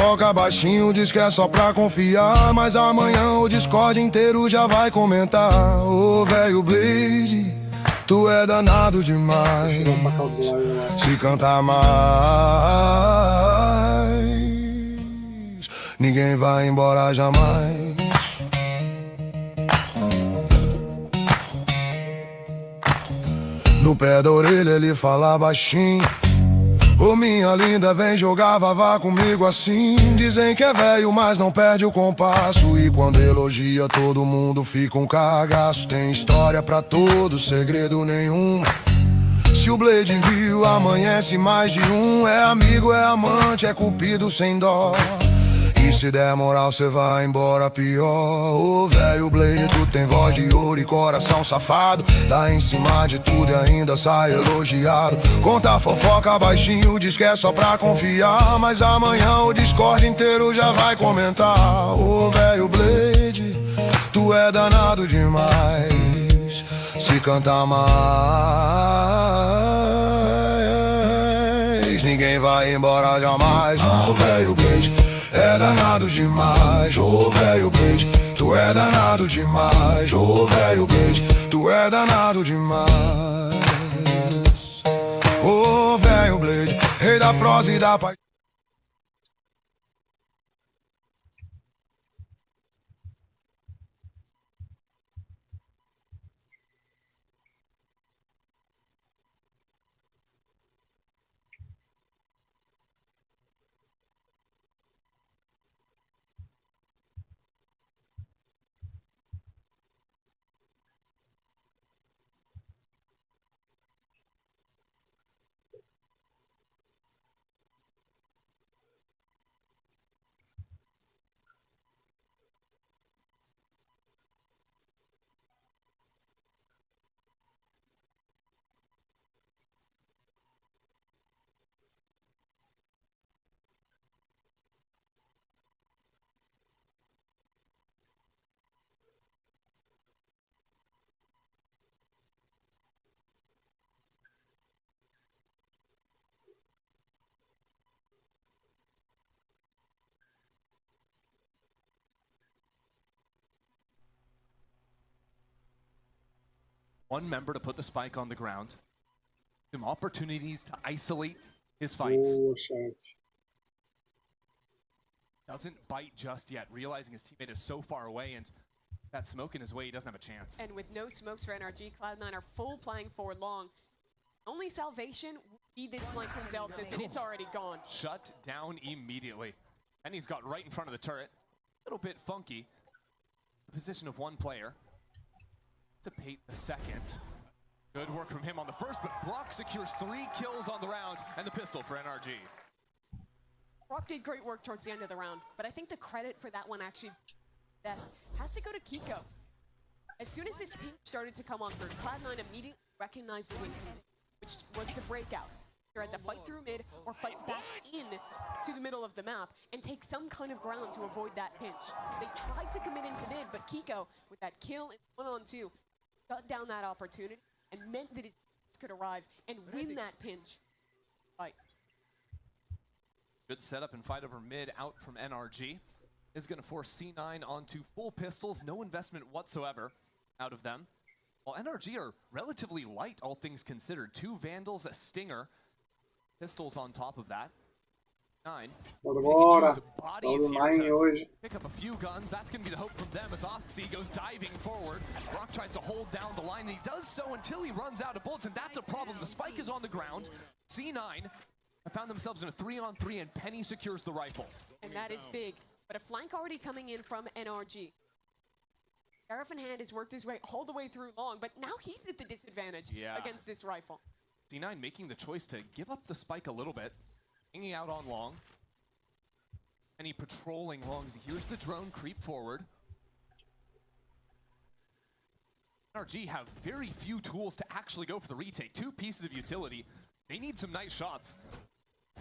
fofoca baixinho, diz que é só pra confiar, mas amanhã o Discord inteiro já vai comentar. Ô Veio Blade, tu é danado demais. Se cantar mais, ninguém vai embora jamais. No pé da orelha ele fala baixinho: ô minha linda, vem jogar vavá comigo assim. Dizem que é velho, mas não perde o compasso, e quando elogia todo mundo fica um cagaço. Tem história pra todo, segredo nenhum. Se o Blade viu, amanhece mais de um. É amigo, é amante, é cupido sem dó. E se der moral cê vai embora pior. Ô Veio Blade, tu tem voz de ouro e coração safado. Dá em cima de tudo e ainda sai elogiado. Conta fofoca baixinho, diz que é só pra confiar, mas amanhã o Discord inteiro já vai comentar. Ô Veio Blade, tu é danado demais. Se cantar mais, ninguém vai embora jamais. Ô Veio Blade, é danado demais. Ô Veio Blade, tu é danado demais. Ô Veio Blade, tu é danado demais. Ô Veio Blade, rei da prosa e da paixão. One member to put the spike on the ground. Some opportunities to isolate his fights. Doesn't bite just yet, realizing his teammate is so far away, and that smoke in his way, he doesn't have a chance. And with no smokes for NRG, Cloud9 are full playing for long. Only salvation would be this flank from Zelsis, and it's already gone. Shut down immediately. And he's got right in front of the turret. A little bit funky. The position of one player. Dissipate the second. Good work from him on the first, but Brock secures 3 kills on the round, and the pistol for NRG. Brock did great work towards the end of the round, but I think the credit for that one actually has to go to KICKOFF. As soon as this pink started to come on through, Cloud9 immediately recognized the win condition, which was to break out. They had to fight through mid or fight back in to the middle of the map and take some kind of ground to avoid that pinch. They tried to commit into mid, but KICKOFF, with that kill in 1-on-2, shut down that opportunity and meant that his could arrive and win that pinch fight. Good setup and fight over mid out from NRG. Is going to force C9 onto full pistols, no investment whatsoever out of them. While NRG are relatively light, all things considered. 2 Vandals, a Stinger, pistols on top of that. 9. Bora! Hoje. Pick up a few guns. That's going to be the hope from them as Oxy goes diving forward. Rock tries to hold down the line, and he does so until he runs out of bullets, and that's a problem. The spike is on the ground. C9 have found themselves in a 3-on-3, and Penny secures the rifle. And that is big. But a flank already coming in from NRG. Sheriff in hand has worked his way all the way through long, but now he's at the disadvantage against this rifle. C9 making the choice to give up the spike a little bit. Hanging out on long. And he patrolling long as he hears the drone creep forward. NRG have very few tools to actually go for the retake. 2 pieces of utility. They need some nice shots.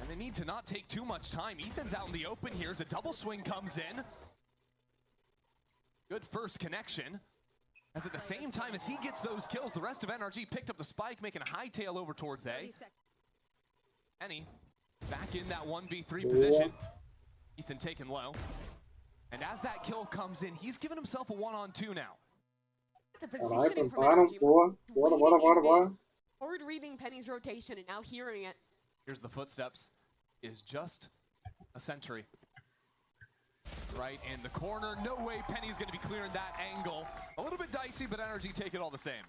And they need to not take too much time. Ethan's out in the open here as a double swing comes in. Good first connection. As at the same time as he gets those kills, the rest of NRG picked up the spike, making a hightail over towards A. Penny back in that 1v3 position. Ethan taken low. And as that kill comes in, he's given himself a 1-on-2 now. The Caralho, positioning from plantaram, NRG. boa. Bora. Hard reading Penny's rotation and now hearing it. Here's the footsteps. Is just a sentry. Right in the corner. No way Penny's going to be clearing that angle. A little bit dicey, but NRG take it all the same.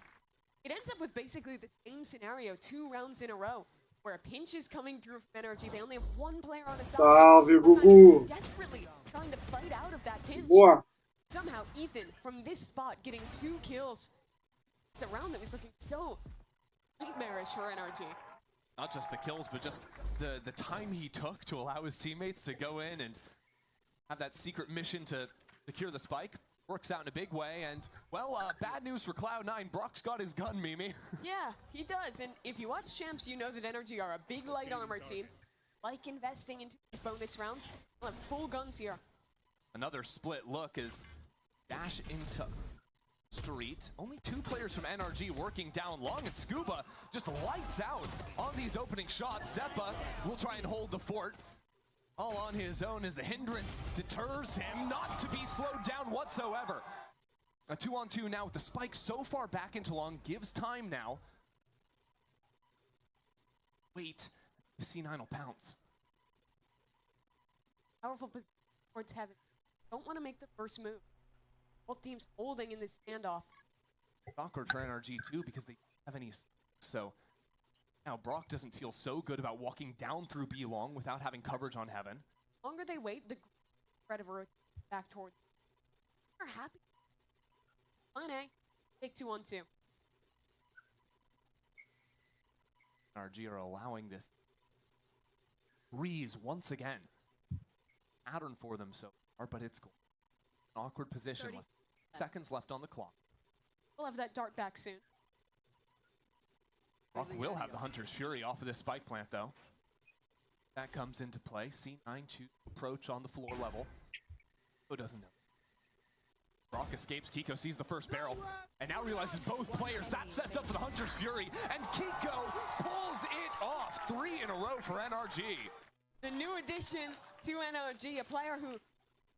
It ends up with basically the same scenario 2 rounds in a row, where a pinch is coming through from NRG. They only have 1 player on the side. Salve, Gugu. Desperately trying to fight out of that pinch. Boa. Somehow Ethan, from this spot, getting 2 kills. It's a round that was looking so nightmarish for NRG. Not just the kills, but just the time he took to allow his teammates to go in and have that secret mission to secure the spike. Works out in a big way, and, well, bad news for Cloud9. Brock's got his gun, Mimi. Yeah, he does, and if you watch Champs, you know that NRG are a big light armor team. Like investing into these bonus rounds. We'll have full guns here. Another split look as dash into street. Only 2 players from NRG working down long, and Scuba just lights out on these opening shots. Zeppa will try and hold the fort. All on his own as the hindrance deters him not to be slowed down whatsoever. A 2-on-2 now with the spike so far back into long, gives time now. Wait, C9 will pounce. Powerful position towards heaven. Don't want to make the first move. Both teams holding in this standoff. It's awkward for NRG too because they don't have any, so now Brock doesn't feel so good about walking down through B long without having coverage on heaven. The longer they wait, the spread of a rotation back towards. They're happy. Line A, take 2-on-2. NRG are allowing this breeze once again. Pattern for them so far, but it's cool. An awkward position. 30 seconds left on the clock. We'll have that dart back soon. Brock will have the Hunter's Fury off of this spike plant, though. That comes into play. C9 choose approach on the floor level. Who doesn't know? Brock escapes. Kiko sees the first barrel and now realizes both players. That sets up for the Hunter's Fury, and Kiko pulls it off. 3 in a row for NRG. The new addition to NRG, a player who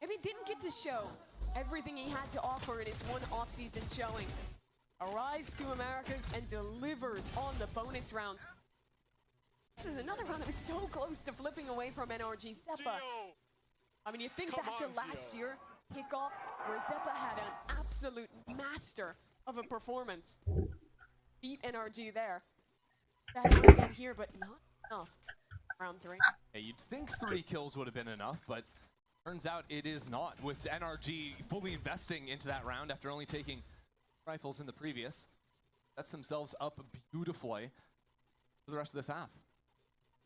maybe didn't get to show everything he had to offer in his one off-season showing. Arrives to Americas and delivers on the bonus round. This is another round that was so close to flipping away from NRG. Zeppa. I mean, you think back to last year, kickoff, where Zeppa had an absolute master of a performance. Beat NRG there. That one again here, but not enough. Round 3. Yeah, you'd think 3 kills would have been enough, but turns out it is not, with NRG fully investing into that round after only taking rifles in the previous. Sets themselves up beautifully for the rest of this half.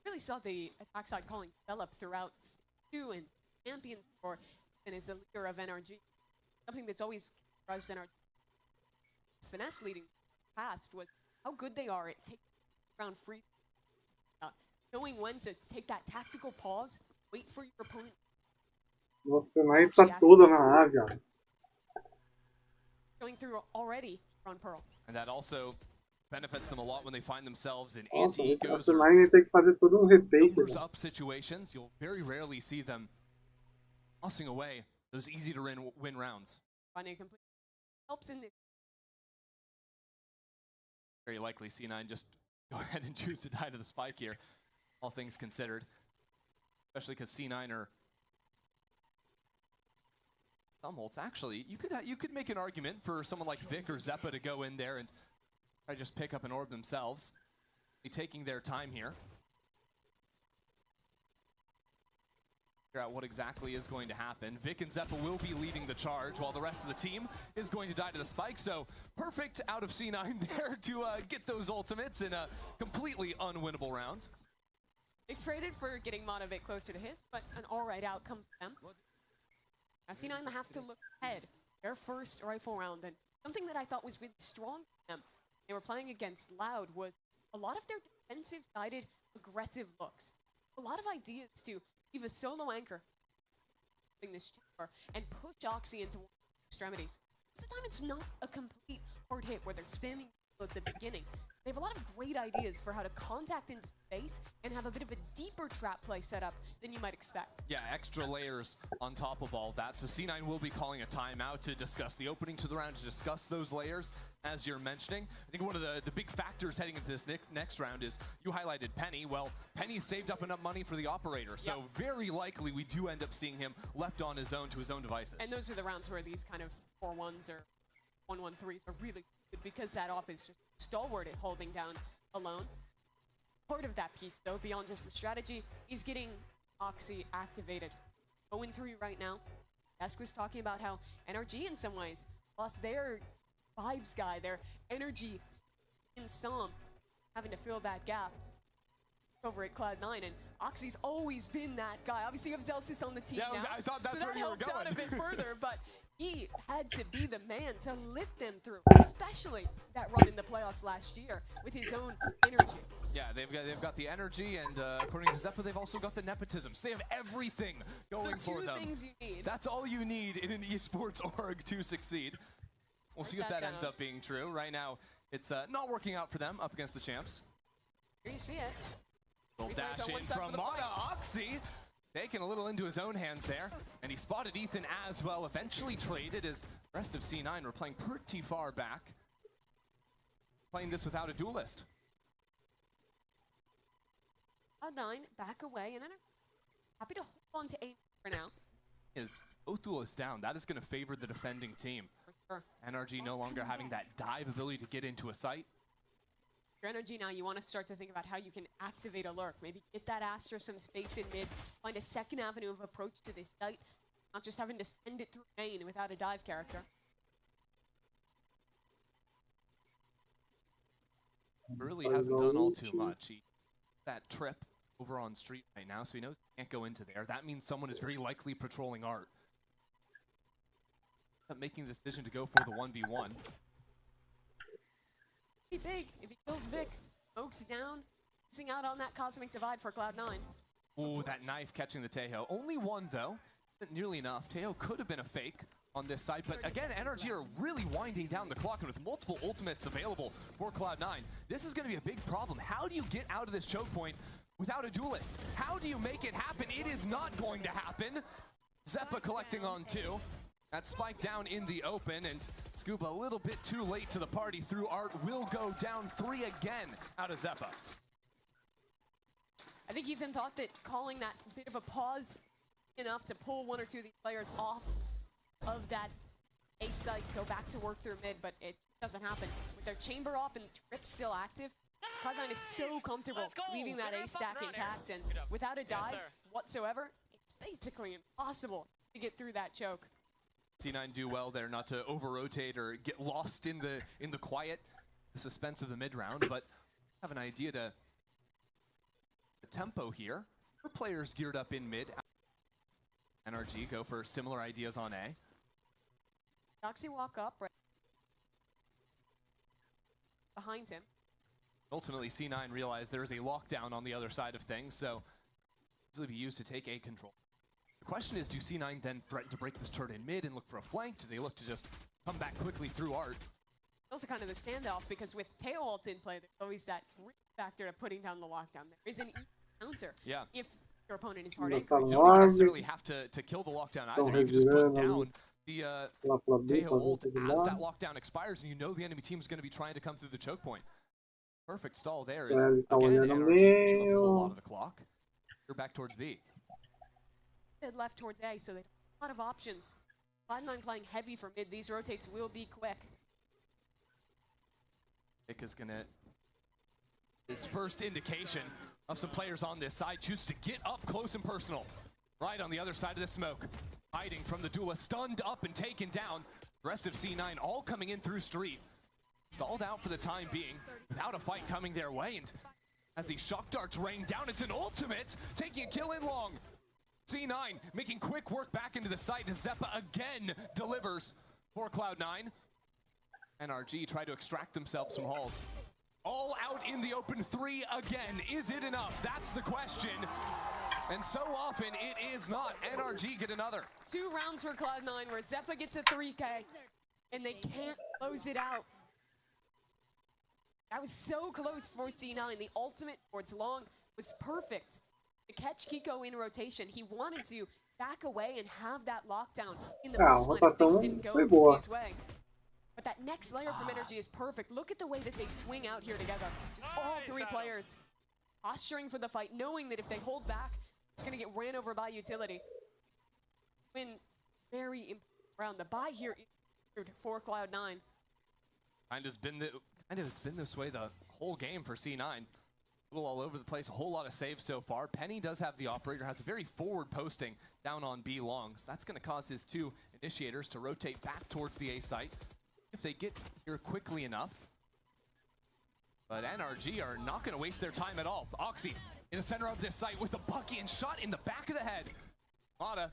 Really saw the attack side calling develop throughout 2 and champions for and is the leader of NRG. Something that's always characterized NRG. His finesse leading past was how good they are at taking round free. Knowing when to take that tactical pause, wait for your opponent. Nossa, aí tá toda na A, viado. Going through already on Pearl. And that also benefits them a lot when they find themselves in Nossa, anti-ecos a or C9 tem que fazer todo retake. numbers up situations. You'll very rarely see them tossing away those easy to win rounds. Finding a complete helps in this. Very likely C9 just go ahead and choose to die to the spike here, all things considered. Especially because C9 are some ults. Actually, you could make an argument for someone like Vic or Zeppa to go in there and try to just pick up an orb themselves. Be taking their time here. Figure out what exactly is going to happen. Vic and Zeppa will be leading the charge while the rest of the team is going to die to the spike. So perfect out of C9 there to get those ultimates in a completely unwinnable round. They've traded for getting Mod a bit closer to his, but an alright outcome for them. Now C9 have to look ahead. Their first rifle round, and something that I thought was really strong for them, they were playing against Loud, was a lot of their defensive-sided aggressive looks. A lot of ideas to leave a solo anchor in this chamber and push Oxy into extremities. This time it's not a complete hard hit where they're spamming at the beginning. They have a lot of great ideas for how to contact into space and have a bit of a deeper trap play setup than you might expect. Yeah, extra layers on top of all that. So C9 will be calling a timeout to discuss the opening to the round, to discuss those layers, as you're mentioning. I think one of the big factors heading into this next round is you highlighted Penny. Well, Penny saved up enough money for the operator, so very likely we do end up seeing him left on his own to his own devices. And those are the rounds where these kind of 4-1s or 1-1-3s are really good because that op is just stalwart at holding down alone. Part of that piece, though, beyond just the strategy, is getting Oxy activated. 0-3 right now. Esk was talking about how NRG in some ways lost their vibes guy, their energy in Stomp, having to fill that gap over at Cloud9, and Oxy's always been that guy. Obviously, you have Zelsis on the team now, I thought that's so where that you were helps going. out a bit further, but he had to be the man to lift them through, especially that run in the playoffs last year with his own energy. Yeah, they've got the energy, and according to Zeppa, they've also got the nepotism. So they have everything going for them. The two things you need. That's all you need in an esports org to succeed. We'll see if that ends up being true. Right now, it's not working out for them up against the champs. Here you see it. Little dash in from Mana. Oxy taking a little into his own hands there, and he spotted Ethan as well. Eventually traded as the rest of C9 were playing pretty far back, playing this without a duelist. Cloud9 back away, and then happy to hold on to 8 for now. Is both duelists down. That is going to favor the defending team. For sure. NRG no longer having that dive ability to get into a site. Your energy now, you want to start to think about how you can activate a lurk. Maybe get that Astra some space in mid, find a second avenue of approach to this site, not just having to send it through main without a dive character. Really hasn't done all too much. He that trip over on street right now, so he knows he can't go into there. That means someone is very likely patrolling Art. But making the decision to go for the 1v1. Pretty big. If he kills Vic, smokes down, losing out on that cosmic divide for Cloud9. Ooh, that knife catching the Tejo. Only one though. Isn't nearly enough. Tejo could have been a fake on this side, but again, NRG are really winding down the clock, and with multiple ultimates available for Cloud9, this is going to be a big problem. How do you get out of this choke point without a duelist? How do you make it happen? It is not going to happen. Zeppa collecting on 2. That spike down in the open, and Scuba a little bit too late to the party through Art will go down 3 again out of Zeppa. I think Ethan thought that calling that bit of a pause enough to pull 1 or 2 of these players off of that A site, go back to work through mid, but it doesn't happen. With their chamber off and trip still active, Cloud9 is so comfortable leaving that A stack intact, and without a dive whatsoever, it's basically impossible to get through that choke. C9 do well there not to over-rotate or get lost in the quiet, the suspense of the mid-round, but have an idea to the tempo here. 4 players geared up in mid. NRG go for similar ideas on A. Oxy walk up right behind him. Ultimately, C9 realized there is a lockdown on the other side of things, so easily be used to take A control. The question is, do C9 then threaten to break this turret in mid and look for a flank? Do they look to just come back quickly through Art? Also kind of the standoff, because with Teo ult in play, there's always that factor to putting down the lockdown. There is an counter if your opponent is hard anchored. You don't necessarily have to kill the lockdown either. You can just put down the Teo ult as that lockdown expires, and you know the enemy team is going to be trying to come through the choke point. Perfect stall there is, again, NRG chewing up a lot of the clock. You're back towards B. Left towards A, so they have a lot of options. Cloud9 playing heavy for mid. These rotates will be quick. Nick is gonna, his first indication of some players on this side, choose to get up close and personal. Right on the other side of the smoke, hiding from the duelist, stunned up and taken down. The rest of C9 all coming in through street. Stalled out for the time being, without a fight coming their way, and as the shock darts rain down, it's an ultimate, taking a kill in long. C9 making quick work back into the site as Zeppa again delivers for Cloud9. NRG try to extract themselves from halls. All out in the open 3 again. Is it enough? That's the question. And so often it is not. NRG get another. 2 rounds for Cloud9 where Zeppa gets a 3K and they can't close it out. That was so close for C9. The ultimate towards long was perfect to catch Kiko in rotation. He wanted to back away and have that lockdown in the first line. Things didn't go his way. But that next layer from NRG is perfect. Look at the way that they swing out here together. Just all three players posturing for the fight, knowing that if they hold back, it's going to get ran over by utility. Win very important round. The buy here for Cloud9. Kind of has been this way the whole game for C9. A little all over the place, a whole lot of saves so far. Penny does have the operator, has a very forward posting down on B long. So that's going to cause his two initiators to rotate back towards the A site if they get here quickly enough. But NRG are not going to waste their time at all. Oxy in the center of this site with the Bucky and shot in the back of the head. Mata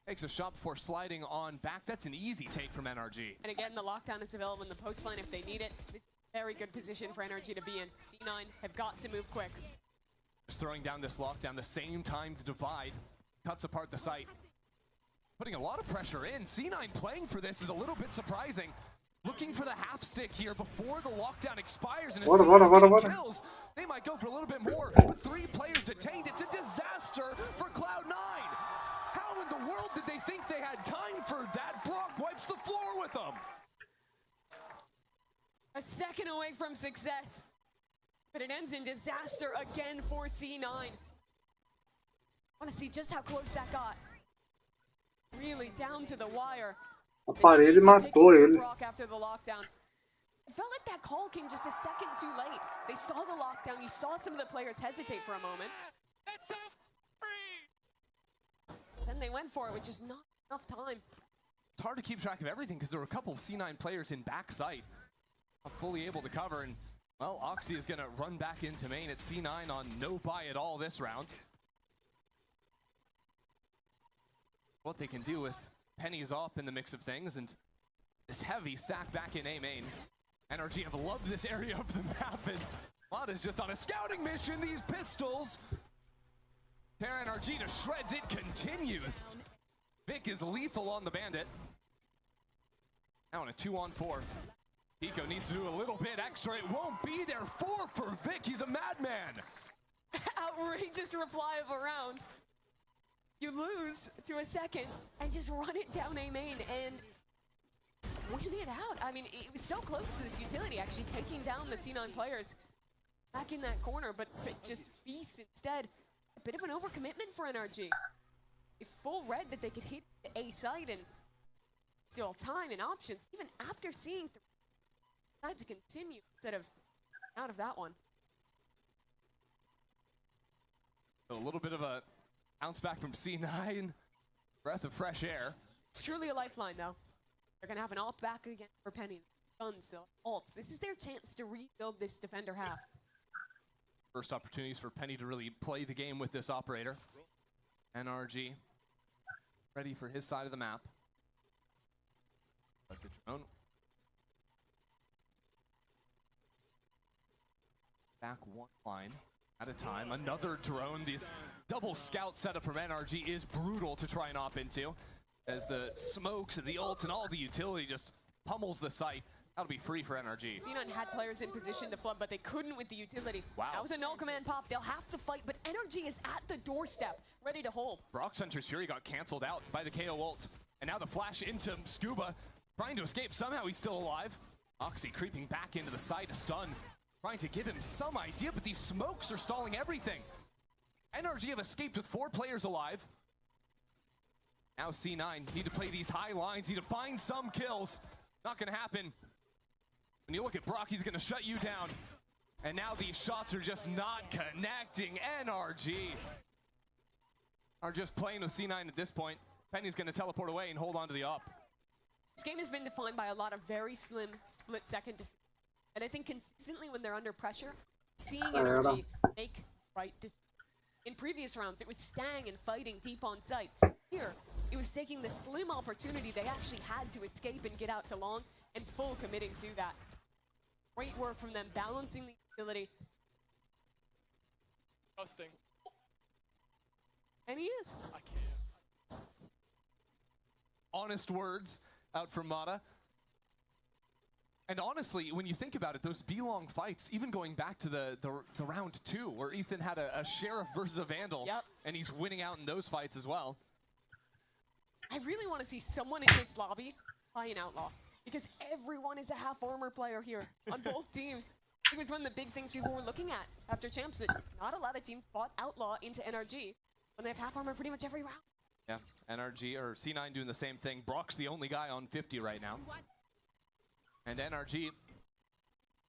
takes a shot before sliding on back. That's an easy take from NRG. And again, the lockdown is available in the post line if they need it. This is a very good position for NRG to be in. C9 have got to move quick. Just throwing down this lockdown, the same time the divide cuts apart the site. Putting a lot of pressure in. C9 playing for this is a little bit surprising. Looking for the half stick here before the lockdown expires, and if kills, they might go for a little bit more. But 3 players detained. It's a disaster for Cloud9. How in the world did they think they had time for that? Brock wipes the floor with them. A second away from success, but it ends in disaster again for C9. I want to see just how close that got. Really down to the wire. A parede matou ele. After the lockdown. It felt like that call came just a second too late. They saw the lockdown. You saw some of the players hesitate for a moment. Then they went for it with just not enough time. It's hard to keep track of everything because there were a couple of C9 players in backside, not fully able to cover. And well, Oxy is going to run back into main at C9 on no buy at all this round. What they can do with Penny's up in the mix of things, and this heavy stack back in A main. NRG have loved this area of the map, and Mata's just on a scouting mission. These pistols tear NRG to shreds. It continues. Vic is lethal on the bandit. Now in a 2-on-4. Pico needs to do a little bit extra. It won't be there. 4 for Vic. He's a madman. Outrageous reply of a round. You lose to a second and just run it down A main and win it out. I mean, it was so close to this utility actually taking down the C9 players back in that corner, but it just feasts instead. A bit of an overcommitment for NRG. A full red that they could hit the A side and still have time and options, even after seeing decide to continue instead of out of that one. A little bit of a bounce back from C9. Breath of fresh air. It's truly a lifeline, though. They're going to have an ult back again for Penny. Guns still. Ults. This is their chance to rebuild this defender half. First opportunities for Penny to really play the game with this operator. NRG ready for his side of the map. But the drone. Back one line at a time. Another drone. This double scout setup from NRG is brutal to try and op into, as the smokes and the ults and all the utility just pummels the site. That'll be free for NRG. C9 had players in position to flood, but they couldn't with the utility. Wow. That was a null command pop. They'll have to fight, but NRG is at the doorstep, ready to hold. Brock Center's Fury got canceled out by the KO ult. And now the flash into Scuba, trying to escape. Somehow he's still alive. Oxy creeping back into the site, a stun. Trying to give him some idea, but these smokes are stalling everything. NRG have escaped with 4 players alive. Now C9 need to play these high lines, need to find some kills. Not gonna happen. When you look at Brock, he's gonna shut you down. And now these shots are just not connecting. NRG are just playing with C9 at this point. Penny's gonna teleport away and hold on to the up. This game has been defined by a lot of very slim split-second decisions. And I think consistently when they're under pressure, seeing NRG make right decisions. In previous rounds, it was staying and fighting deep on site. Here, it was taking the slim opportunity they actually had to escape and get out to long, and full committing to that. Great work from them, balancing the utility. Trusting. And he is. I can't. Honest words out from Mata. And honestly, when you think about it, those B-long fights, even going back to the round 2, where Ethan had a Sheriff versus a Vandal, and he's winning out in those fights as well. I really want to see someone in this lobby buy an Outlaw, because everyone is a half armor player here on both teams. It was one of the big things people were looking at after Champs, that not a lot of teams bought Outlaw into NRG when they have half armor pretty much every round. Yeah, NRG, or C9 doing the same thing. Brock's the only guy on 50 right now. And NRG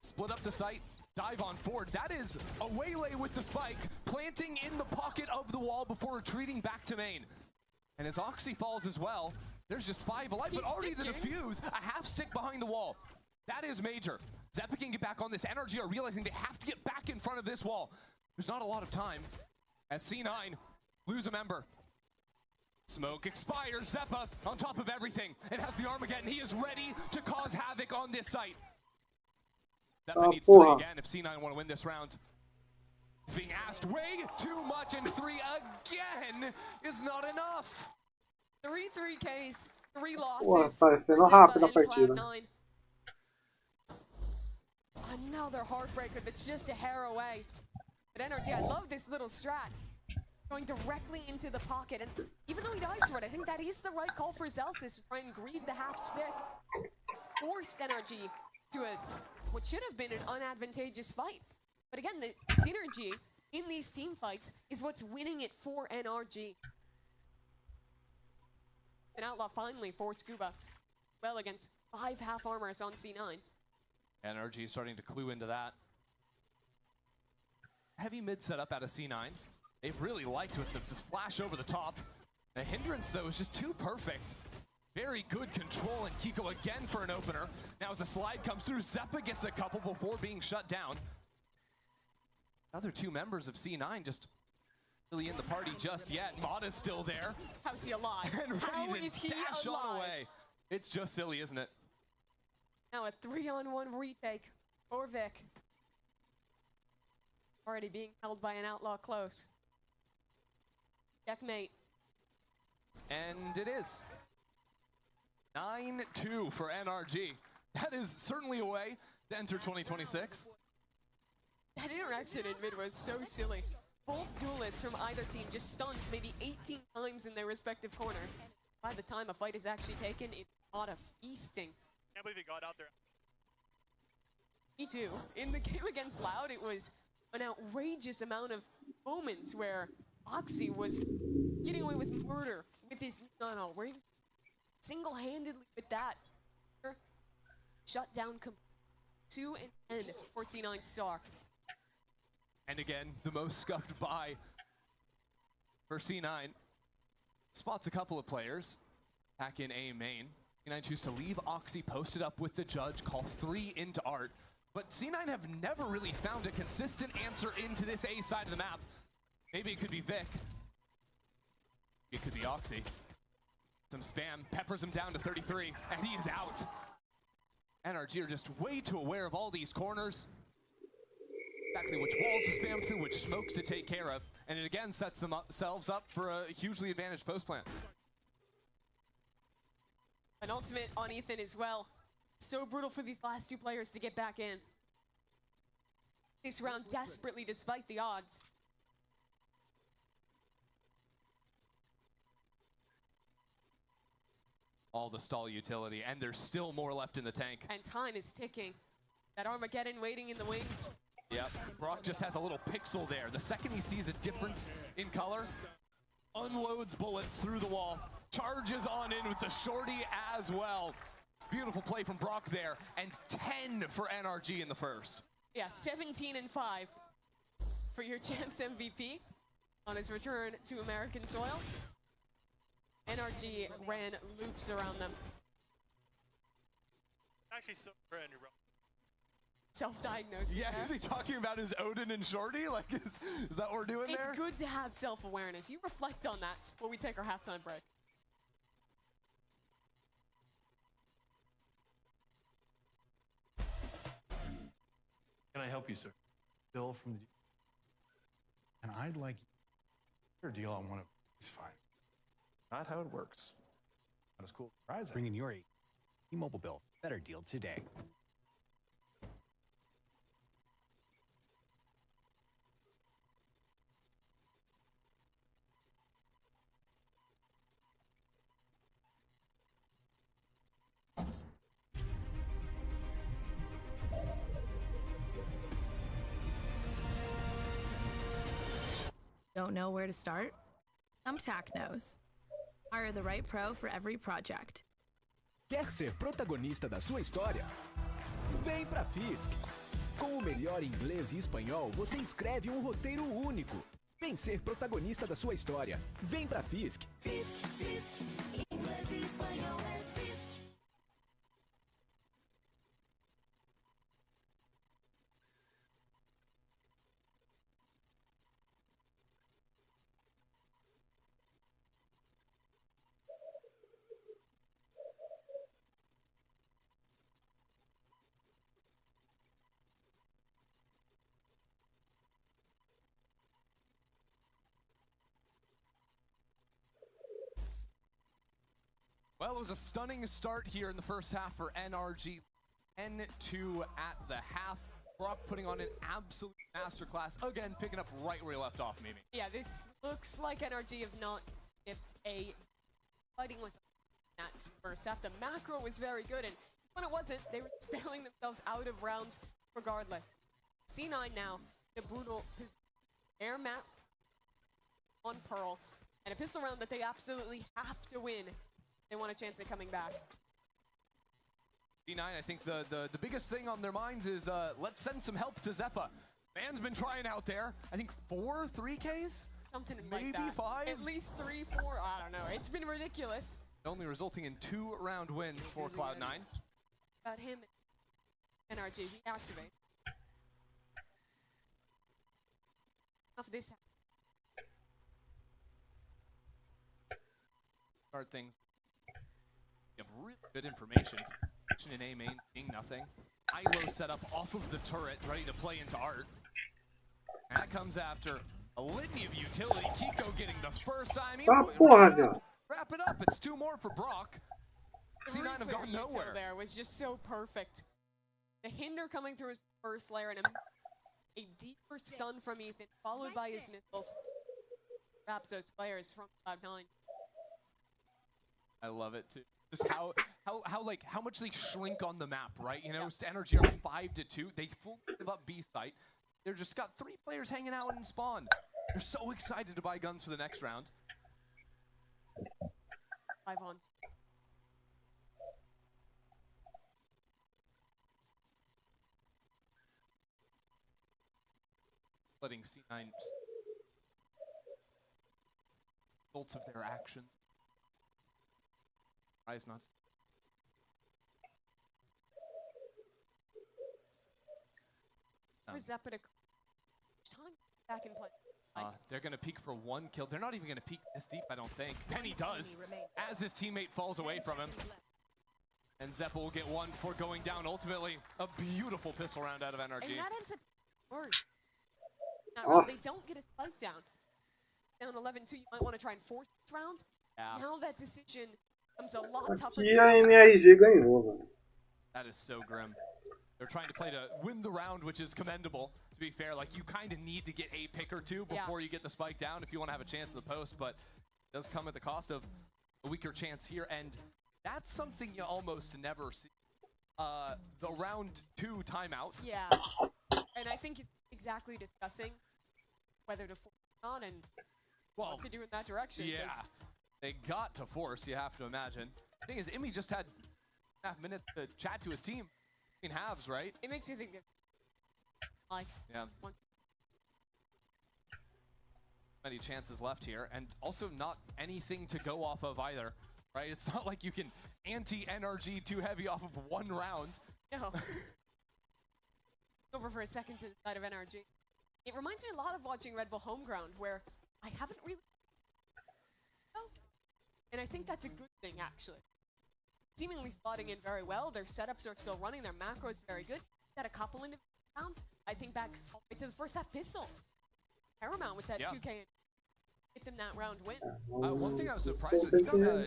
split up the site, dive on forward. That is a waylay with the spike, planting in the pocket of the wall before retreating back to main. And as Oxy falls as well, there's just 5 alive, but already the defuse, a half stick behind the wall. That is major. Zeppa can get back on this. NRG are realizing they have to get back in front of this wall. There's not a lot of time as C9 lose a member. Smoke expires. Zeppa on top of everything and has the Armageddon. He is ready to cause havoc on this site. Zeppa needs 3 again if C9 want to win this round. He's being asked way too much, and 3 again is not enough. 3 3Ks, 3 losses. Pô, tá sendo rápida a partida. Another heartbreaker that's just a hair away. But NRG, I love this little strat. Going directly into the pocket, and even though he dies for it, I think that is the right call for Zelsis to try and greed the half stick. Forced NRG to what should have been an unadvantageous fight. But again, the synergy in these team fights is what's winning it for NRG. An Outlaw finally for Scuba. Well, against 5 half armors on C9. NRG starting to clue into that. Heavy mid setup out of C9. They've really liked with the flash over the top. The hindrance, though, is just too perfect. Very good control, and Kiko again for an opener. Now as the slide comes through, Zeppa gets a couple before being shut down. Other 2 members of C9 just really in the party just yet. Mata's still there. How's he alive? And How ready is to he dash alive? on away. It's just silly, isn't it? Now a 3-on-1 retake for Vic. Already being held by an Outlaw close. Checkmate. And it is. 9-2 for NRG. That is certainly a way to enter 2026. That interaction in mid was so silly. Both duelists from either team just stunned maybe 18 times in their respective corners. By the time a fight is actually taken, it's not a feasting. Can't believe he got out there. Me too. In the game against Loud, it was an outrageous amount of moments where Oxy was getting away with murder with his where he was single-handedly with that shut down to an end for C9 Star. And again, the most scuffed by for C9. Spots a couple of players back in A main. C9 choose to leave Oxy posted up with the judge, call 3 into Art. But C9 have never really found a consistent answer into this A side of the map. Maybe it could be Vic. It could be Oxy. Some spam, peppers him down to 33, and he's out. NRG are just way too aware of all these corners. Exactly which walls to spam through, which smokes to take care of, and it again sets themselves up for a hugely advantaged post plant. An ultimate on Ethan as well. So brutal for these last 2 players to get back in. This round desperately despite the odds. All the stall utility, and there's still more left in the tank. And time is ticking. That Armageddon waiting in the wings. Yep, Brock just has a little pixel there. The second he sees a difference in color, unloads bullets through the wall, charges on in with the shorty as well. Beautiful play from Brock there, and 10 for NRG in the first. Yeah, 17-5 for your Champs MVP on his return to American soil. NRG ran loops around them. Actually, so brand new, bro. Self-diagnosed. Yeah, is he talking about his Odin and Shorty? Like, is that what we're doing there? It's good to have self-awareness. You reflect on that when we take our halftime break. Can I help you, sir? Bill from the... And I'd like your deal on one of these fine. Not how it works. Not as cool as Verizon. Bring in your T-Mobile bill. Better deal today. Don't know where to start? Thumbtack knows. Hire the right pro for every project. Quer ser protagonista da sua história? Vem pra Fisk! Com o melhor inglês e espanhol, você escreve um roteiro único. Vem ser protagonista da sua história. Vem pra Fisk! Fisk, Fisk, inglês e espanhol é Fisk. Well, it was a stunning start here in the first half for NRG. 10-2 at the half. Brock putting on an absolute masterclass. Again, picking up right where he left off, Mimi. Yeah, this looks like NRG have not skipped a fighting was that first half. The macro was very good, and when it wasn't, they were bailing themselves out of rounds regardless. C9 now, the brutal air map on Pearl, and a pistol round that they absolutely have to win. They want a chance at coming back. D9, I think the biggest thing on their minds is let's send some help to Zeppa. Man's been trying out there. I think 3 Ks? Something maybe like that. 5? At least 3, 4, I don't know. It's been ridiculous. Only resulting in 2 round wins for Cloud9. About him and NRG, we activate. Off this Start things. You have really good information. In A main, being nothing. ILO set up off of the turret, ready to play into art. And that comes after a litany of utility. Kiko getting the first time. Wrap it up. It's 2 more for Brock. C9 have gone nowhere. There was just so perfect. The hinder coming through his first layer and a deeper stun from Ethan, followed by his missiles. Wraps those players from Cloud9. I love it too. Just how much they shrink on the map, right? You know, NRG are 5-2. They fully give up B site. They're just got 3 players hanging out in spawn. They're so excited to buy guns for the next round. 5 on. Letting C9 results of their action. Rise not. For Zeppa to time back and play. They're going to peek for 1 kill. They're not even going to peek this deep, I don't think. Penny does, as his teammate falls away from him. And Zeppa will get 1 before going down. Ultimately, a beautiful pistol round out of NRG. And that ends up worse. They don't get a spike down. Down 11-2, you might want to try and force this round. Yeah. Now that decision comes a lot tougher. Aqui a NRG ganhou, velho. That is so grim. They're trying to play to win the round, which is commendable. To be fair, like you kind of need to get a pick or 2 before you get the spike down if you want to have a chance at the post, but it does come at the cost of a weaker chance here, and that's something you almost never see. The round 2 timeout. Yeah, and I think it's exactly discussing whether to force on and what to do in that direction. Yeah, they got to force, you have to imagine. The thing is, Imi just had 1.5 minutes to chat to his team in halves, right? It makes you think that, like, once many chances left here, and also not anything to go off of either, right? It's not like you can anti-NRG too heavy off of 1 round. No. Over for a second to the side of NRG. It reminds me a lot of watching Red Bull Homeground, where I haven't really... And I think that's a good thing, actually. Seemingly slotting in very well. Their setups are still running. Their macro is very good. Had a couple in rounds. I think back all the way to the first half pistol. Paramount with that 2K and get them that round win. One thing I was surprised with, he got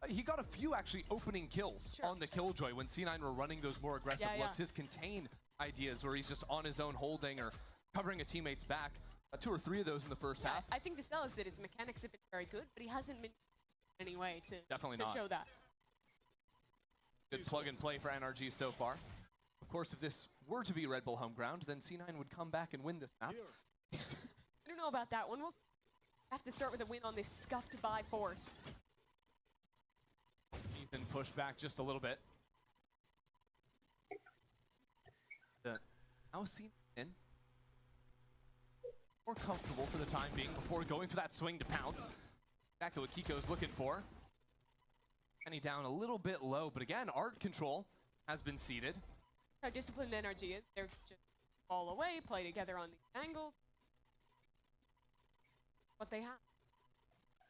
he got a few actually opening kills on the Killjoy when C9 were running those more aggressive looks. His contain ideas where he's just on his own holding or covering a teammate's back. 2 or 3 of those in the first half. I think the Stella's did his mechanics have been very good, but he hasn't been any way to show that. Good plug and play for NRG so far. Of course, if this were to be Red Bull Homeground, then C9 would come back and win this map. know about that one. We'll have to start with a win on this scuffed by force. Ethan pushed back just a little bit. Now C9 more comfortable for the time being before going for that swing to pounce. Exactly what Kiko's looking for. And he down a little bit low, but again, art control has been seeded. How disciplined NRG is. They're just fall away, play together on these angles. What they have.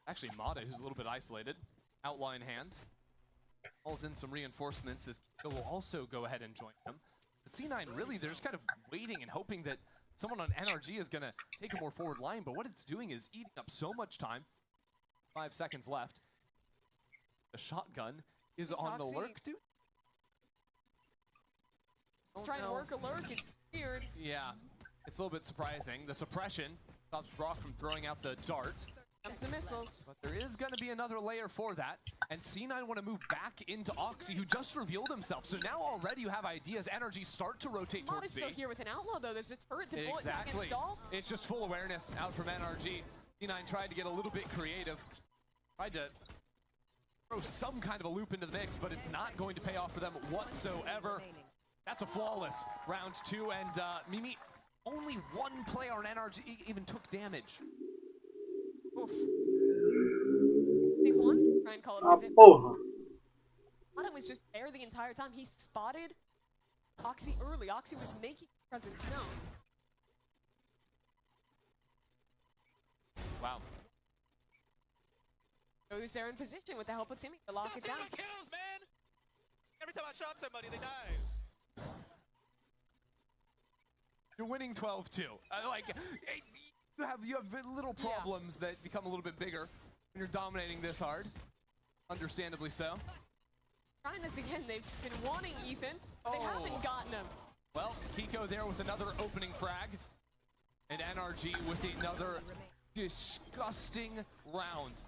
Actually, Mata, who's a little bit isolated. Outline hand. Calls in some reinforcements as Kiko will also go ahead and join them. But C9 really, they're just kind of waiting and hoping that someone on NRG is going to take a more forward line, but what it's doing is eating up so much time. 5 seconds left. The shotgun is on the lurk, dude. Let's try and work a lurk, it's weird. Yeah, it's a little bit surprising. The suppression stops Brock from throwing out the dart. Comes the missiles. But there is going to be another layer for that. And C9 want to move back into Oxy, who just revealed himself. So now already you have ideas. Energy start to rotate Mod towards is B. still here with an outlaw, though. There's a turret to bullet Exactly. against all. It's just full awareness out from NRG. C9 tried to get a little bit creative. Tried to throw some kind of a loop into the mix, but it's not going to pay off for them whatsoever. That's a flawless round 2, and Mimi, only one player on NRG even took damage. Oof. They won. Try and call it Ah, pivot. porra. Adam was just there the entire time. He spotted Oxy early. Oxy was making his presence known. Wow. So he was there in position with the help of Timmy to lock it down. Kills, man! Every time I shot somebody, they died. You're winning 12-2. You have little problems that become a little bit bigger when you're dominating this hard. Understandably so. Trying this again. They've been wanting Ethan, but they haven't gotten him. Well, Kiko there with another opening frag. And NRG with another disgusting round.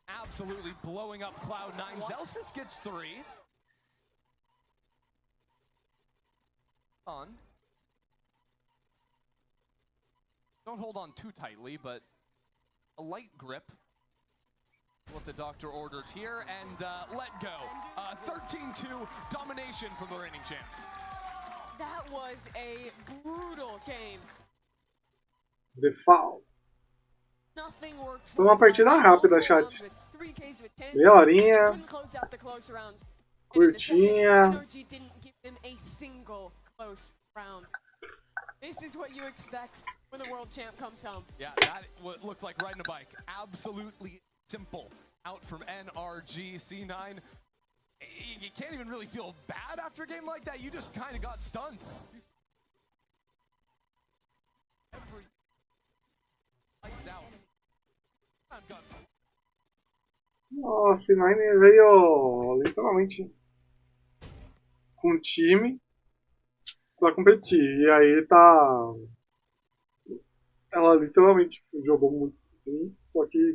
Absolutely blowing up Cloud9. Zelsis gets 3. On. Don't hold on too tightly, but a light grip. What the doctor ordered here, and let go. 13-2 domination from the reigning champs. That was a brutal game. The foul. Nothing worked. Foi uma partida rápida, chat. Meia horinha. Couldn't close out the close rounds. Curtinha. NRG didn't give them a single close round. This is what you expect when the world champ comes home. Yeah, that looked like riding a bike. Absolutely simple. Out from NRG, C9. You can't even really feel bad after a game like that. You just kind of got stunned. Lights out. Nossa, o C9 veio literalmente com um time pra competir. E aí tá. Ela literalmente jogou muito bem, só que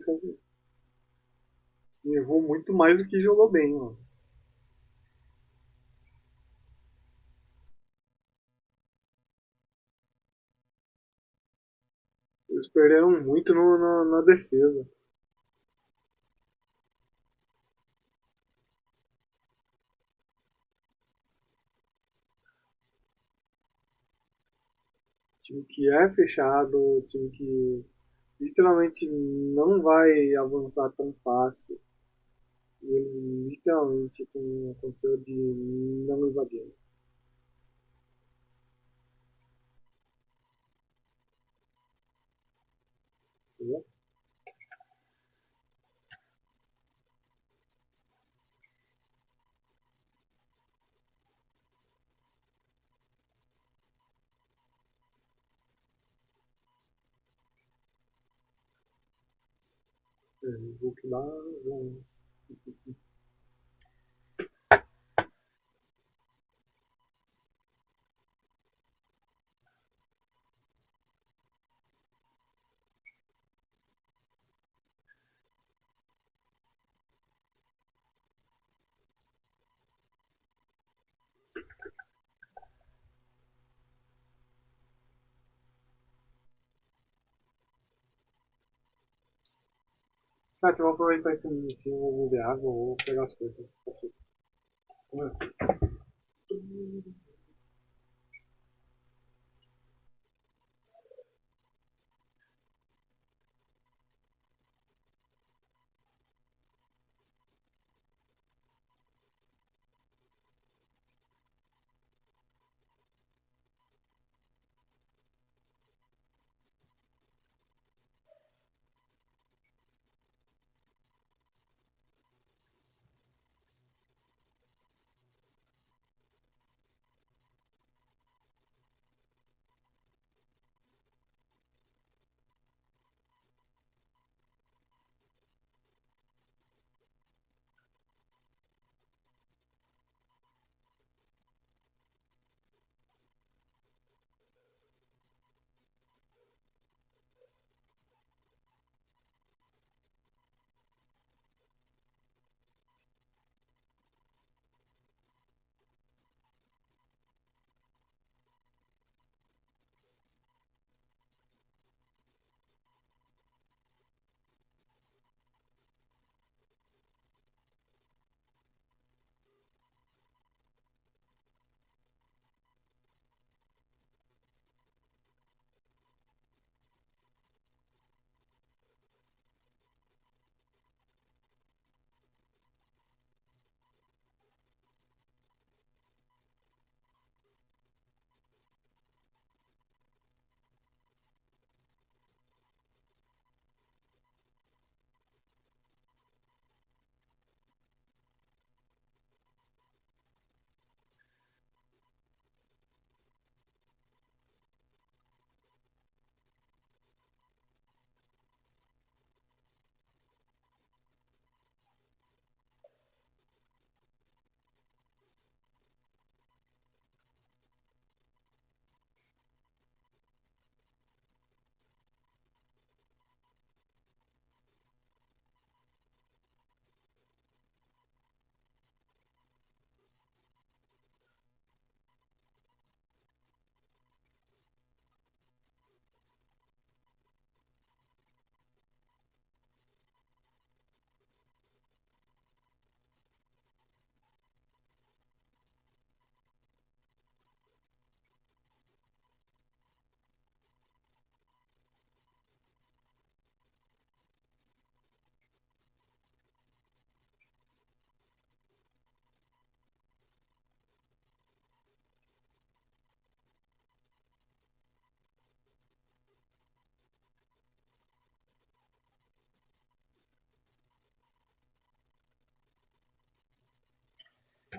errou muito mais do que jogou bem, mano. Eles perderam muito na defesa. Time que é fechado, time que literalmente não vai avançar tão fácil. E eles literalmente, como aconteceu, de não invadirem. Entendeu? Vou que dá zonas. Tá, então eu vou aproveitar esse minutinho, vou beber água, vou pegar as coisas.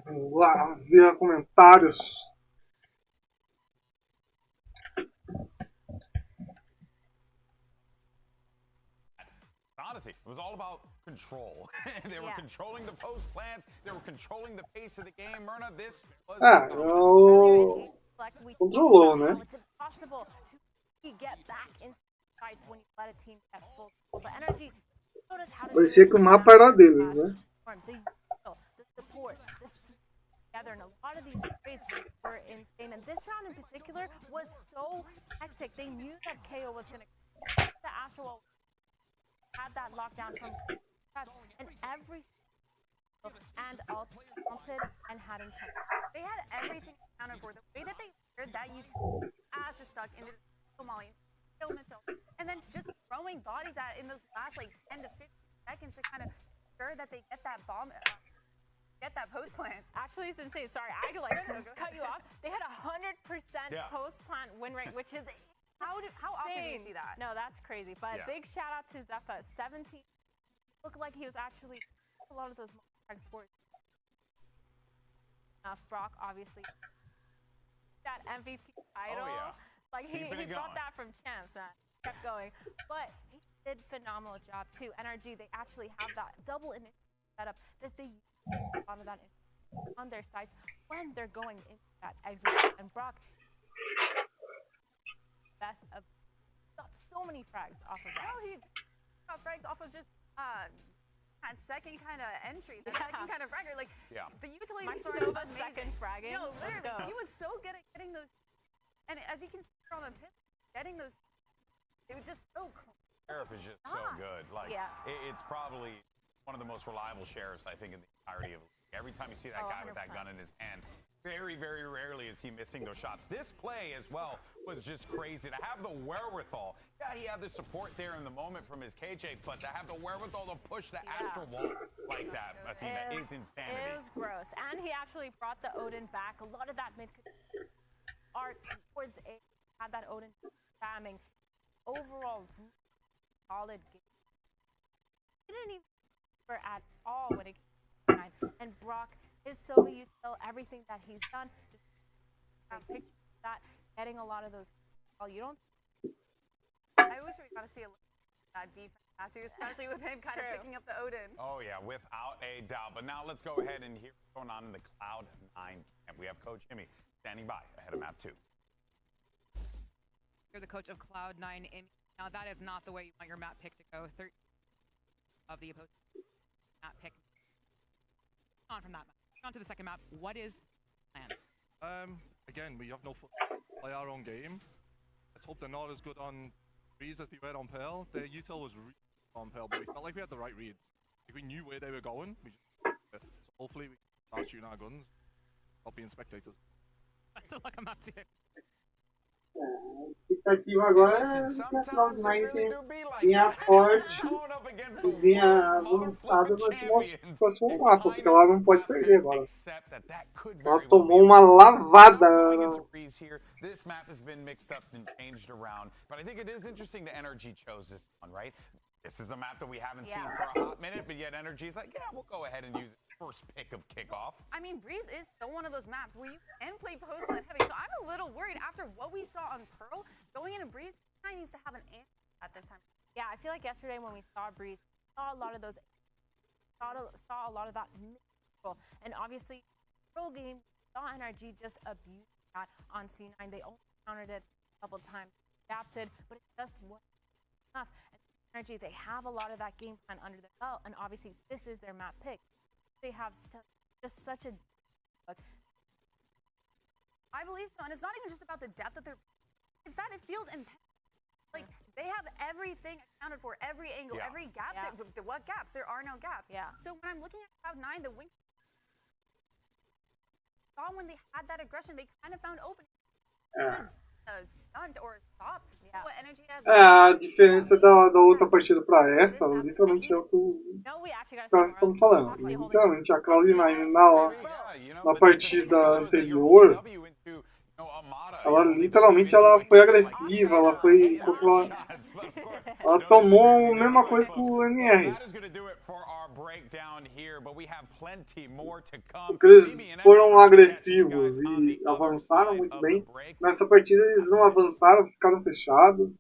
Vamos lá, ver comentários. Honestly, it was all about control. They were controlling the post plans. They were controlling the pace of the game. Myrna, this was. Controlou, né? It's impossible to get back into fights when you let a team get full control. But energy showed us how to. Parecia que o mapa era deles, né? The support, the together, and a lot of these trades were insane. And this round in particular was so hectic. They knew that KO was going to. The Astro had that lockdown from and every and alt counted and had intent. They had everything counterboard. The way that they cleared that utility, Astro stuck into Somali, kill missile, and then just throwing bodies at in those last like 10 to 15 seconds to kind of ensure that they get that bomb. Get that post plant. Actually, it's insane. Sorry, I could just cut you off. They had 100% post plant win rate, which is how often do you see that? No, that's crazy. But big shout out to Zephyr. 17 looked like he was actually a lot of those frags for Brock, obviously that MVP title. Like he brought that from champs and kept going. But he did phenomenal job too. NRG, they actually have that double initiative setup that they use a lot of that on their sides when they're going into that exit. And Brock best of got so many frags off of that. No, he got frags off of just that second kind of entry, that second kind of fragger. Like the utility was so amazing. Second fragging. No, literally, he was so good at getting those. And as you can see on the pit, getting those, it was just so clean. sheriff is just so good. Like, it's probably one of the most reliable sheriffs, I think, in the entirety of the league. Every time you see that guy with that gun in his hand, very, very rarely is he missing those shots. This play as well was just crazy. To have the wherewithal, yeah, he had the support there in the moment from his KJ, but to have the wherewithal to push the Astro wall like that, Athena, is insanity. It is gross. And he actually brought the Odin back. A lot of that mid art towards A had that Odin spamming. Overall, solid game. He didn't even at all when it came to 9. And Brock, his Silva util, everything that he's done, just pictures of that, getting a lot of those. Well, you don't. I wish we got to see a little that defense after, especially with him kind of picking up the Odin. Oh yeah, without a doubt. But now let's go ahead and hear what's going on in the Cloud9 camp. We have Coach Emmy standing by ahead of map 2. You're the coach of Cloud9, Emmy. Now that is not the way you want your map pick to go. 13 of the opposing map pick. On from that map. On to the second map. What is plan? Again, we have no foot. Play our own game. Let's hope they're not as good on Breeze as they were on Pearl. Their util was really on Pearl, but we felt like we had the right reads. If we knew where they were going, we just so hopefully we can start shooting our guns, not being spectators. Best of luck on map 2. A expectativa agora é que a Cloud9 vinha forte, vinha avançada, mas se fosse um mapa, porque ela não pode perder agora. Ela tomou uma lavada. This map has been mixed up and changed around, but I think it is interesting that NRG chose this one, right? This is a map that we haven't seen for a hot minute, but yet NRG's like, yeah, we'll go ahead and use it. First pick of kickoff. I mean, Breeze is still one of those maps where you can play post plant heavy, so I'm a little worried after what we saw on Pearl. Going into Breeze, I needs to have an answer at this time. Yeah, I feel like yesterday when we saw Breeze, we saw a lot of those, saw a lot of that, and obviously, Pearl game, saw NRG just abuse that on C9. They only countered it a couple times, adapted, but it just wasn't enough. And NRG, they have a lot of that game plan under their belt, and obviously this is their map pick. They have just such a look. I believe so, and it's not even just about the depth that they're. It's that it feels intense. Like they have everything accounted for, every angle, every gap. What gaps? There are no gaps. Yeah. So when I'm looking at Cloud9, the wing. Saw when they had that aggression, they kind of found opening. Stunt or stop. Yeah. What energy has. A diferença da outra partida para essa, literalmente é o que os caras estão falando. Literalmente, a Cloud9 na partida anterior, ela literalmente foi agressiva, ela tomou a mesma coisa que o NR. Porque eles foram agressivos e avançaram muito bem. Nessa partida eles não avançaram, ficaram fechados.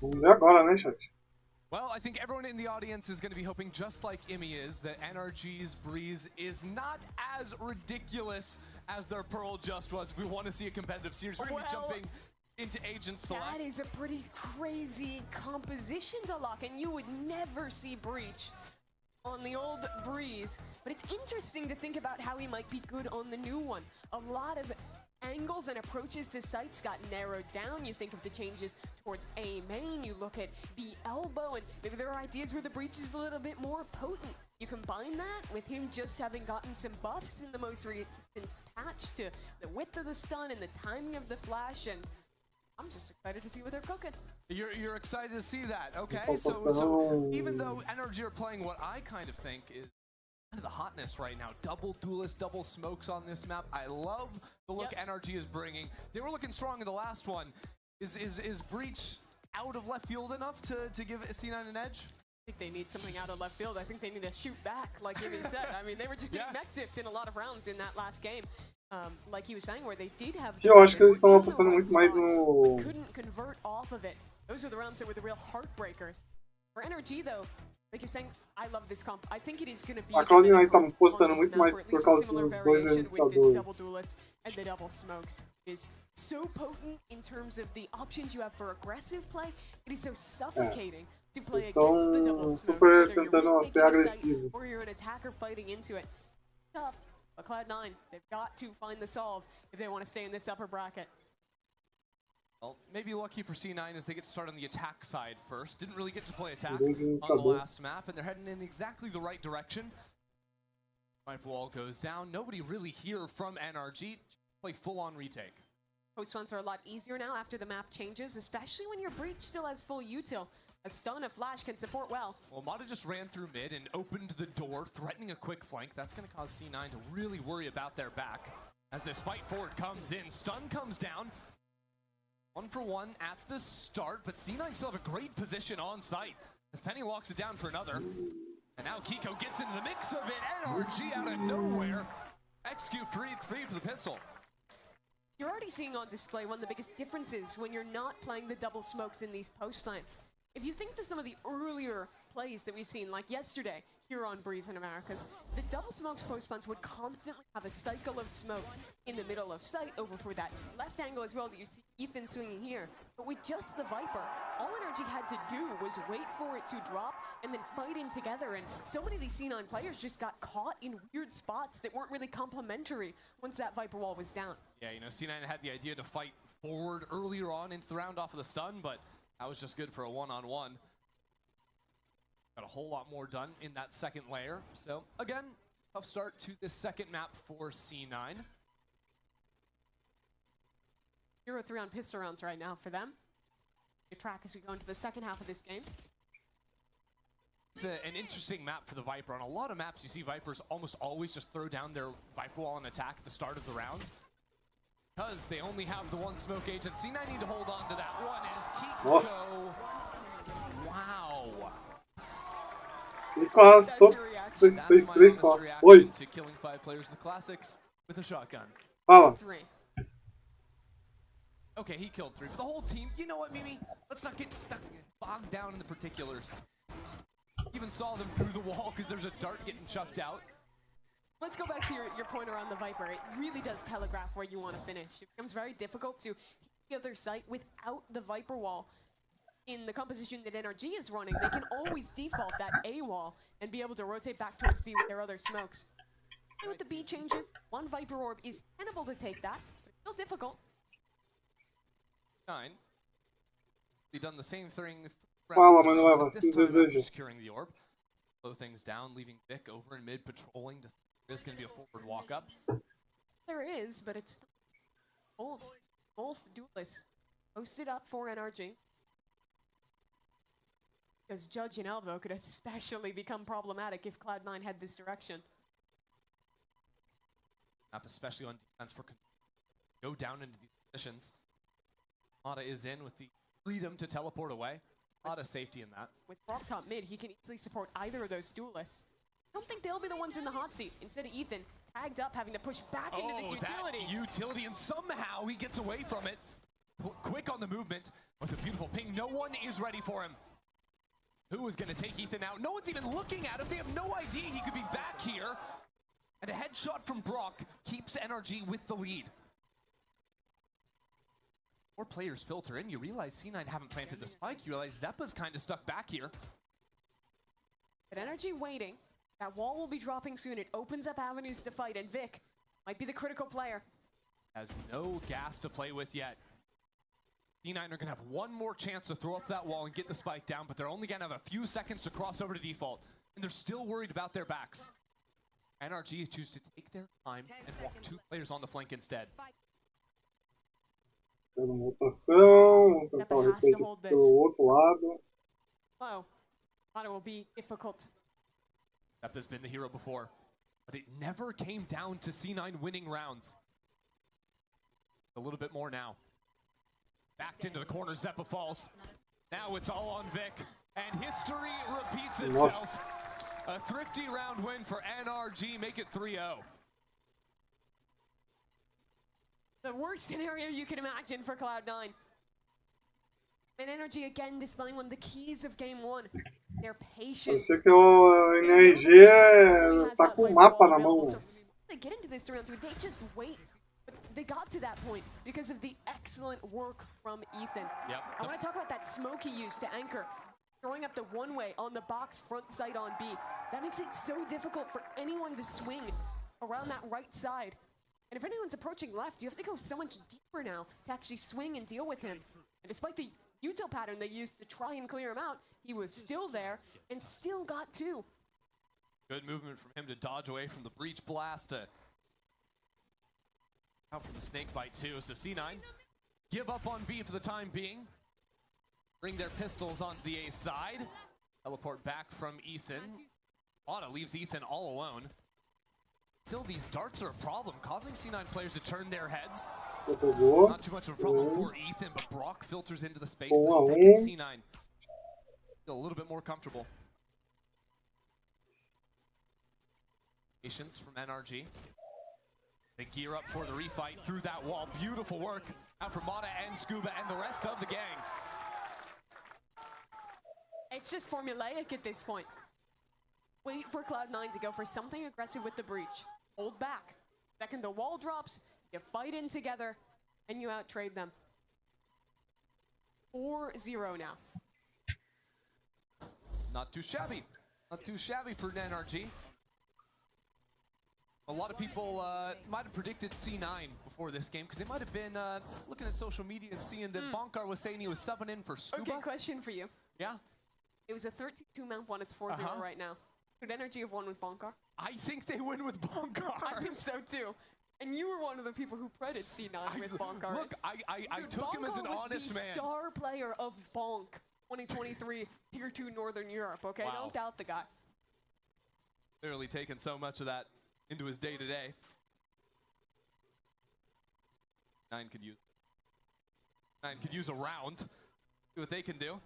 Vamos ver agora, né, chat? Well, I think everyone in the audience is going to be hoping, just like Emmy is, that NRG's Breeze is not as ridiculous as their Pearl just was. We want to see a competitive series. We're going to be jumping into Agent Select. That is a pretty crazy composition to lock, and you would never see Breach on the old Breeze. But it's interesting to think about how he might be good on the new one. A lot of angles and approaches to sites got narrowed down. You think of the changes towards A main, you look at B elbow, and maybe there are ideas where the Breach is a little bit more potent. You combine that with him just having gotten some buffs in the most recent patch to the width of the stun and the timing of the flash, and I'm just excited to see what they're cooking. You're excited to see that, okay? So even though NRG are playing what I kind of think is kind of the hotness right now, double duelist, double smokes on this map. I love the look NRG is bringing. They were looking strong in the last one. Is Breach out of left field enough to give C9 an edge? think they need something out of left field. I think they need to shoot back, like Jimmy said. I mean, they were just getting mech tipped in a lot of rounds in that last game. Like he was saying, where they did have. Eu acho que eles estão apostando muito mais no. Couldn't convert off of it. Those are the rounds that were the real heartbreakers. For NRG though, like you're saying, I love this comp. I think it is going to be. A Cloud9 está apostando muito mais por causa dos dois administradores. Double duelist and the double smokes is so potent in terms of the options you have for aggressive play. It is so suffocating to play against the double smokes. Super tentando ser agressivo. Or you're an attacker fighting into it. Tough. But Cloud9, they've got to find the solve if they want to stay in this upper bracket. Well, maybe lucky for C9 as they get to start on the attack side first. Didn't really get to play attack on the last map, and they're heading in exactly the right direction. Viper wall goes down. Nobody really here from NRG. Play full-on retake. Post funds are a lot easier now after the map changes, especially when your breach still has full util. A stun of flash can support well. Well, Mata just ran through mid and opened the door, threatening a quick flank. That's going to cause C9 to really worry about their back. As this fight forward comes in, stun comes down. 1 for 1 at the start, but C9 still have a great position on site as Penny locks it down for another. And now Kiko gets into the mix of it. NRG out of nowhere. Execute free for the pistol. You're already seeing on display one of the biggest differences when you're not playing the double smokes in these post plants. If you think to some of the earlier plays that we've seen, like yesterday here on Breeze in Americas, the double smokes post plants would constantly have a cycle of smokes in the middle of sight over for that left angle as well that you see Ethan swinging here. But with just the Viper, all NRG had to do was wait for it to drop and then fight in together. And so many of these C9 players just got caught in weird spots that weren't really complementary once that Viper wall was down. Yeah, you know, C9 had the idea to fight forward earlier on into the round off of the stun, but that was just good for a one-on-one. Got a whole lot more done in that second layer. So, again, tough start to this second map for C9. 0-3 on pistol rounds right now for them. We track as we go into the second half of this game. It's an interesting map for the Viper. On a lot of maps, you see Vipers almost always just throw down their Viper wall and attack at the start of the round. Because they only have the one smoke agent. C9 need to hold on to that one as Kiko. Wow. Kiko arrastou. Fez 3 só. Oi. To killing 5 players in the classics with a shotgun. Fala. 3. Okay, he killed 3, but the whole team, you know what, Mimi? Let's not get stuck, bogged down in the particulars. Even saw them through the wall because there's a dart getting chucked out. Let's go back to your point around the Viper. It really does telegraph where you want to finish. It becomes very difficult to hit the other site without the Viper wall. In the composition that NRG is running, they can always default that A wall and be able to rotate back towards B with their other smokes. And with the B changes, one Viper orb is tenable to take that, but still difficult. 9. They've done the same thing. Fala, Manuela, se deseja. Securing the orb. Slow things down, leaving Vic over in mid patrolling. There's going to be a forward walk up. There is, but it's both duelists posted up for NRG. Because Judge and Elbow could especially become problematic if Cloud9 had this direction. Up especially on defense for go down into these positions. Mata is in with the freedom to teleport away. A lot of safety in that. With Rock top mid, he can easily support either of those duelists. I don't think they'll be the ones in the hot seat. Instead of Ethan, tagged up, having to push back into this utility. That utility, and somehow he gets away from it. Quick on the movement with a beautiful ping. No one is ready for him. Who is going to take Ethan out? No one's even looking at him. They have no idea he could be back here. And a headshot from Brock keeps NRG with the lead. 4 players filter in. You realize C9 haven't planted the spike. You realize Zeppa's kind of stuck back here. But NRG waiting. That wall will be dropping soon. It opens up avenues to fight, and Vic might be the critical player. Has no gas to play with yet. C9 are going to have one more chance to throw up that wall and get the spike down, but they're only going to have a few seconds to cross over to default. And they're still worried about their backs. NRG choose to take their time and walk 2 players on the flank instead. Dando rotação, vamos tentar o replay pelo outro lado. Wow, thought it will be difficult. Zeppa's been the hero before, but it never came down to C9 winning rounds. A little bit more now. Backed into the corner, Zeppa falls. Now it's all on Vic. And history repeats Nossa. itself. A thrifty round win for NRG, make it 3-0. The worst scenario you can imagine for Cloud9. And NRG again displaying one of the keys of game one. Their patience. Parece que o NRG tá com o mapa na mão. They get into this round 3, they just wait. But they got to that point because of the excellent work from Ethan. Yep. I want to talk about that smoke he used to anchor. Throwing up the one-way on the box front side on B. That makes it so difficult for anyone to swing around that right side. And if anyone's approaching left, you have to go so much deeper now to actually swing and deal with him. And despite the util pattern they used to try and clear him out, he was still there and still got two. Good movement from him to dodge away from the breach blast. Out from the snake bite too. So C9 give up on B for the time being. Bring their pistols onto the A side. Teleport back from Ethan. Auto leaves Ethan all alone. Still, these darts are a problem, causing C9 players to turn their heads. Not too much of a problem for Ethan, but Brock filters into the space. The second C9 still a little bit more comfortable. Patience from NRG. They gear up for the refight through that wall. Beautiful work out from Mata and Scuba and the rest of the gang. It's just formulaic at this point. Wait for Cloud9 to go for something aggressive with the breach. Hold back. Second the wall drops, you fight in together, and you out-trade them. 4-0 now. Not too shabby. Not too shabby for NRG. A lot of people might have predicted C9 before this game because they might have been looking at social media and seeing that Bonkar was saying he was subbing in for Scuba. Okay, question for you. Yeah? It was a 13-2 mount one, it's 4-0 right now. Could NRG have won with Bonkar? I think they win with Bonkar. I think so too. And you were one of the people who credited C9 with Bonkar. Look, I took him as an honest man. Bonkar was the star player of Bonk 2023 Tier 2 Northern Europe, okay? Wow. Don't doubt the guy. Clearly taking so much of that into his day-to-day. Nine could use a round. See what they can do.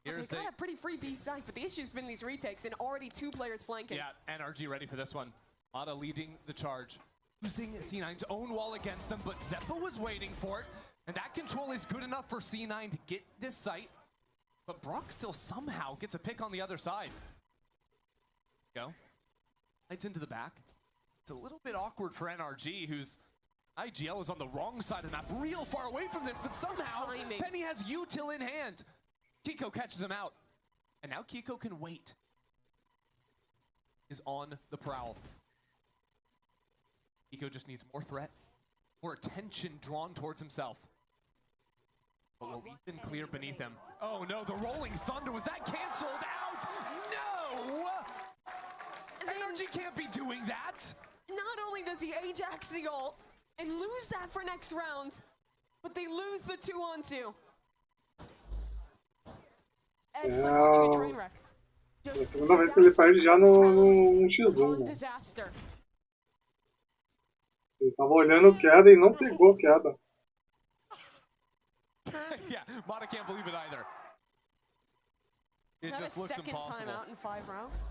Here's They got a pretty free B side, but the issue's been these retakes and already 2 players flanking. Yeah, NRG ready for this one. Mata leading the charge. Using C9's own wall against them, but Zeppa was waiting for it. And that control is good enough for C9 to get this site. But Brock still somehow gets a pick on the other side. Go. Lights into the back. It's a little bit awkward for NRG, whose IGL is on the wrong side of the map, real far away from this, but somehow Penny has util in hand. Kiko catches him out. And now Kiko can wait. Is on the prowl. Kiko just needs more threat, more attention drawn towards himself. But will Ethan clear beneath him? Oh no, the Rolling Thunder, was that canceled out? No! NRG can't be doing that! Not only does he Ajax the ult and lose that for next round, but they lose the 2-on-2. Excellent watching a train wreck. É a segunda vez que ele perde já no X1, né? Disaster. Ele tava olhando queda e não pegou queda. Yeah, Mata can't believe it either. It just looks impossible. Is that a second timeout in 5 rounds?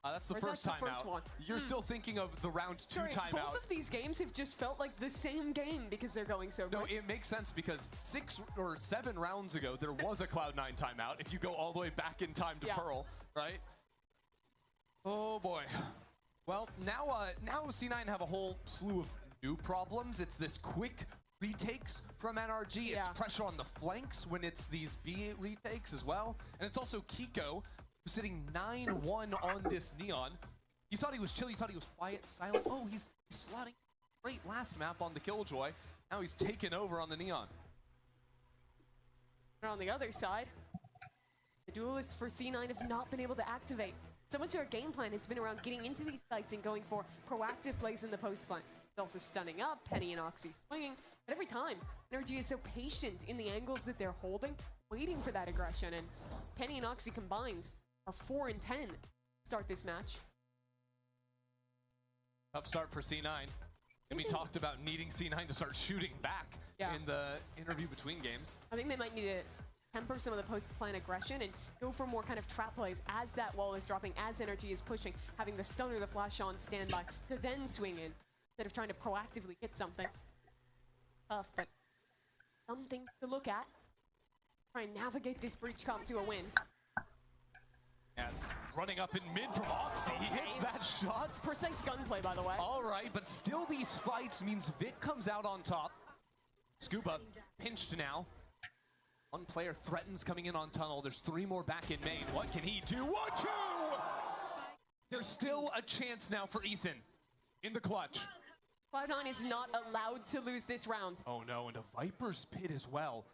That's the first timeout. One? You're still thinking of the round 2 timeout. Both of these games have just felt like the same game because they're going so quick. No, it makes sense because 6 or 7 rounds ago, there was a Cloud9 timeout. If you go all the way back in time to Pearl, right? Oh boy. Well, now C9 have a whole slew of new problems. It's this quick retakes from NRG. It's pressure on the flanks when it's these B retakes as well. And it's also Kiko, who's sitting 9-1 on this Neon. You thought he was chill, you thought he was quiet, silent. Oh, he's slotting great last map on the Killjoy. Now he's taken over on the Neon. And on the other side, the duelists for C9 have not been able to activate. So much of their game plan has been around getting into these sites and going for proactive plays in the post flank. Also stunning up, Penny and Oxy swinging. But every time, NRG is so patient in the angles that they're holding, waiting for that aggression. And Penny and Oxy combined are 4-10 to start this match. Tough start for C9. And we talked about needing C9 to start shooting back in the interview between games. I think they might need to temper some of the post-plan aggression and go for more kind of trap plays as that wall is dropping, as energy is pushing, having the stun or the flash on standby to then swing in instead of trying to proactively hit something. Tough, but something to look at. Try and navigate this breach comp to a win. That's running up in mid from Oxy. He hits that shot. Precise gunplay, by the way. All right, but still these fights means Vic comes out on top. Scuba pinched now. One player threatens coming in on tunnel. There's 3 more back in main. What can he do? 1-2! There's still a chance now for Ethan in the clutch. Cloud9 is not allowed to lose this round. Oh no, and a Viper's Pit as well.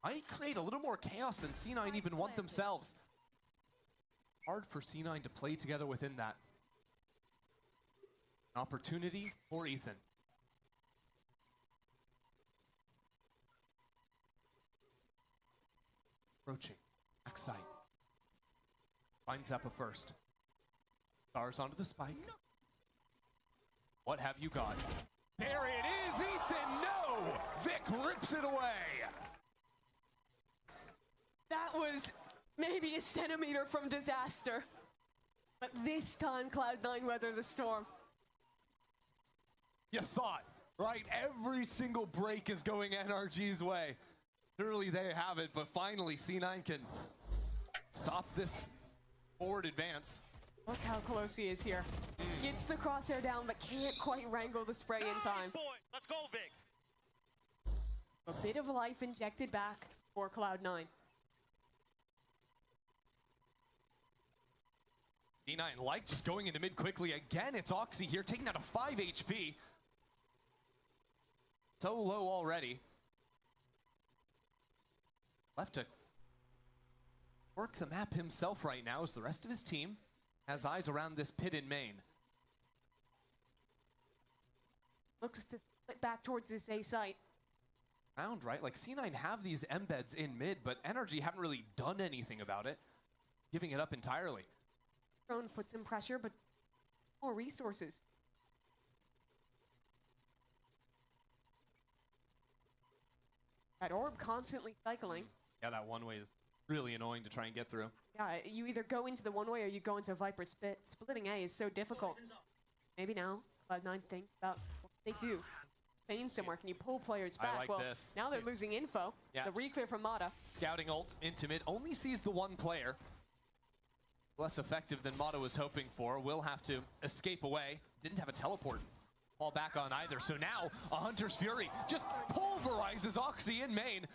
Might create a little more chaos than C9 even want themselves. Hard for C9 to play together within that. An opportunity for Ethan. Approaching. Backside. Finds Zappa first. Stars onto the spike. What have you got? There it is, Ethan! No! Vic rips it away! That was maybe a centimeter from disaster. But this time, Cloud9 weathered the storm. You thought, right? Every single break is going NRG's way. Surely they have it, but finally C9 can stop this forward advance. Look how close he is here. Gets the crosshair down, but can't quite wrangle the spray in time. Let's go, Vic. A bit of life injected back for Cloud9. D9 like just going into mid quickly. Again, it's Oxy here, taking out a 5 HP. So low already. Left to work the map himself right now as the rest of his team has eyes around this pit in main. Looks to split back towards this A site. Round, right? Like C9 have these embeds in mid, but NRG haven't really done anything about it. Giving it up entirely. Drone puts some pressure, but more resources. That orb constantly cycling. Yeah, that one way is really annoying to try and get through. Yeah, you either go into the one way or you go into Viper Spit. Splitting A is so difficult. Maybe now Cloud9 think about what they do. Feign somewhere. Can you pull players back? I like well, this. Now they're losing info. Yeah. The reclear from Mata. Scouting ult into mid. Only sees the one player. Less effective than Mata was hoping for. Will have to escape away. Didn't have a teleport. Fall back on either. So now a Hunter's Fury just pulverizes Oxy in main.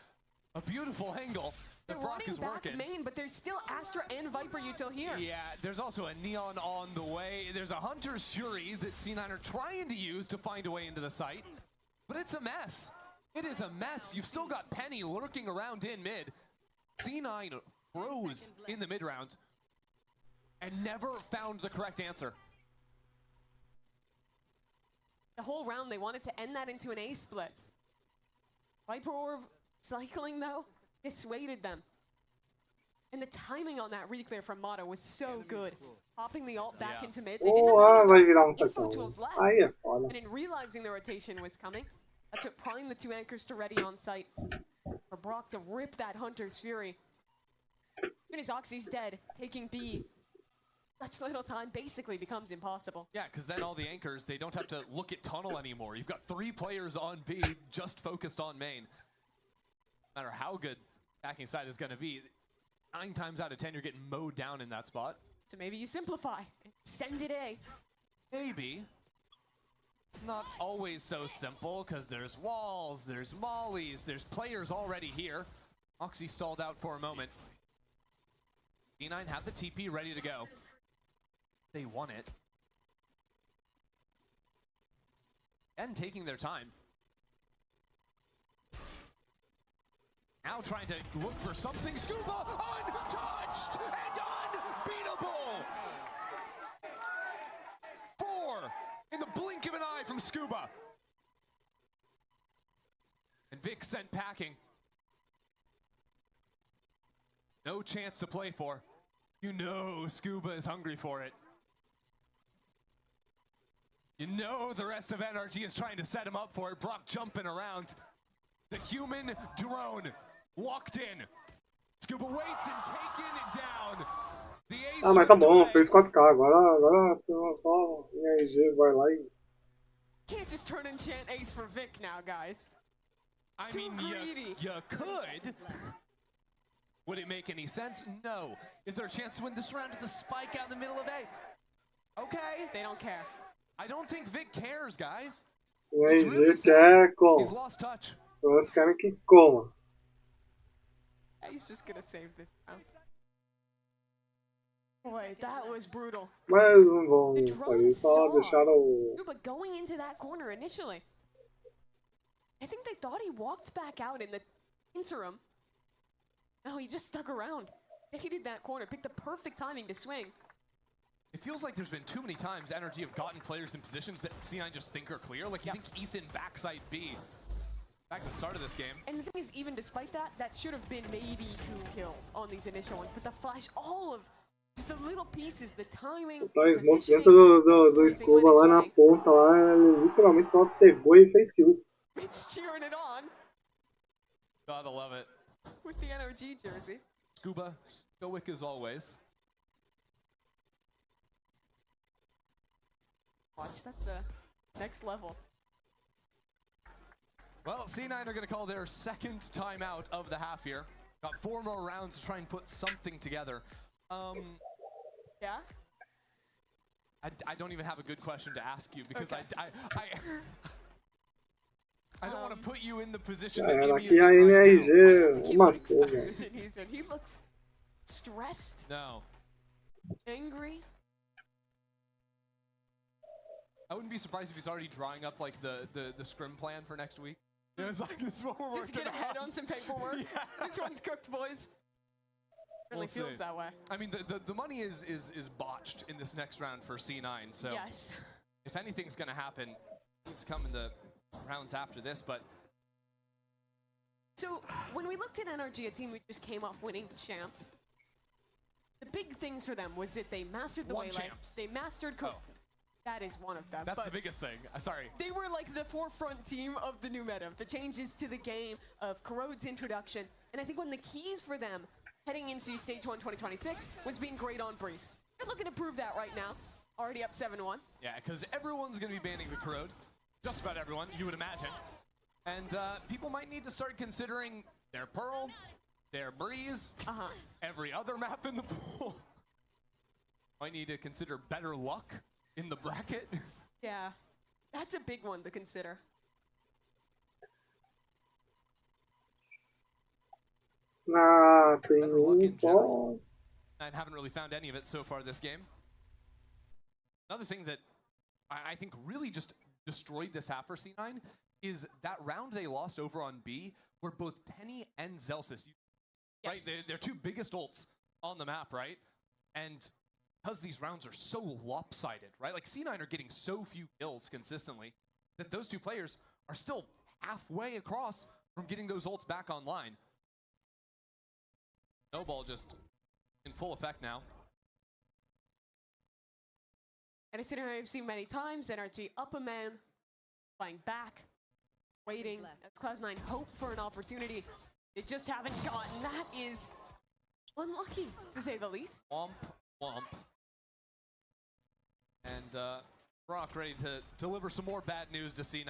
A beautiful angle. The Brock is working. Main, but there's still Astra and Viper util here. Yeah, there's also a Neon on the way. There's a Hunter's Fury that C9 are trying to use to find a way into the site. But it's a mess. It is a mess. You've still got Penny lurking around in mid. C9 froze in the mid round and never found the correct answer. The whole round, they wanted to end that into an A split. Viper Orb cycling, though, dissuaded them. And the timing on that reclear from Mata was so good. Popping the ult back into mid. They didn't have any info tools left. And in realizing the rotation was coming, that's what primed the 2 anchors to ready on site. For Brock to rip that Hunter's Fury. Even as Oxy's dead, taking B. Such little time basically becomes impossible. Yeah, because then all the anchors, they don't have to look at tunnel anymore. You've got 3 players on B, just focused on main. No matter how good attacking side is going to be, 9 times out of 10 you're getting mowed down in that spot. So maybe you simplify and send it A. Maybe. It's not always so simple because there's walls, there's mollies, there's players already here. Oxy stalled out for a moment. D9 had the TP ready to go. They won it. And taking their time. Now trying to look for something. Scuba untouched and unbeatable. 4 in the blink of an eye from Scuba. And Vic sent packing. No chance to play for. You know Scuba is hungry for it. You know the rest of NRG is trying to set him up for it. Brock jumping around. The human drone locked in. Scuba waits and taken down. The ace Ah, mas tá bom, away. fez 4K. Agora só NRG vai lá e. Can't just turn enchant ace for Vic now, guys. I Too mean, greedy. you could. Would it make any sense? No. Is there a chance to win this round with the spike out in the middle of A? Okay. They don't care. I don't think Vic cares, guys. O It's NRG really quer sad. como? He's lost touch. As pessoas querem que coma. He's just gonna save this round. Boy, that was brutal. Mas não vão The sair, drone só saw deixaram o. Scuba going into that corner initially. I think they thought he walked back out in the interim. No, he just stuck around. Baited that corner, picked the perfect timing to swing. It feels like there's been too many times NRG have gotten players in positions that C9 just think are clear. Like, you think Ethan backside B back at the start of this game. And the thing is, even despite that, that should have been maybe 2 kills on these initial ones. But the flash, all of just the little pieces, the timing, Tá the smoke positioning, dentro do everything Scuba went lá his na way. ponta lá, ele literalmente só pegou e fez kill. Mitch cheering it on Gotta love it. with the NRG jersey. Scuba, stoic as always. Watch, that's a next level. Well, C9 are going to call their second timeout of the half here. Got 4 more rounds to try and put something together. Yeah? I don't even have a good question to ask you because Okay. I don't want to put you in the position Já that era Amy is aqui a in right NRG He amassou, looks velho. position he's in. He looks stressed, now. No. angry. I wouldn't be surprised if he's already drawing up like the scrim plan for next week. You know, it's like, this is what we're Just working get ahead on some paperwork. This one's cooked, boys. Really We'll feels see. that way. I mean, the money is botched in this next round for C9. So Yes. if anything's going to happen, he's coming the rounds after this. But So when we looked at NRG, a team who just came off winning champs, the big things for them was that they mastered the Won waylay. champs. They mastered. That is one of them. that's but the biggest thing. Sorry. they were like the forefront team of the new meta, the changes to the game, of Corrode's introduction, and I think one of the keys for them heading into Stage 1 2026 was being great on Breeze. They're looking to prove that right now. Already up 7-1. Yeah, because everyone's going to be banning the Corrode. Just about everyone, you would imagine. And people might need to start considering their Pearl, their Breeze, every other map in the pool. Might need to consider better luck in the bracket. Yeah, that's a big one to consider. Ah, tem Better luck in só. general. I haven't really found any of it so far this game. Another thing that I think really just destroyed this half for C9 is that round they lost over on B, where both Penny and Zelsis, right? They're 2 biggest ults on the map, right? And because these rounds are so lopsided, right? Like C9 are getting so few kills consistently that those 2 players are still halfway across from getting those ults back online. Snowball just in full effect now. And a scenario I've seen many times, NRG up a man, playing back, waiting, as Cloud9 hope for an opportunity. They just haven't gotten. That is unlucky, to say the least. Womp, womp. And Brock ready to deliver some more bad news to C9.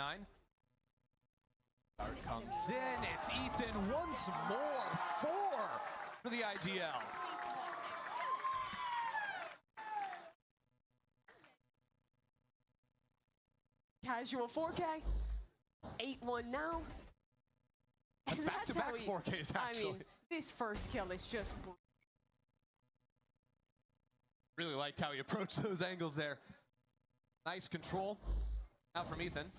Start comes in, it's Ethan once more, 4 for the IGL. Casual 4K, 8-1 now. That's And back-to-back how he- 4Ks, I actually. mean, this first kill is just Really liked how he approached those angles there. Nice control out from Ethan.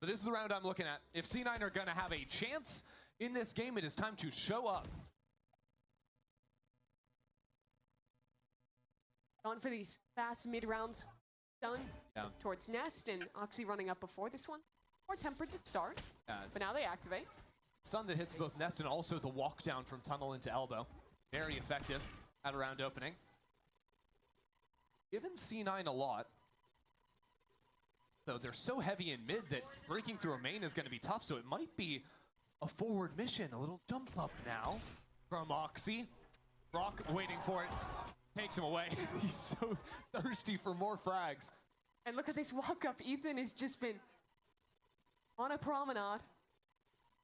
But this is the round I'm looking at. If C9 are going to have a chance in this game, it is time to show up. Going for these fast mid rounds. Done towards Nest, and Oxy running up before this one. More tempered to start, but now they activate. Stun that hits both Nest and also the walk down from tunnel into elbow. Very effective at a round opening. Given C9 a lot, though they're so heavy in mid that breaking through a main is going to be tough, so it might be a forward mission, a little jump up now. from Oxy. Brock waiting for it. Takes him away. He's so thirsty for more frags. And look at this walk up. Ethan has just been on a promenade.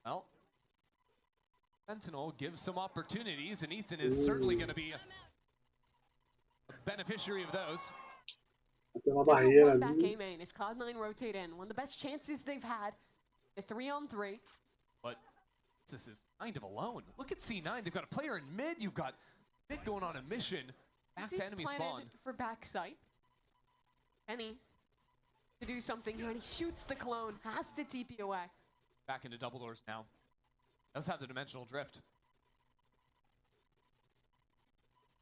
Well, Sentinel gives some opportunities, and Ethan is certainly going to be a beneficiary of those. Tem uma Now, barreira run back ali. A main as Cloud9 rotate in. One of the best chances they've had. A 3-on-3. But this is kind of alone. Look at C9. They've got a player in mid. You've got Vic going on a mission back This to is enemy planted spawn. for backside. Penny to do something here, and he shoots the clone. Has to TP away. Back into double doors now. Does have the dimensional drift.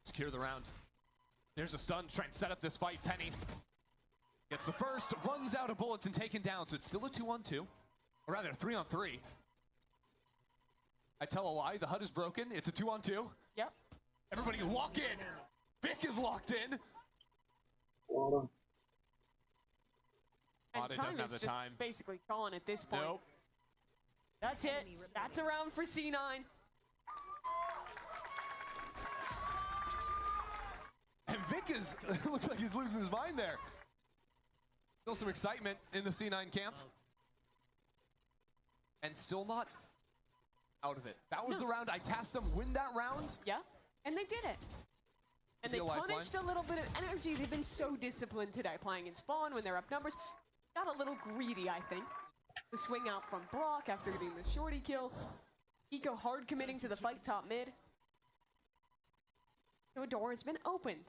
Secure the round. There's a stun. Trying to set up this fight. Penny gets the first, runs out of bullets and taken down. So it's still a 2-on-2. Or rather, 3-on-3. I tell a lie. The HUD is broken. It's a 2-on-2. Yep. Everybody lock in. Vic is locked in. Bora. And Mata time doesn't have is the just time. basically gone at this point. Nope. That's it. That's a round for C9. And Vic is looks like he's losing his mind there. Still some excitement in the C9 camp. And still not out of it. That was the round. I tasked them win that round. Yeah, and they did it. And they Give you a lifeline. punished a little bit of energy. They've been so disciplined today, playing in spawn when they're up numbers. Got a little greedy, I think. The swing out from Brock after getting the shorty kill. Eco hard committing to the fight top mid. So a door has been opened.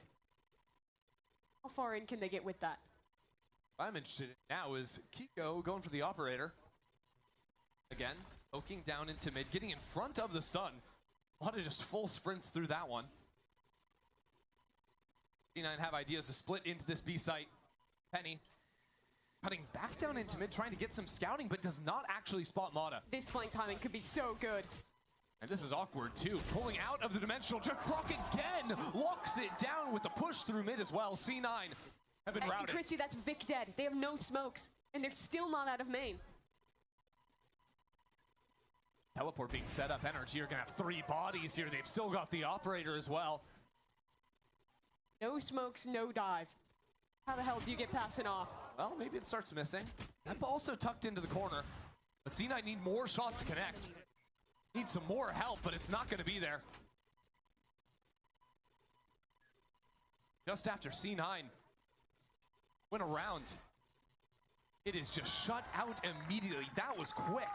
How far in can they get with that? What I'm interested in now is Kiko going for the operator. Again, poking down into mid, getting in front of the stun. A lot of just full sprints through that one. C9 have ideas to split into this B site. Penny cutting back down into mid, trying to get some scouting, but does not actually spot Mata. This flank timing could be so good. And this is awkward too. Pulling out of the dimensional drift. Brock again locks it down with the push through mid as well. C9 have been And routed. Chrissy, that's Vic dead. They have no smokes, and they're still not out of main. Teleport being set up. NRG are gonna have 3 bodies here. They've still got the operator as well. No smokes, no dive. How the hell do you get past it off? Well, maybe it starts missing. That ball also tucked into the corner. But C9 need more shots to connect. Need some more help, but it's not gonna be there. Just after C9 went around, it is just shut out immediately. That was quick.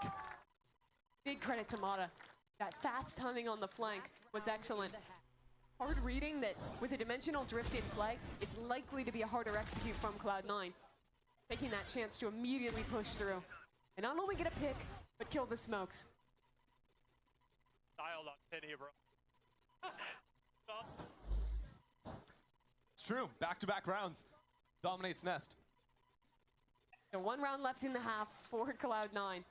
Big credit to Mata. That fast timing on the flank was excellent. Hard reading that with a dimensional drift in play, it's likely to be a harder execute from Cloud9. Taking that chance to immediately push through. And not only get a pick, but kill the smokes. Dialed on Penny, bro. Stop. It's true. Back-to-back rounds. Dominates Nest. So 1 round left in the half for Cloud9.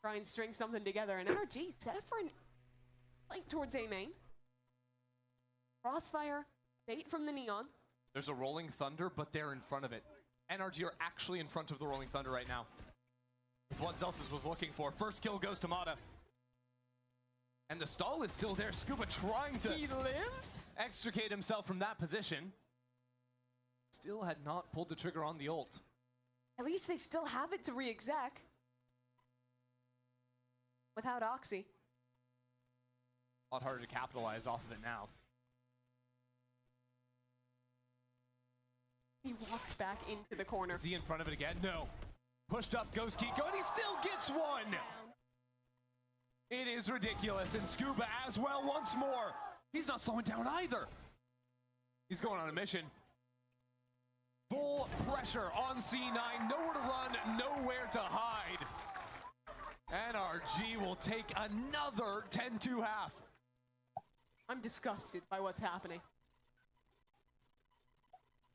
Try and string something together. And NRG set up for an flank towards A main. Crossfire, bait from the Neon. There's a Rolling Thunder, but they're in front of it. NRG are actually in front of the Rolling Thunder right now. What Zelsis was looking for. First kill goes to Mata. And the stall is still there. Scuba trying to He lives? extricate himself from that position. Still had not pulled the trigger on the ult. At least they still have it to re-exec. Without Oxy. A lot harder to capitalize off of it now. He walks back into the corner. Is he in front of it again? No. Pushed up goes Kiko, and he still gets one! It is ridiculous, and Scuba as well once more. He's not slowing down either. He's going on a mission. Full pressure on C9, nowhere to run, nowhere to hide. NRG will take another 10-2 half. I'm disgusted by what's happening.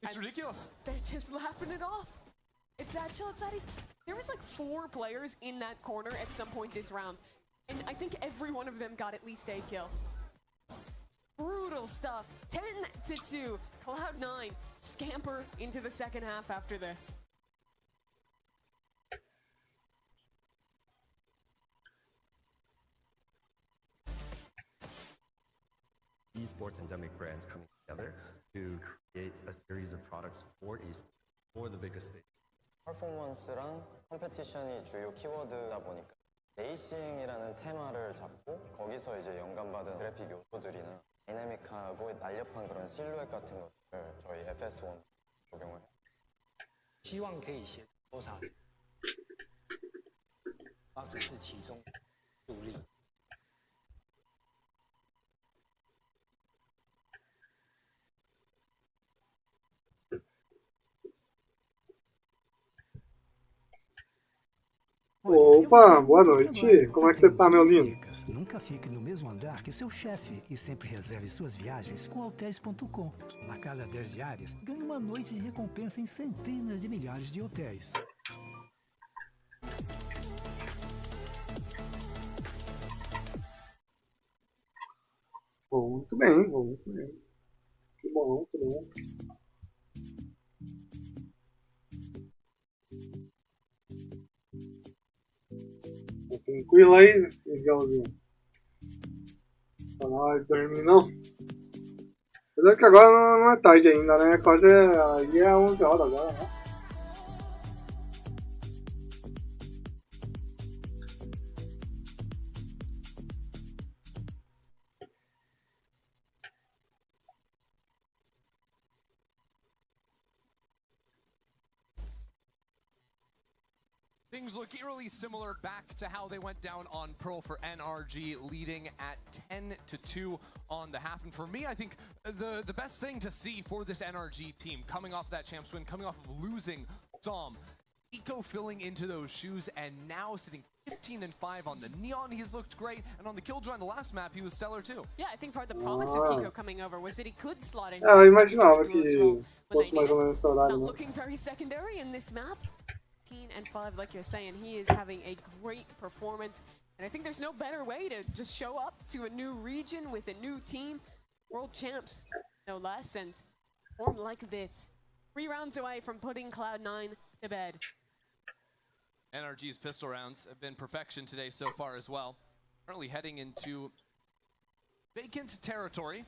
It's ridiculous. They're just laughing it off. It's that chill, it's that easy. There was like 4 players in that corner at some point this round. And I think every one of them got at least a kill. Brutal stuff. 10-2. Cloud9 scamper into the second half after this. esports endemic brands coming together to create a series of products for the biggest stage. 퍼포먼스랑 컴페티션이 주요 키워드다 보니까 레이싱이라는 테마를 잡고 거기서 이제 영감받은 그래픽 요소들이나 다이내믹하고 날렵한 그런 실루엣 같은 것들을 저희 FS1 적용을 해요. 希望可以协助多少方式是其中助力。 Opa, boa noite. Como é que você tá, meu lindo? Nunca fique no mesmo andar que seu chefe e sempre reserve suas viagens com hotéis.com. A cada 10 diárias, ganhe uma noite de recompensa em centenas de milhares de hotéis. Vou muito bem, vou muito bem. Que bom, que bom. Tá tranquilo aí, Miguelzinho? Tá na hora de dormir, não? Apesar que agora não é tarde ainda, né? Quase aí é 11 horas agora, né? Things look eerily similar back to how they went down on Pearl for NRG, leading at 10-2 on the half. And for me, I think the best thing to see for this NRG team, coming off that champs win, coming off of losing Dom, Eco filling into those shoes, and now sitting 15-5 on the Neon, he's looked great, and on the Killjoy on the last map, he was stellar too. Yeah, I think part of the promise of Kiko coming over was that he could slot in. Eu imaginava que fosse mais ou menos esse horário, Not né? looking very secondary in this map. 15-5, like you're saying, he is having a great performance, and I think there's no better way to just show up to a new region with a new team, world champs, no less, and form like this. 3 rounds away from putting Cloud9 to bed. NRG's pistol rounds have been perfection today so far as well. Currently heading into vacant territory.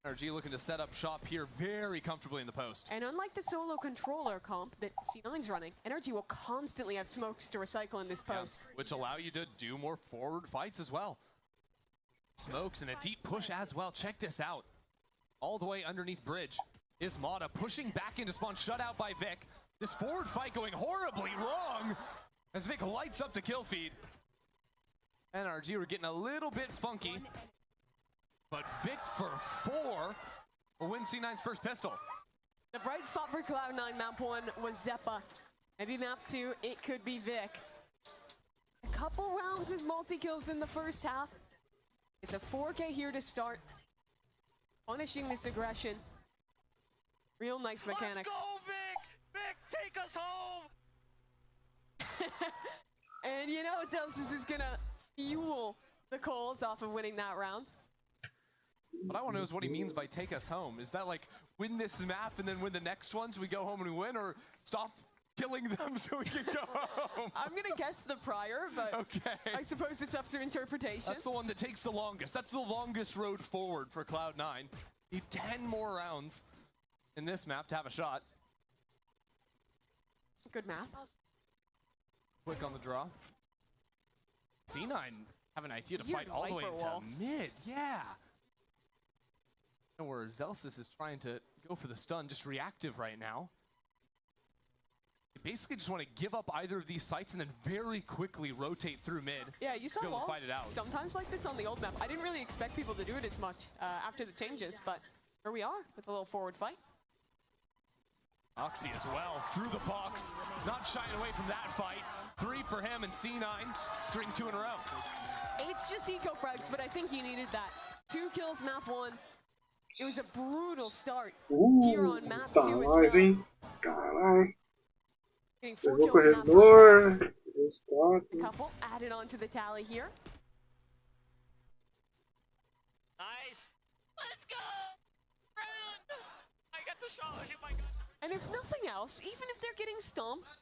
NRG looking to set up shop here very comfortably in the post. And unlike the solo controller comp that C9's running, NRG will constantly have smokes to recycle in this post. Yeah, which allow you to do more forward fights as well. Smokes and a deep push as well. Check this out. All the way underneath bridge is Mata pushing back into spawn, shut out by Vic. This forward fight going horribly wrong as Vic lights up the kill feed. NRG were getting a little bit funky. But Vic for 4 will win C9's first pistol. The bright spot for Cloud9 map 1 was Zeppa. Maybe map 2, it could be Vic. A couple rounds with multi-kills in the first half. It's a 4K here to start. Punishing this aggression. Real nice mechanics. Let's go, Vic! Vic, take us home! And you know Celsius is gonna fuel the coals off of winning that round. What I want to know is what he means by take us home. Is that like win this map and then win the next one so we go home and we win, or stop killing them so we can go home? I'm gonna guess the prior, but okay. I suppose it's up to interpretation. That's the one that takes the longest. That's the longest road forward for Cloud9. Need 10 more rounds in this map to have a shot. Good math. Quick on the draw. C9 have an idea to fight all the way into mid. Yeah. Where Zelsis is trying to go for the stun, just reactive right now. You basically just want to give up either of these sites and then very quickly rotate through mid. Yeah, you saw walls fight it out. sometimes like this on the old map. I didn't really expect people to do it as much after the changes, but here we are with a little forward fight. Oxy as well, through the box, not shying away from that fight. 3 for him and C9, string 2 in a row. It's just eco frags, but I think he needed that. 2 kills map 1. It was a brutal start here on map 2 as well. Hein? Caralho. Getting 4 Pegou o kills map corredor. Pegou os 4. Couple added on to the tally here. Nice. Let's go! Round! I got the shot. Oh my god. And if nothing else, even if they're getting stomped,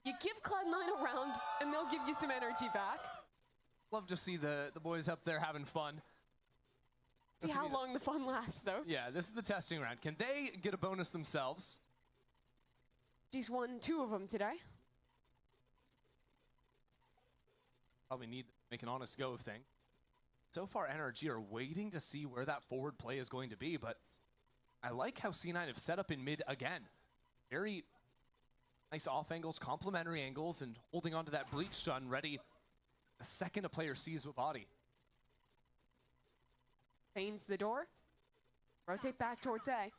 you give Cloud9 a round and they'll give you some energy back. Love to see the boys up there having fun. See how long the fun lasts, though. Yeah, this is the testing round. Can they get a bonus themselves? She's won 2 of them today. Probably need to make an honest go of thing. So far, NRG are waiting to see where that forward play is going to be, but I like how C9 have set up in mid again. Very nice off angles, complementary angles, and holding onto that breach stun, ready the second a player sees with body. Feigns the door. Rotate back towards A.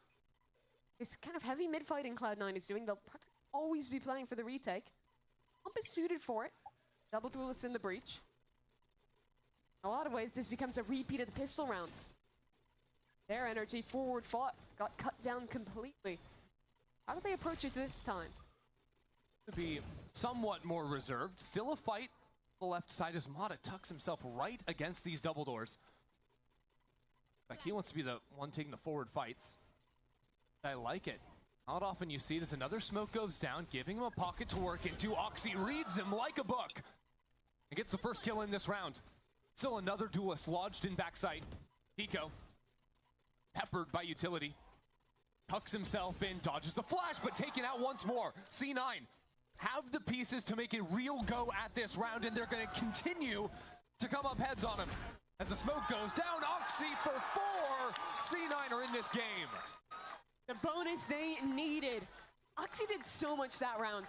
This kind of heavy mid-fighting Cloud9 is doing. They'll always be playing for the retake. Pump is suited for it. Double duelists in the breach. In a lot of ways, this becomes a repeat of the pistol round. Their energy forward fought got cut down completely. How do they approach it this time? To be somewhat more reserved. Still a fight. The left side as Mata tucks himself right against these double doors. Like he wants to be the one taking the forward fights. I like it. Not often you see it as another smoke goes down, giving him a pocket to work into. Oxy reads him like a book and gets the first kill in this round. Still another duelist lodged in backside. Pico, peppered by utility, tucks himself in, dodges the flash, but taken out once more. C9 have the pieces to make a real go at this round, and they're going to continue to come up heads on him. As the smoke goes down, Oxy for 4. C9 are in this game. The bonus they needed. Oxy did so much that round.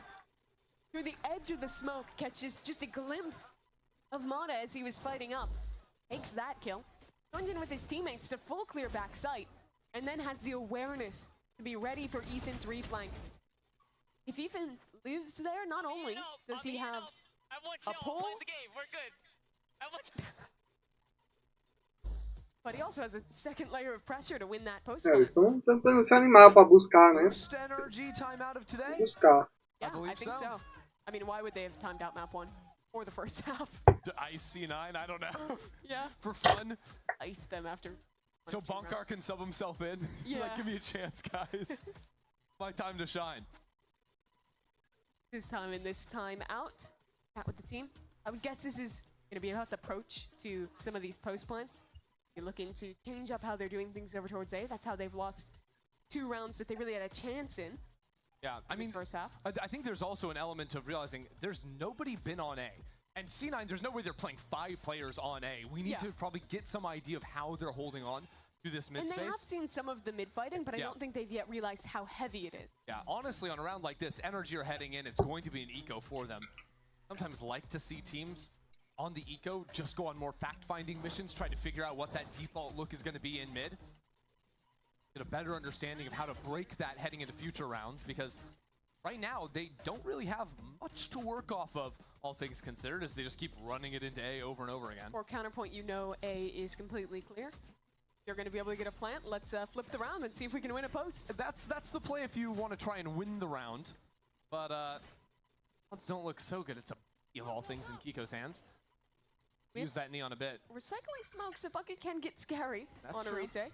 Through the edge of the smoke, catches just a glimpse of Mata as he was fighting up. Takes that kill. Joins in with his teammates to full clear back sight, and then has the awareness to be ready for Ethan's reflank. If Ethan lives there, not only does he have a pull, the game. We're good. I want you. but he also has a second layer of pressure to win that post. Eles estão tentando se animar para buscar, né? Buscar. Yeah, I think so. I mean, why would they have timed out map 1 or the first half? To ice C9, I don't know. Yeah. For fun. Ice them after. So Bonkar can sub himself in. Yeah. Like, give me a chance, guys. My time to shine. This time in this time out, chat with the team. I would guess this is going to be about the approach to some of these post plants. You're looking to change up how they're doing things over towards A. That's how they've lost 2 rounds that they really had a chance in. Yeah, I mean, first half. I think there's also an element of realizing there's nobody been on A. And C9, there's no way they're playing 5 players on A. We need to probably get some idea of how they're holding on to this mid space. And they have seen some of the mid fighting, but I don't think they've yet realized how heavy it is. Yeah, honestly, on a round like this, NRG are heading in. It's going to be an eco for them. Sometimes like to see teams on the eco just go on more fact-finding missions, try to figure out what that default look is going to be in mid. Get a better understanding of how to break that heading into future rounds, because right now they don't really have much to work off of, all things considered, as they just keep running it into A over and over again. For counterpoint, you know A is completely clear. You're going to be able to get a plant. Let's flip the round and see if we can win a post. That's the play if you want to try and win the round. But odds don't look so good. It's a of all things in Kiko's hands. Use that neon a bit. Recycling smokes, a bucket can get scary on a retake.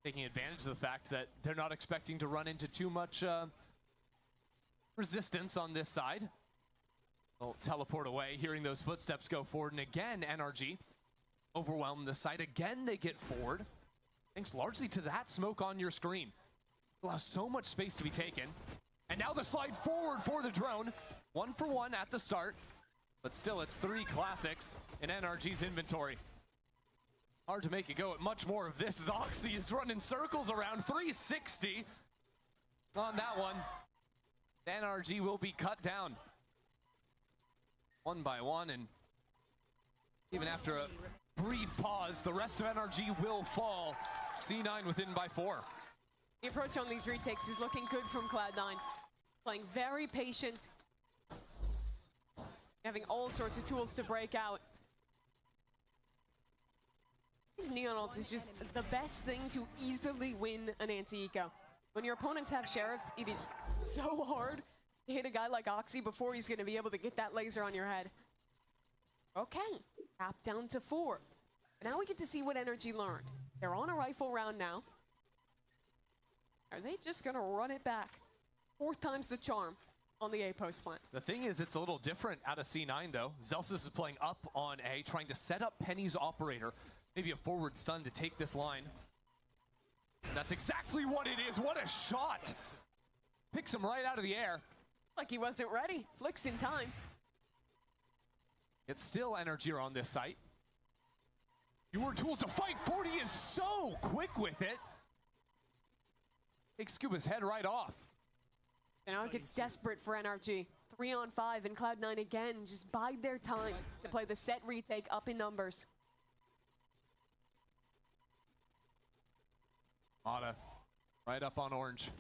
Taking advantage of the fact that they're not expecting to run into too much resistance on this side. They'll teleport away, hearing those footsteps go forward. And again, NRG overwhelm the side. Again, they get forward. Thanks largely to that smoke on your screen. Allows so much space to be taken. And now the slide forward for the drone. 1 for 1 at the start. But still, it's 3 classics in NRG's inventory. Hard to make it go at much more of this. Oxy is running circles around 360 on that one. NRG will be cut down 1 by 1, and even after a brief pause, the rest of NRG will fall. C9 within by 4. The approach on these retakes is looking good from Cloud9. Playing very patient. Having all sorts of tools to break out. Neon ult is just the best thing to easily win an anti-eco. When your opponents have sheriffs, it is so hard to hit a guy like Oxy before he's going to be able to get that laser on your head. Okay, cap down to 4. And now we get to see what NRG learned. They're on a rifle round now. Are they just going to run it back? 4 times the charm on the A post plant. The thing is, it's a little different out of C9 though. Zelsis is playing up on A, trying to set up Penny's operator maybe a forward stun to take this line. That's exactly what it is. What a shot. Picks him right out of the air. Like he wasn't ready. Flicks in time. It's still NRG on this site. Your tools to fight. 40 is so quick with it. Takes Scuba's head right off. And now it gets desperate for NRG. 3-on-5 and Cloud9 again just bide their time to play the set retake up in numbers. Mata right up on orange.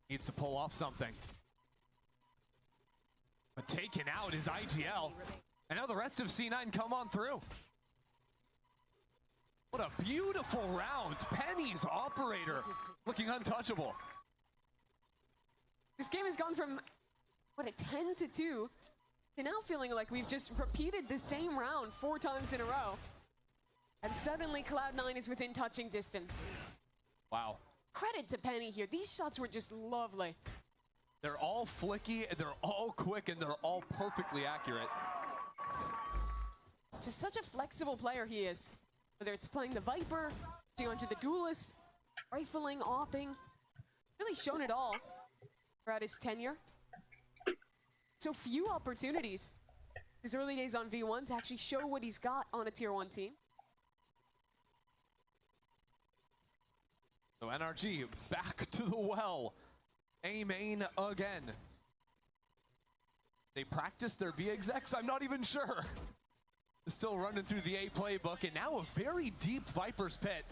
Needs to pull off something. But taken out is IGL. And now the rest of C9 come on through. What a beautiful round. Penny's operator looking untouchable. This game has gone from, what, a 10-2 to now feeling like we've just repeated the same round 4 times in a row. And suddenly Cloud9 is within touching distance. Wow. Credit to Penny here. These shots were just lovely. They're all flicky, they're all quick, and they're all perfectly accurate. Just such a flexible player he is. Whether it's playing the Viper, switching onto the Duelist, rifling, opping. Really shown it all throughout his tenure. So few opportunities his early days on V1 to actually show what he's got on a tier 1 team. So NRG back to the well. A main again. They practiced their B execs? I'm not even sure. They're still running through the A playbook, and now a very deep Viper's Pit.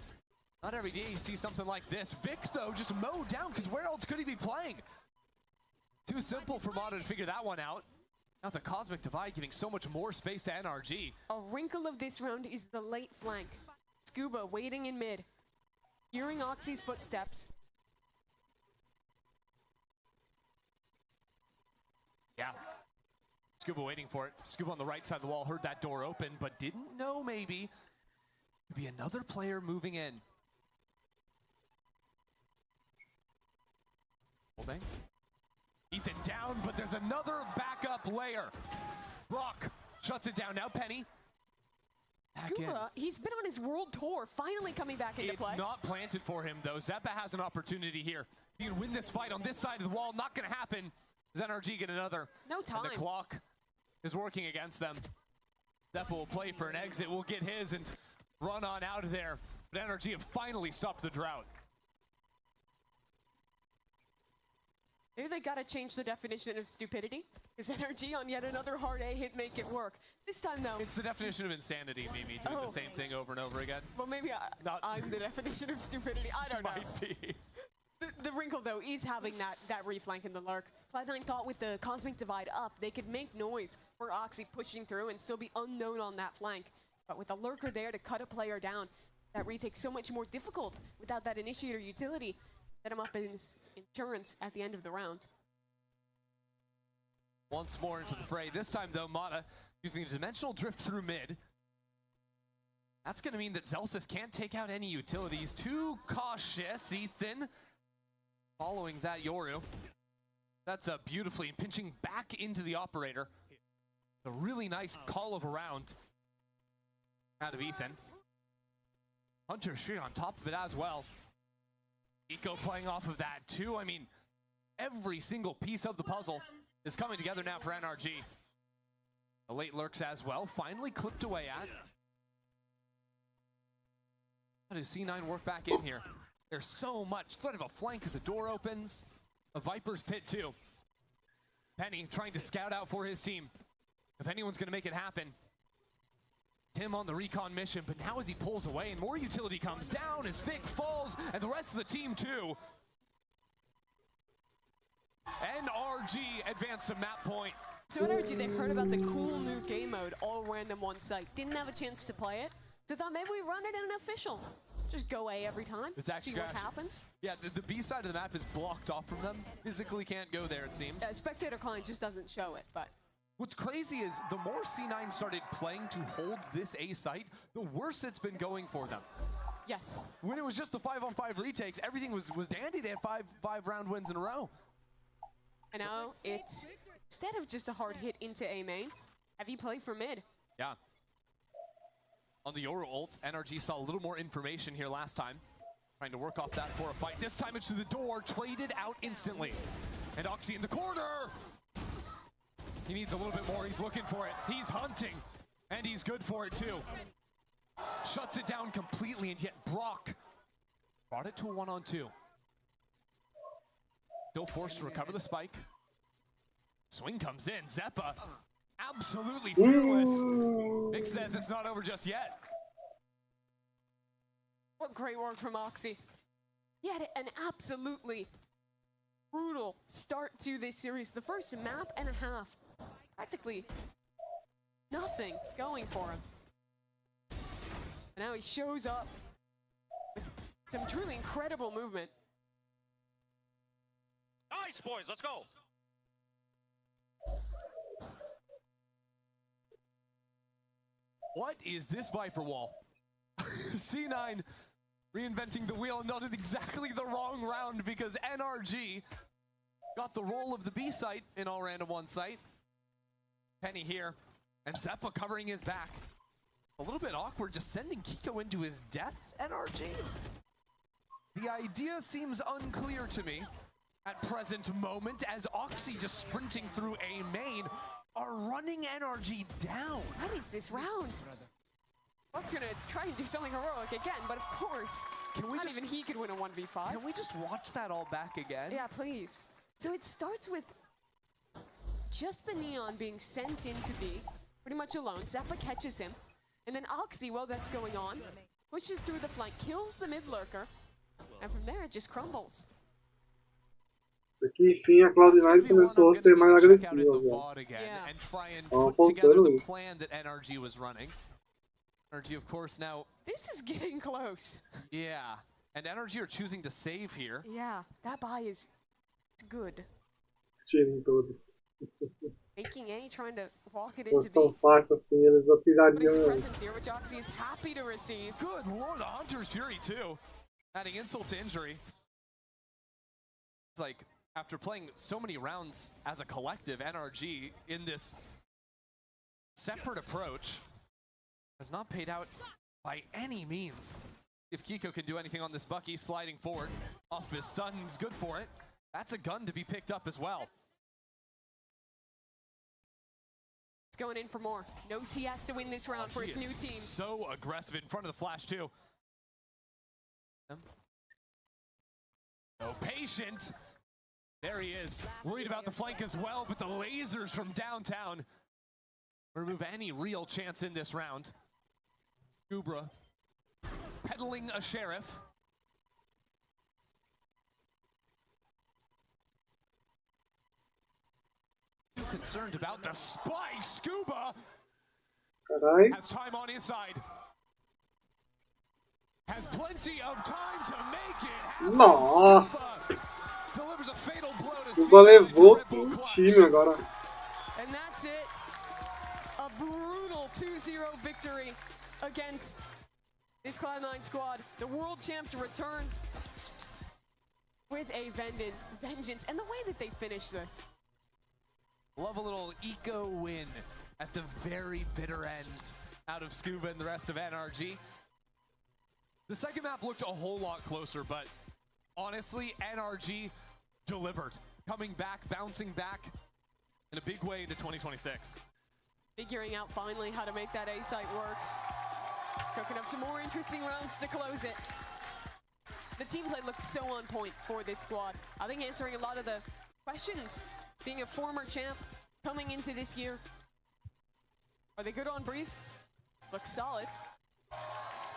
Not every day you see something like this. Vic, though, just mowed down, because where else could he be playing? Too simple for Mata to figure that one out. Now the Cosmic Divide giving so much more space to NRG. A wrinkle of this round is the late flank. Scuba waiting in mid. Hearing Oxy's footsteps. Yeah. Scuba waiting for it. Scuba on the right side of the wall heard that door open, but didn't know maybe could be another player moving in. Holding. Ethan down, but there's another backup layer. Brock shuts it down. Now Penny. Scuba, he's been on his world tour, finally coming back into play. It's not planted for him, though. Zeppa has an opportunity here. You can win this fight on this side of the wall. Not going to happen. Does NRG get another? No time. And the clock is working against them. Zeppa will play for an exit. We'll get his and run on out of there. But NRG have finally stopped the drought. Maybe they gotta change the definition of stupidity. Because NRG on yet another hard A hit make it work. This time though, it's the definition of insanity, Mimi, doing the same thing over and over again. Well, maybe I'm the definition of stupidity. I don't know. Might be. The wrinkle though is having that reflank in the lurk. Cloud9 thought with the Cosmic Divide up, they could make noise for Oxy pushing through and still be unknown on that flank. But with a lurker there to cut a player down, that retake's so much more difficult without that initiator utility. Set him up in his insurance at the end of the round. Once more into the fray. This time, though, Mata using a dimensional drift through mid. That's going to mean that Zelsis can't take out any utilities. Too cautious, Ethan. Following that, Yoru. That's beautifully pinching back into the operator. A really nice call of a round out of Ethan. Hunter Shree on top of it as well. Eco playing off of that too. I mean, every single piece of the puzzle is coming together now for NRG. The late lurks as well, finally clipped away at. How does C9 work back in here? There's so much threat of a flank as the door opens. A Viper's Pit too. Penny trying to scout out for his team. If anyone's gonna make it happen, Tim on the recon mission, but now as he pulls away and more utility comes down as Vic falls and the rest of the team too. NRG advanced to map point. So NRG, they heard about the cool new game mode, all random one site. Didn't have a chance to play it, so thought maybe we run it in an official. Just go A every time, It's actually see what happens. Yeah, the B side of the map is blocked off from them. Physically can't go there, it seems. Spectator client just doesn't show it, but. What's crazy is the more C9 started playing to hold this A site, the worse it's been going for them. Yes. When it was just the 5-on-5 retakes, everything was dandy. They had five round wins in a row. And now it's, instead of just a hard hit into A main, heavy play for mid. Yeah. On the Yoru ult, NRG saw a little more information here last time. Trying to work off that for a fight. This time it's through the door, traded out instantly. And Oxy in the corner! He needs a little bit more, he's looking for it. He's hunting, and he's good for it too. Shuts it down completely, and yet Brock brought it to a 1-on-2. Still forced to recover the spike. Swing comes in, Zeppa, absolutely fearless. Vic says it's not over just yet. What great work from Oxy. He had an absolutely brutal start to this series. The first map and a half, practically nothing going for him. And now he shows up with some truly incredible movement. Nice, boys, let's go. What is this Viper wall? C9 reinventing the wheel, not in exactly the wrong round because NRG got the role of the B site in all random one site. Penny here, and Zeppa covering his back. A little bit awkward, just sending Kiko into his death, NRG? The idea seems unclear to me at present moment, as Oxy just sprinting through a main are running NRG down. What is this round? Brock's gonna try and do something heroic again, but of course, not even he could win a 1v5. Can we just watch that all back again? Yeah, please. So it starts with just the Neon being sent into B, pretty much alone. Zeppa catches him, and then Oxy, while that's going on, pushes through the flank, kills the mid lurker, and from there it just crumbles. Aqui, enfim, a Cloud9 começou a ser mais agressiva. Tava faltando isso. Plan that NRG was running. NRG, of course, now. This is getting close. Yeah, and NRG are choosing to save here. Yeah, that buy is good. Tirem todos. Making A, trying to walk it Não into tão B. fácil assim, eles Putting atirariam his mesmo. presence here, which Oxy is happy to receive. Good lord, the Hunter's Fury too. Adding insult to injury. It's like, after playing so many rounds as a collective, NRG in this separate approach has not paid out by any means. If Kiko can do anything on this Bucky, sliding forward off his stun, he's good for it. That's a gun to be picked up as well. He's going in for more. Knows he has to win this round for his new team. So aggressive in front of the flash too. So patient. There he is. Worried about the flank as well, but the lasers from downtown remove any real chance in this round. Kubra peddling a sheriff. Too concerned about the spike. Scuba has time on his side. Has plenty of time to make it. Nossa! Delivers a fatal blow to Cuba levou o time agora. And that's it. A brutal 2-0 victory against this Cloud9 squad. The world champs return with a vengeance. And the way that they finish this. Love a little eco win at the very bitter end out of Scuba and the rest of NRG. The second map looked a whole lot closer, but honestly, NRG delivered. Coming back, bouncing back in a big way into 2026. Figuring out finally how to make that A site work. Cooking up some more interesting rounds to close it. The team play looked so on point for this squad. I think answering a lot of the questions. Being a former champ, coming into this year. Are they good on Breeze? Looks solid.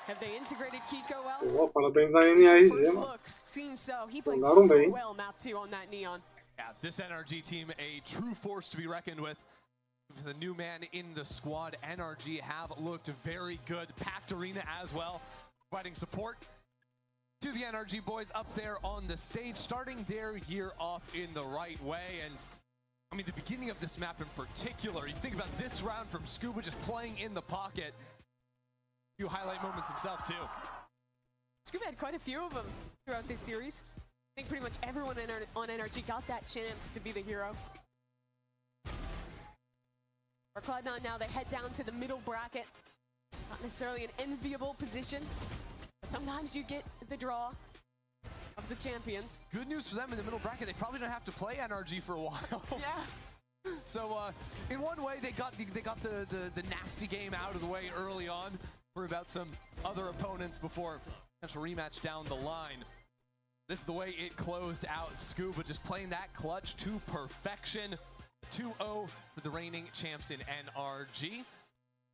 Have they integrated Kiko well? Pô, parabéns a NRG, mano. Seems so. He played Jogaram so bem. well map 2 on that Neon. Yeah, this NRG team, a true force to be reckoned with. With a new man in the squad, NRG have looked very good. Packed arena as well, providing support to the NRG boys up there on the stage, starting their year off in the right way. And I mean, the beginning of this map in particular, you think about this round from Scuba just playing in the pocket. Few highlight moments himself too. Scuba had quite a few of them throughout this series. I think pretty much everyone on NRG got that chance to be the hero. For Cloud9 now, they head down to the middle bracket. Not necessarily an enviable position, but sometimes you get the draw of the champions. Good news for them in the middle bracket. They probably don't have to play NRG for a while. Yeah. So in one way, they got the nasty game out of the way early on. Worry about some other opponents before potential rematch down the line. This is the way it closed out. Scuba just playing that clutch to perfection. 2-0 for the reigning champs in NRG.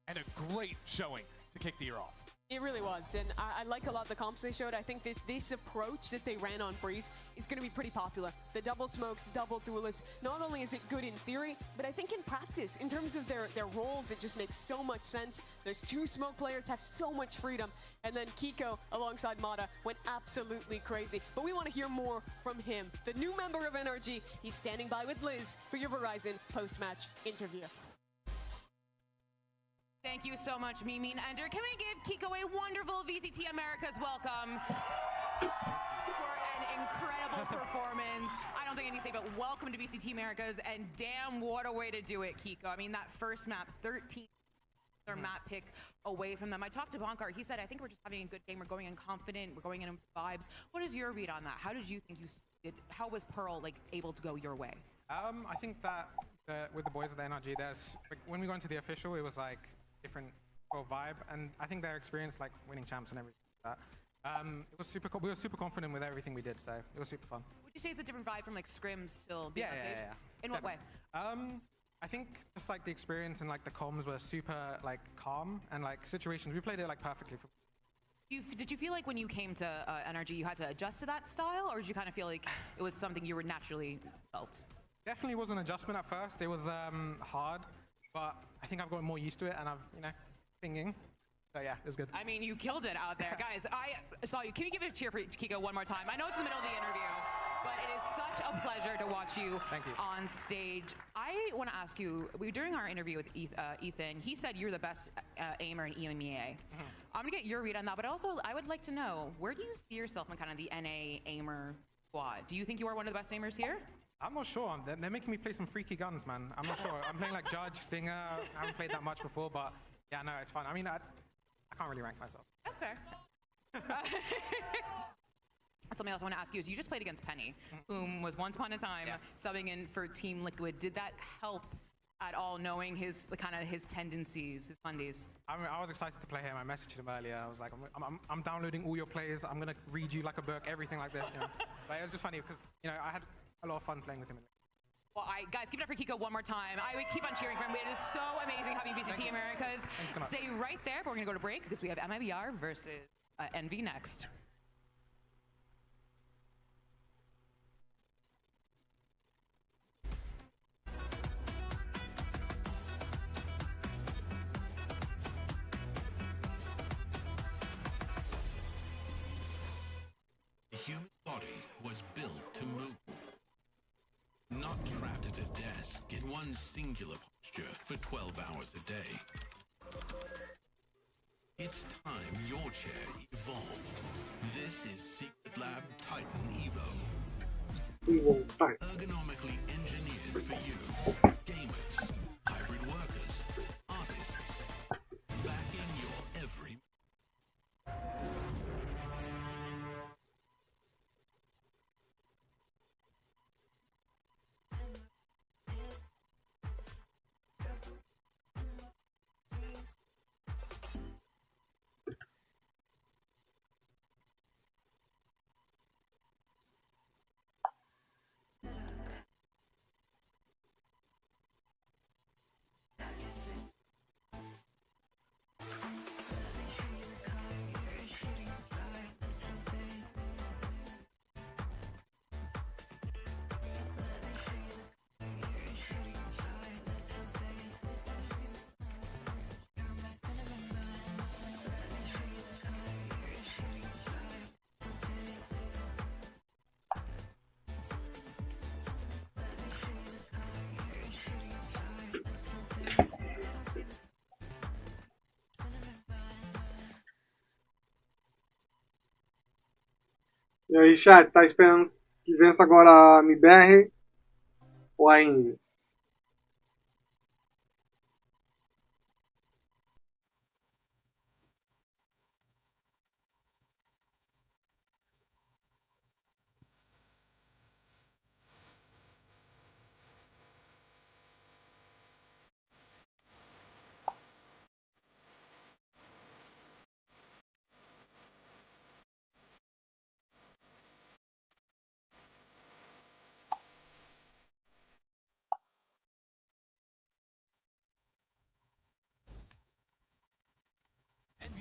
And a great showing to kick the year off. It really was, and I like a lot of the comps they showed. I think that this approach that they ran on Breeze is going to be pretty popular. The double smokes, double duelists, not only is it good in theory, but I think in practice, in terms of their roles, it just makes so much sense. Those two smoke players have so much freedom, and then Kiko alongside Mata went absolutely crazy. But we want to hear more from him. The new member of NRG, he's standing by with Liz for your Verizon post-match interview. Thank you so much, Mimi and Ender. Can we give Kiko a wonderful VCT Americas welcome for an incredible performance? I don't think I need to say, but welcome to VCT Americas, and damn, what a way to do it, Kiko. I mean, that first map, 13 map pick away from them. I talked to Bonkar. He said, I think we're just having a good game. We're going in confident. We're going in with vibes. What is your read on that? How did you think you did? How was Pearl able to go your way? I think that with the boys at the NRG, when we got into the official, it was like different vibe, and I think their experience winning champs and everything like that. It was super cool. We were super confident with everything we did, so it was super fun. Would you say it's a different vibe from scrims still being on stage? Yeah. In what way? I think just the experience and the comms were super calm, and situations we played it perfectly. Did you feel like when you came to NRG you had to adjust to that style, or did you kind of feel like it was something you were naturally felt? Definitely was an adjustment at first. It was hard, but I think I've gotten more used to it, and I've pinging. So yeah, it was good. I mean, you killed it out there, guys. I saw you. Can you give a cheer for Kiko one more time? I know it's in the middle of the interview, but it is such a pleasure to watch you, on stage. I want to ask you, during our interview with Ethan, he said you're the best aimer in EMEA. I'm gonna get your read on that, but also I would like to know, where do you see yourself in kind of the NA aimer squad? Do you think you are one of the best aimers here? I'm not sure. They're making me play some freaky guns, man. I'm not sure. I'm playing Judge, Stinger. I haven't played that much before, but yeah, no, it's fun. I mean, I can't really rank myself. That's fair. Something else I want to ask you is, you just played against Penny, whom was once upon a time subbing in for Team Liquid. Did that help at all, knowing his his tendencies, his fundies? I was excited to play him. I messaged him earlier. I was like, I'm downloading all your plays. I'm gonna read you like a book, everything like this. But it was just funny because I had a lot of fun playing with him. Well, guys, give it up for Kiko one more time. I would keep on cheering for him. It is so amazing having VCT Americas. Thank you so much. Stay right there, but we're gonna go to break because we have MIBR versus NV next. The human body was built to move. Not trapped at a desk in one singular posture for 12 hours a day. It's time your chair evolved. This is Secret Lab Titan Evo. Ergonomically engineered for you. Gamers, hybrid workers, artists. Backing your every... E aí, chat, tá esperando que vença agora a MIBR ou a Indy?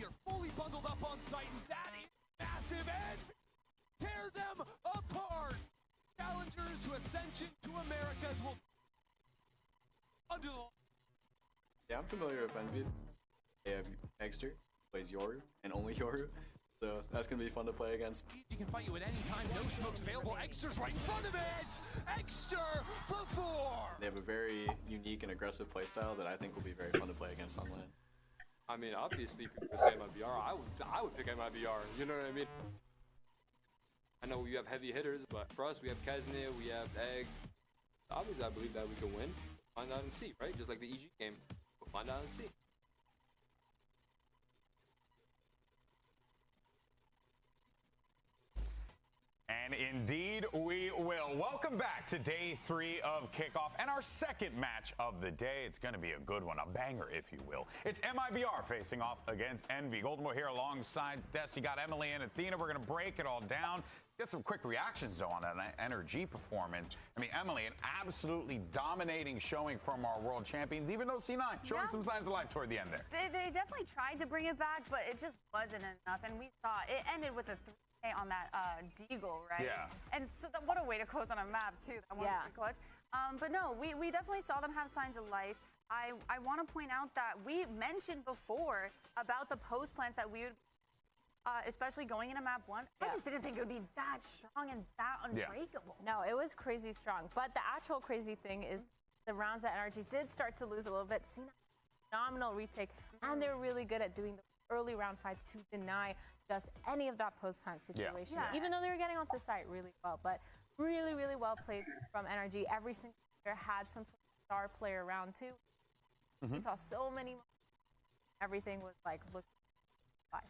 are fully bundled up on site, and that is massive, and tear them apart. Challengers to Ascension to Americas will under the. Yeah, I'm familiar with Envy. They have Exter, plays Yoru, and only Yoru. So that's going to be fun to play against. He can fight you at any time, no smokes available. Exter's right in front of it! Exter for 4! They have a very unique and aggressive playstyle that I think will be very fun to play against on LAN. I mean, obviously, if people say MIBR, I would pick MIBR, you know what I mean? I know you have heavy hitters, but for us, we have Kesney, we have Egg. Obviously, I believe that we can win. Find out and see, right? Just like the EG game. We'll find out and see. And indeed, we will. Welcome back to day 3 of kickoff and our second match of the day. It's going to be a good one, a banger, if you will. It's MIBR facing off against Envy. Goldenboy here alongside Des. You got Emily and Athena. We're going to break it all down. Get some quick reactions, though, on that NRG performance. I mean, Emily, an absolutely dominating showing from our world champions, even though C9 showing some signs of life toward the end there. They definitely tried to bring it back, but it just wasn't enough. And we saw it ended with a 3K on that Deagle, right? Yeah. And so what a way to close on a map, too. That one was clutch. But no, we definitely saw them have signs of life. I want to point out that we mentioned before about the post plans that we would especially going into map 1, I just didn't think it would be that strong and that unbreakable. No, it was crazy strong. But the actual crazy thing is the rounds that NRG did start to lose a little bit. Cena, phenomenal retake, and they're really good at doing the early round fights to deny just any of that post-plant situation. Even though they were getting onto site really well, but really, really well played from NRG. Every single player had some sort of star player around too. We saw so many. Everything was like looking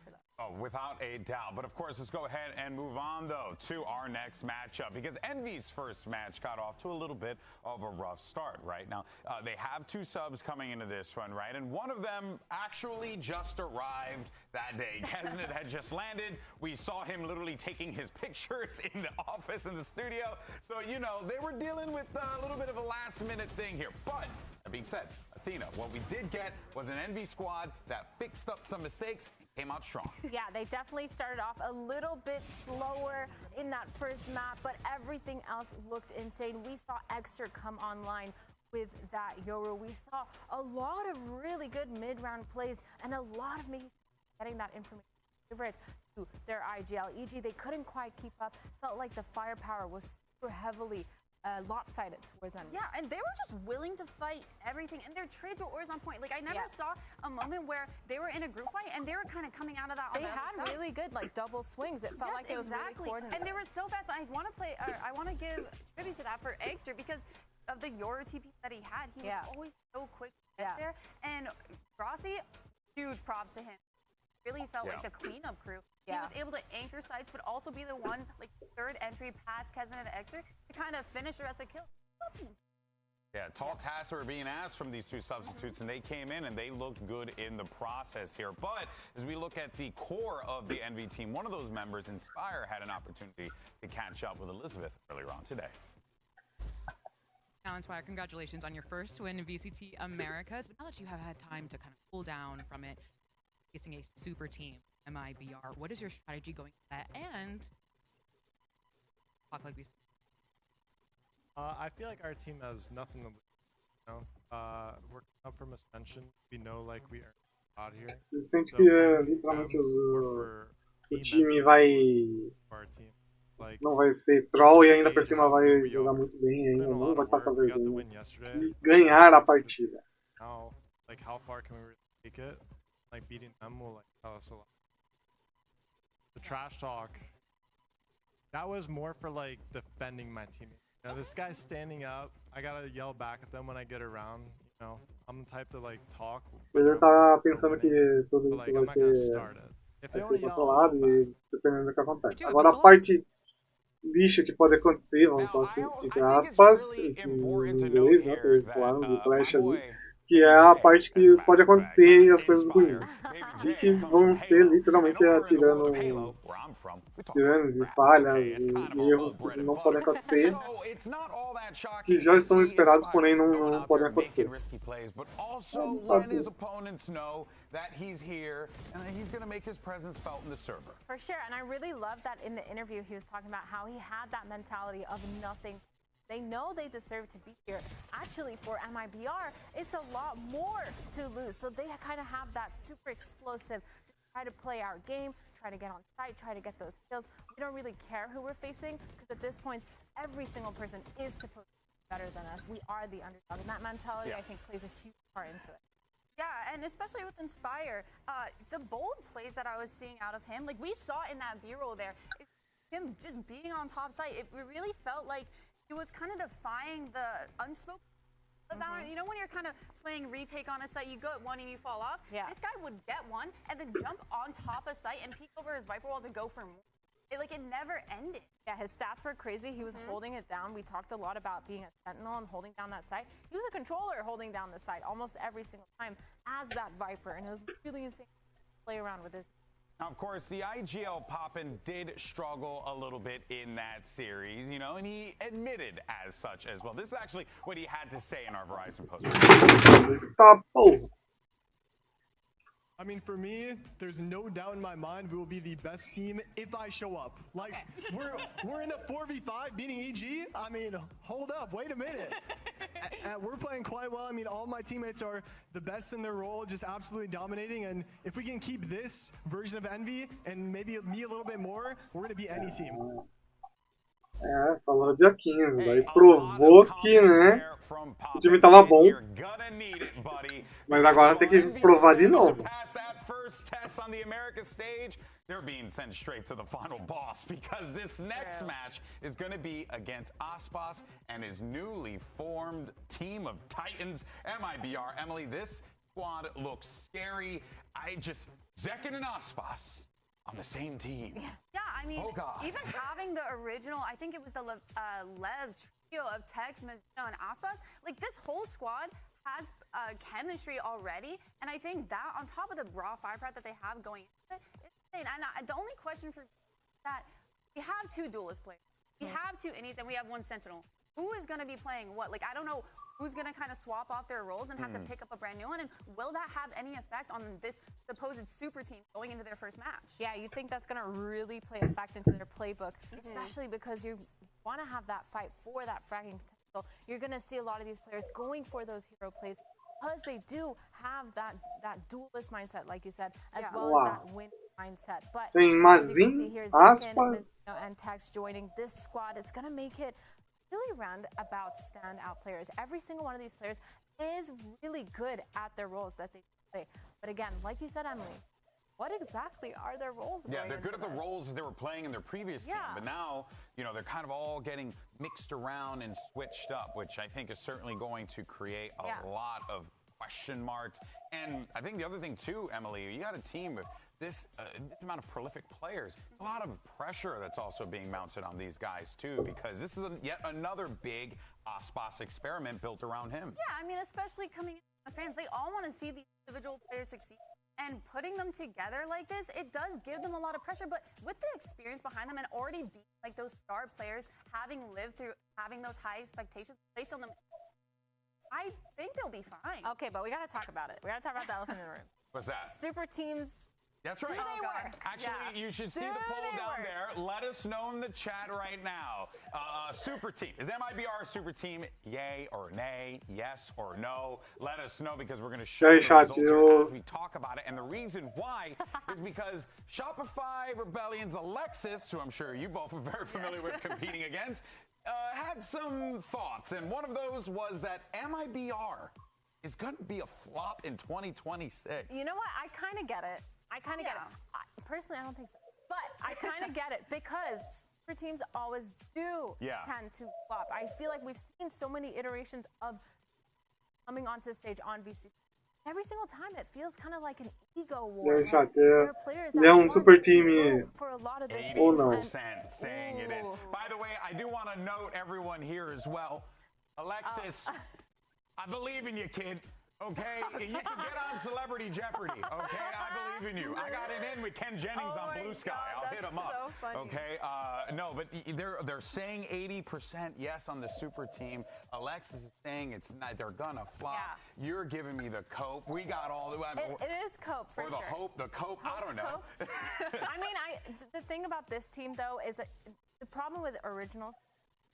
for them. Oh, without a doubt. But of course, let's go ahead and move on, though, to our next matchup, because Envy's first match got off to a little bit of a rough start, right? Now, they have 2 subs coming into this one, right? And one of them actually just arrived that day. Kesnet had just landed. We saw him literally taking his pictures in the office, in the studio. So, you know, they were dealing with a little bit of a last-minute thing here. But that being said, Athena, what we did get was an Envy squad that fixed up some mistakes, came out strong. Yeah, they definitely started off a little bit slower in that first map, but everything else looked insane. We saw Exter come online with that Yoru. We saw a lot of really good mid-round plays and a lot of getting that information favorite to their IGL. EG, they couldn't quite keep up. Felt like the firepower was super heavily lopsided towards them. Yeah, and they were just willing to fight everything, and their trades were always on point. Like, I never saw a moment where they were in a group fight and they were kind of coming out of that on the other side. They had really good, like, double swings. It felt like it was really coordinated. And they were so fast. I want to give tribute to that for Exter because of the Yoru TP that he had. He was always so quick to get there. And Rossi, huge props to him. Really felt like the cleanup crew. He was able to anchor sites, but also be the one, like, third entry past Kesnet and Exter to kind of finish the rest of the kill. Yeah, tall tasks were being asked from these 2 substitutes, and they came in and they looked good in the process here. But as we look at the core of the Envy team, one of those members, Inspire, had an opportunity to catch up with Elizabeth earlier on today. Now, Inspire, congratulations on your first win in VCT Americas. But now that you have had time to kind of cool down from it, facing a super team, MIBR, what is your strategy going for that? And talk like we said. I feel like our team has nothing to lose. You know? We're up from Ascension. We know, like, we are out here. Eu sinto que literalmente o time vai não vai ser troll e ainda por cima vai jogar muito bem, ainda não vai passar vergonha e ganhar a partida. Now, like, how far can we really take it? Like, beating them will, like, tell us a lot. The trash talk, that was more for, like, defending my teammate. You know, this guy's standing up. I gotta yell back at them when I get around. You know, I'm the type to, like, talk. Ele tá pensando que tudo isso vai ser controlado e dependendo do que acontece. Agora a parte lixo que pode acontecer, vamos só assim, entre aspas, em inglês, né, que eles falaram do Clash ali, Que é a parte que pode acontecer e as coisas ruins. E que vão ser literalmente atirando tiranos e falhas e erros que não podem acontecer. Que já estão esperados, porém não podem acontecer. That he's here and that he's going to make his presence felt in the server. For sure, and I really love that in the interview he was talking about how he had that mentality of nothing. They know they deserve to be here. Actually, for MIBR, it's a lot more to lose. So they kind of have that super explosive to try to play our game, try to get on site, try to get those kills. We don't really care who we're facing because at this point, every single person is supposed to be better than us. We are the underdog, and that mentality, I think, plays a huge part into it. Yeah, and especially with Inspire, the bold plays that I was seeing out of him, like we saw in that B-roll there, him just being on top site, it really felt like he was kind of defying the unspoken. You know when you're kind of playing retake on a site, you go at one and you fall off? Yeah. This guy would get one and then jump on top of site and peek over his Viper wall to go for more. It never ended. Yeah, his stats were crazy. He was holding it down. We talked a lot about being a sentinel and holding down that site. He was a controller holding down the site almost every single time as that Viper, and it was really insane to play around with his. Now, of course, the IGL Poppin did struggle a little bit in that series, you know, and he admitted as such as well. This is actually what he had to say in our Verizon post. I mean, for me, there's no doubt in my mind we will be the best team if I show up. Like, we're in a 4v5 beating EG. I mean, hold up, wait a minute. We're playing quite well. I mean, all my teammates are the best in their role, just absolutely dominating. And if we can keep this version of Envy and maybe me a little bit more, we're going to beat any team. Falou de Aquino, daí provou que, né, o time tava bom, mas agora tem que provar de novo. They're being sent straight to the final boss because this next match is going to be against Aspas and his newly formed team of Titans, MIBR. Emily, this squad looks scary. Zekin and Aspas on the same team. Yeah, I mean, even having the original, I think it was the Lev trio of Tex, Mizuno, and Aspas, like this whole squad has chemistry already, and I think that on top of the raw firepower that they have going into it, it's insane. And the only question for that, we have two duelist players, we have two innies, and we have one sentinel. Who is going to be playing what? Like, I don't know who's going to kind of swap off their roles and have to pick up a brand new one, and will that have any effect on this supposed super team going into their first match? Yeah, you think that's going to really play effect into their playbook, especially because you want to have that fight for that fragging potential. You're going to see a lot of these players going for those hero plays because they do have that duelist mindset, like you said, as well as that win mindset. But Tem as you can see here, Aspas, and Tex joining this squad, it's going to make it really round about standout players. Every single one of these players is really good at their roles that they play. But again, like you said, Emily, what exactly are their roles? Yeah, they're good at the roles they were playing in their previous team, but now, you know, they're kind of all getting mixed around and switched up, which I think is certainly going to create a lot of question marks. And I think the other thing too, Emily, you got a team with this amount of prolific players. There's a lot of pressure that's also being mounted on these guys too, because this is yet another big Aspas experiment built around him. Yeah, I mean, especially coming in from the fans, they all want to see these individual players succeed. And putting them together like this, it does give them a lot of pressure, but with the experience behind them and already being like those star players, having lived through having those high expectations placed on them, I think they'll be fine. Okay, but we got to talk about it. We got to talk about the elephant in the room. What's that? Super teams. That's right. Do they work? Actually, you should see the poll down there. Let us know in the chat right now. Super team. Is MIBR a super team? Yay or nay? Yes or no? Let us know because we're going to show the results here as we talk about it. And the reason why is because Shopify Rebellion's Alexis, who I'm sure you both are very familiar with competing against, had some thoughts. And one of those was that MIBR is going to be a flop in 2026. You know what? I kind of get it. I kind of get it. Personally, I don't think so. But I kind of get it because super teams always do tend to flop. I feel like we've seen so many iterations of coming onto the stage on VCT. Every single time it feels kind of like an ego war. There are players that super team for a lot of this. 80% saying it is. By the way, I do want to note everyone here as well. Alexis, I believe in you, kid. Okay, you can get on Celebrity Jeopardy. Okay, I believe in you. I got it in with Ken Jennings on Blue Sky. I'll hit him up. So funny. Okay, no, but they're saying 80% yes on the super team. Alexis is saying it's not. They're gonna flop. Yeah. You're giving me the cope. We got all the. It is cope for or the sure. hope, the cope. I don't know. I mean, the thing about this team though is that the problem with originals,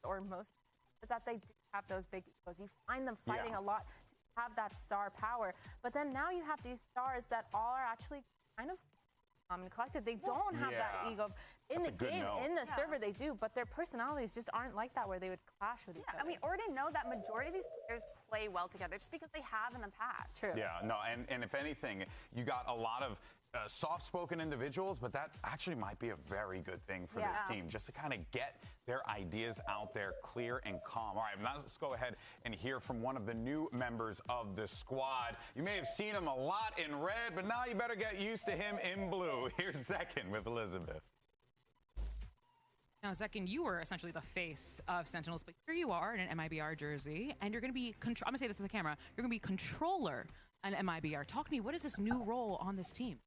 or most, is that they do have those big egos. You find them fighting a lot to have that star power, but then now you have these stars that all are actually kind of collected. They don't have that ego in the game, in the server. They do, but their personalities just aren't like that, where they would clash with each other. And we already know that majority of these players play well together just because they have in the past. True. Yeah, no, and if anything, you got a lot of soft-spoken individuals, but that actually might be a very good thing for this team, just to kind of get their ideas out there clear and calm. All right, now let's go ahead and hear from one of the new members of the squad. You may have seen him a lot in red, but now you better get used to him in blue. Here's Zekin with Elizabeth. Now, Zekin, you were essentially the face of Sentinels, but here you are in an MIBR jersey, and you're going to be, I'm going to say this to the camera, you're going to be controller on MIBR. Talk to me, what is this new role on this team?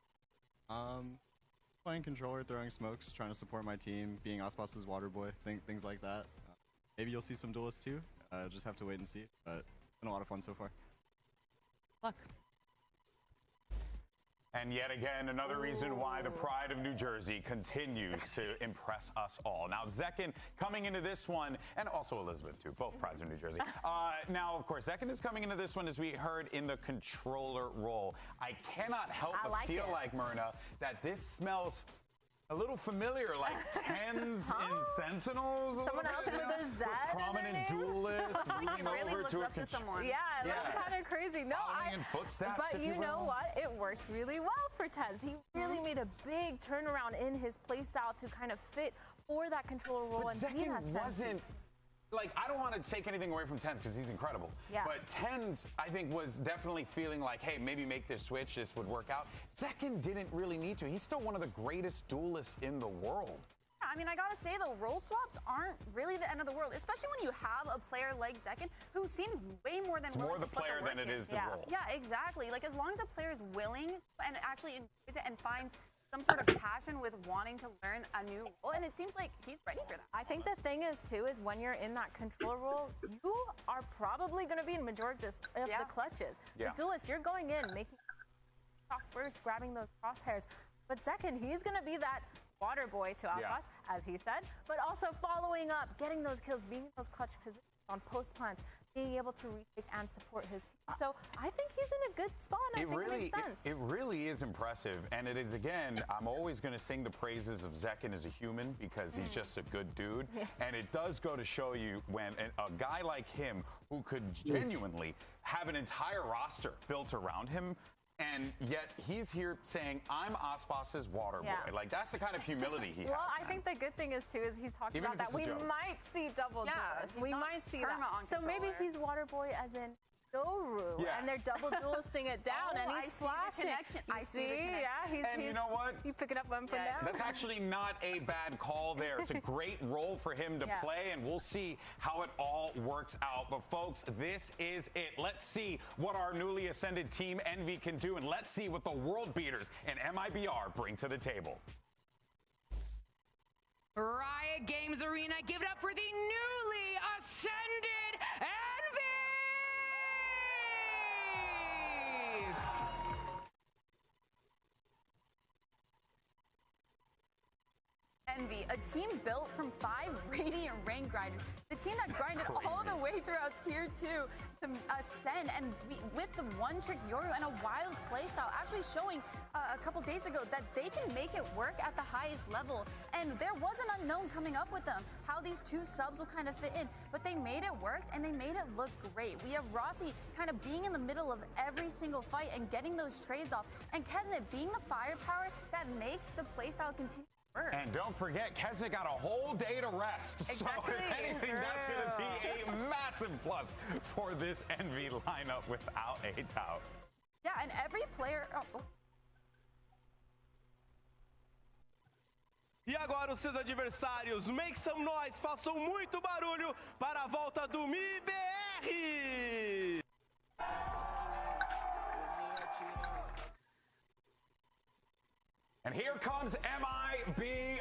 Playing controller, throwing smokes, trying to support my team, being Ospas's water boy, things like that. Maybe you'll see some duelists too. Just have to wait and see. But it's been a lot of fun so far. Luck. And yet again, another reason why the pride of New Jersey continues to impress us all. Now, Zekin coming into this one, and also Elizabeth too, both prides of New Jersey. Now, of course, Zekin is coming into this one, as we heard, in the controller role. I cannot help but feel like, Myrna, that this smells a little familiar, like Tens in Sentinels. Someone else with a Z. Prominent duelist moving really over looks to a up to someone. Yeah, that's kind of crazy. No, Following in footsteps, but if you you know will. what? It worked really well for Tens. He really made a big turnaround in his playstyle to kind of fit for that controller role. But and be Zekin that wasn't. Like, I don't want to take anything away from Tens because he's incredible. Yeah. But Tens, I think, was definitely feeling like, hey, maybe make this switch, this would work out. Zekin didn't really need to. He's still one of the greatest duelists in the world. Yeah, I mean, I gotta say, though, role swaps aren't really the end of the world, especially when you have a player like Zekin who seems way more than It's willing more the to put player the work than it in. is the role. Yeah, exactly. Like, as long as the player is willing and actually enjoys it and finds some sort of passion with wanting to learn a new role, and it seems like he's ready for that. I think the thing is, too, is when you're in that controller role, you are probably going to be in majority of the clutches. Yeah. The duelist, you're going in, making off first, grabbing those crosshairs. But second, he's going to be that water boy to Aspas, as he said, but also following up, getting those kills, being in those clutch positions on post plants, being able to retake and support his team. So I think he's in a good spot, and I think it makes sense. It really is impressive, and it is, again, I'm always going to sing the praises of Zekin as a human because he's just a good dude, and it does go to show you when a guy like him who could genuinely have an entire roster built around him, and yet he's here saying, I'm Ospas's water boy. Like, that's the kind of humility he has. Well, I think the good thing is, too, is he's talking Even about if that it's a we joke. might see double duelists. We might see that. So maybe he's water boy as in Doru, and they're double duelisting it down, and he's flashing. I see the connection. Yeah, And you know what? You picking up one from down. That's actually not a bad call there. It's a great role for him to play, and we'll see how it all works out. But folks, this is it. Let's see what our newly ascended team Envy can do, and let's see what the world beaters in MIBR bring to the table. Riot Games Arena, give it up for the newly ascended Envy! Envy, a team built from 5 Radiant rank grinders. The team that grinded all the way throughout Tier 2 to ascend, and with the one-trick Yoru and a wild playstyle, actually showing a couple days ago that they can make it work at the highest level. And there was an unknown coming up with them, how these two subs will kind of fit in. But they made it work, and they made it look great. We have Rossi kind of being in the middle of every single fight and getting those trades off. And Kesnet being the firepower that makes the playstyle continue. And don't forget, Kesnet got a whole day to rest. Exactly. So if anything, that's going to be a massive plus for this Envy lineup without a doubt. Yeah, and every player... E agora os seus adversários, make some noise, façam muito barulho para a volta do MIBR! And here comes MIBR,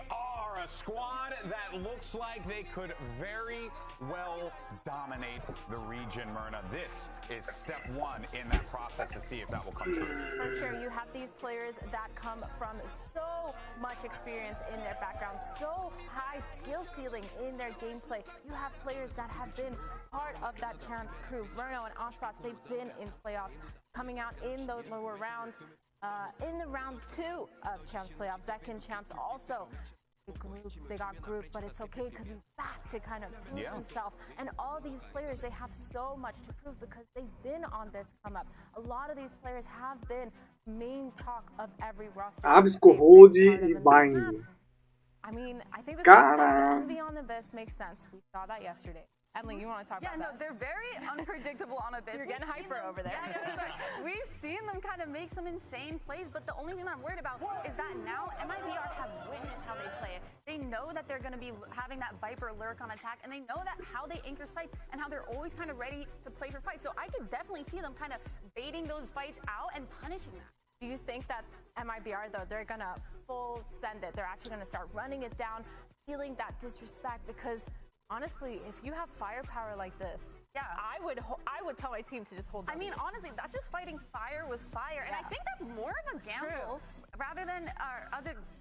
a squad that looks like they could very well dominate the region, Myrna. This is step one in that process to see if that will come true. For sure, you have these players that come from so much experience in their background, so high skill ceiling in their gameplay. You have players that have been part of that champs crew. Verno and Ospas, they've been in playoffs, coming out in those lower rounds. In the round 2 of champs playoffs, Zekin champs also they got grouped, but it's okay because he's back to kind of prove himself. And all these players, they have so much to prove because they've been on this come up. A lot of these players have been main talk of every roster. Hold e bind. I mean, I think this makes sense. The envy on the Abyss makes sense. We saw that yesterday. Emily, you want to talk about that? Yeah, no, they're very unpredictable on Abyss. You're getting hyper over there. We've seen them kind of make some insane plays, but the only thing that I'm worried about is that now MIBR have witnessed how they play it. They know that they're going to be having that Viper lurk on attack, and they know that how they anchor sites and how they're always kind of ready to play for fights. So I could definitely see them kind of baiting those fights out and punishing that. Do you think that MIBR, though, they're going to full send it? They're actually going to start running it down, feeling that disrespect because honestly, if you have firepower like this, I would tell my team to just hold them. I mean, honestly, that's just fighting fire with fire, and I think that's more of a gamble rather than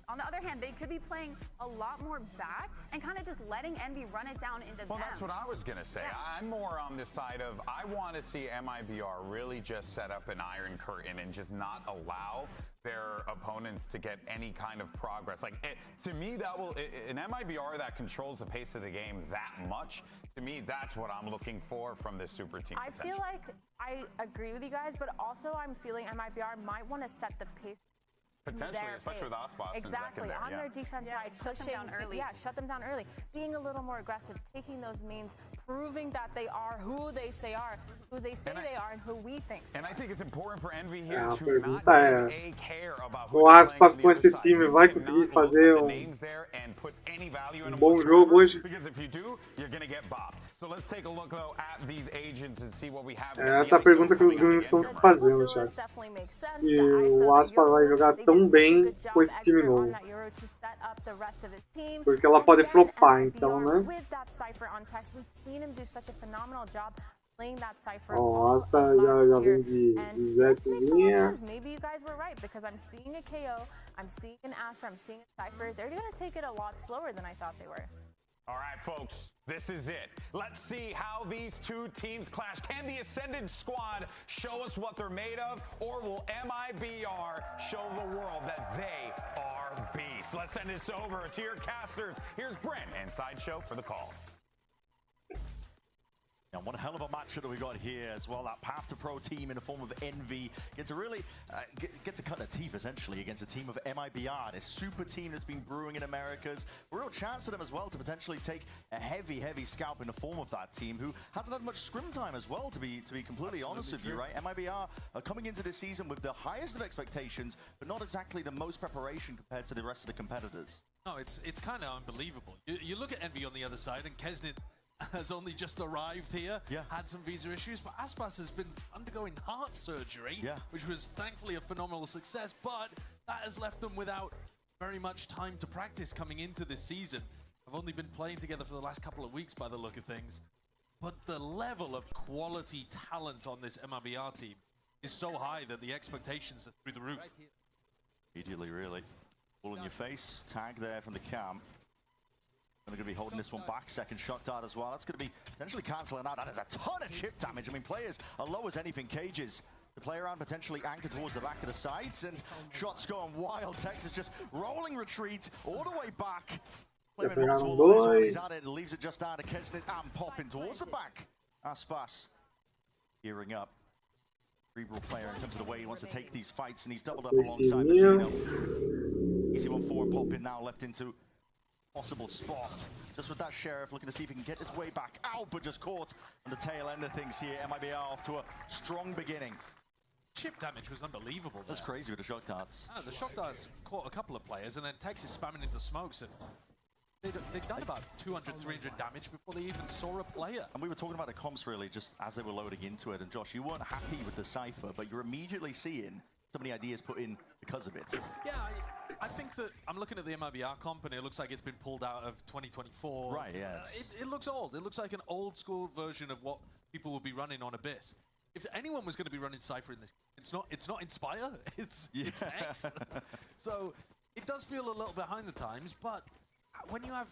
on the other hand, they could be playing a lot more back and kind of just letting Envy run it down into them. Well, that's what I was going to say. I'm more on the side of I want to see MIBR really just set up an iron curtain and just not allow their opponents to get any kind of progress. Like, to me, that will, an MIBR that controls the pace of the game that much, to me, that's what I'm looking for from this super team. I feel like I agree with you guys, but also I'm feeling MIBR might want to set the pace. Potentially, especially with Ospas exactly, and Zekin there, on their defense side, shut them down early. Shut them down early. Being a little more aggressive, taking those mains, proving that they are who they say are, who they say they are, and who we think. And I think it's important for Envy here A to pergunta not é: give a care about o Aspas com esse time vai conseguir fazer bom jogo hoje? Because if you do, you're going to get bopped. So let's take a look though at these agents and see what we have. Essa é a pergunta que os gringos estão se fazendo, chat. Se o Aspas vai jogar tão bem com esse time novo. Porque ela pode flopar, então, né? Ó, Asta já vem de jetzinha. Maybe you guys were right because I'm seeing a KO, I'm seeing an Astra, I'm seeing a Cypher. They're going to take it a lot slower than I thought they were. All right, folks, this is it. Let's see how these two teams clash. Can the Ascended squad show us what they're made of, or will MIBR show the world that they are beasts? Let's send this over to your casters. Here's Brent and Sideshow for the call. And what a hell of a matchup that we got here as well. That Path to Pro team in the form of Envy get to really get to cut their teeth essentially against a team of MIBR, this super team that's been brewing in Americas. A real chance for them as well to potentially take a heavy scalp in the form of that team who hasn't had much scrim time as well, to be completely honest with you, right? MIBR are coming into this season with the highest of expectations, but not exactly the most preparation compared to the rest of the competitors. No, it's kind of unbelievable. You look at Envy on the other side, and Kesnit has only just arrived here, had some visa issues, but Aspas has been undergoing heart surgery, which was thankfully a phenomenal success, but that has left them without very much time to practice coming into this season. I've only been playing together for the last couple of weeks by the look of things, but the level of quality talent on this MIBR team is so high that the expectations are through the roof. Immediately, really. All in your face, tag there from the camp. They're going to be holding this one back. Second shot dart as well. That's going to be potentially cancelling out. That is a ton of chip damage. I mean, players are low as anything. Cages. The play around potentially anchored towards the back of the sides, and shots going wild. Texas just rolling retreat all the way back. Playing multiple lives while he's at it. Leaves it just down to Kesnit and popping towards the back. Aspas gearing up. Cerebral player in terms of the way he wants to take these fights, and he's doubled up alongside Machino. Easy 1-4 and popping now left into possible spot. Just with that Sheriff looking to see if he can get his way back out, but just caught on the tail end of things here. MIBR off to a strong beginning. Chip damage was unbelievable. That's crazy with the shock darts. The shock darts caught a couple of players, and then Texas spamming into smokes, and they'd done about 200, 300 damage before they even saw a player. And we were talking about the comps really just as they were loading into it, and Josh, you weren't happy with the Cypher, but you're immediately seeing so many ideas put in because of it. Yeah, I think that I'm looking at the MIBR comp and it looks like it's been pulled out of 2024. Right, yeah. It looks old. It looks like an old school version of what people will be running on Abyss. If anyone was going to be running Cypher in this, it's not Inspire, it's X. So it does feel a little behind the times, but when you have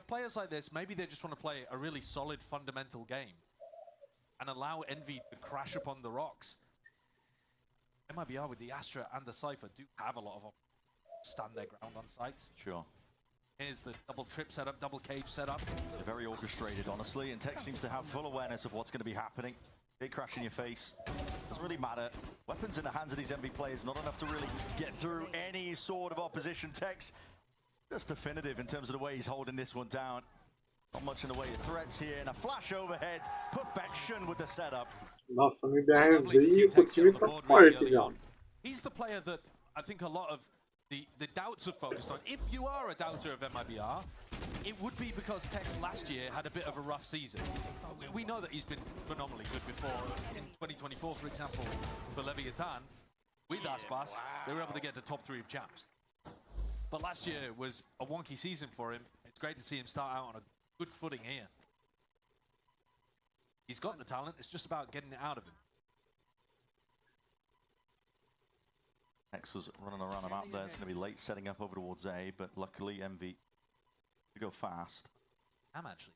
players like this, maybe they just want to play a really solid fundamental game and allow Envy to crash upon the rocks. MIBR with the Astra and the Cypher do have a lot of stand their ground on sites. Sure. Here's the double trip setup, double cage setup. They're very orchestrated, honestly, and Tech seems to have full awareness of what's going to be happening. Big crash in your face. Doesn't really matter. Weapons in the hands of these Envy players, not enough to really get through any sort of opposition. Tech's just definitive in terms of the way he's holding this one down. Not much in the way of threats here, and a flash overhead. Perfection with the setup. Nossa, MIBR veio com o time tá forte já. He's the player that I think a lot of the doubts are focused on. If you are a doubter of MIBR, it would be because Tex last year had a bit of a rough season. We know that he's been phenomenally good before. In 2024, for example, for Leviathan, with Aspas, they were able to get to top 3 of champs. But last year was a wonky season for him. It's great to see him start out on a good footing here. He's got the talent, it's just about getting it out of him. X was running around the map there. It's going to be late setting up over towards A, but luckily Envy to go fast. I'm actually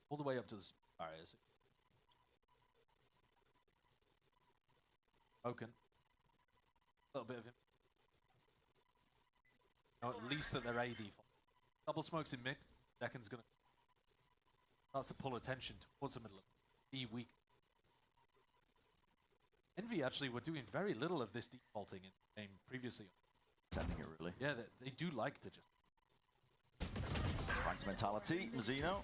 all the way up to the areas. Oaken. A little bit of him. No, at least that they're A default. Double smokes in mid. Deccan's going to starts to pull attention towards the middle of B weak. Envy actually were doing very little of this defaulting in the game previously. Sending it really. Yeah, they do like to just. Ranked mentality. Mazzino.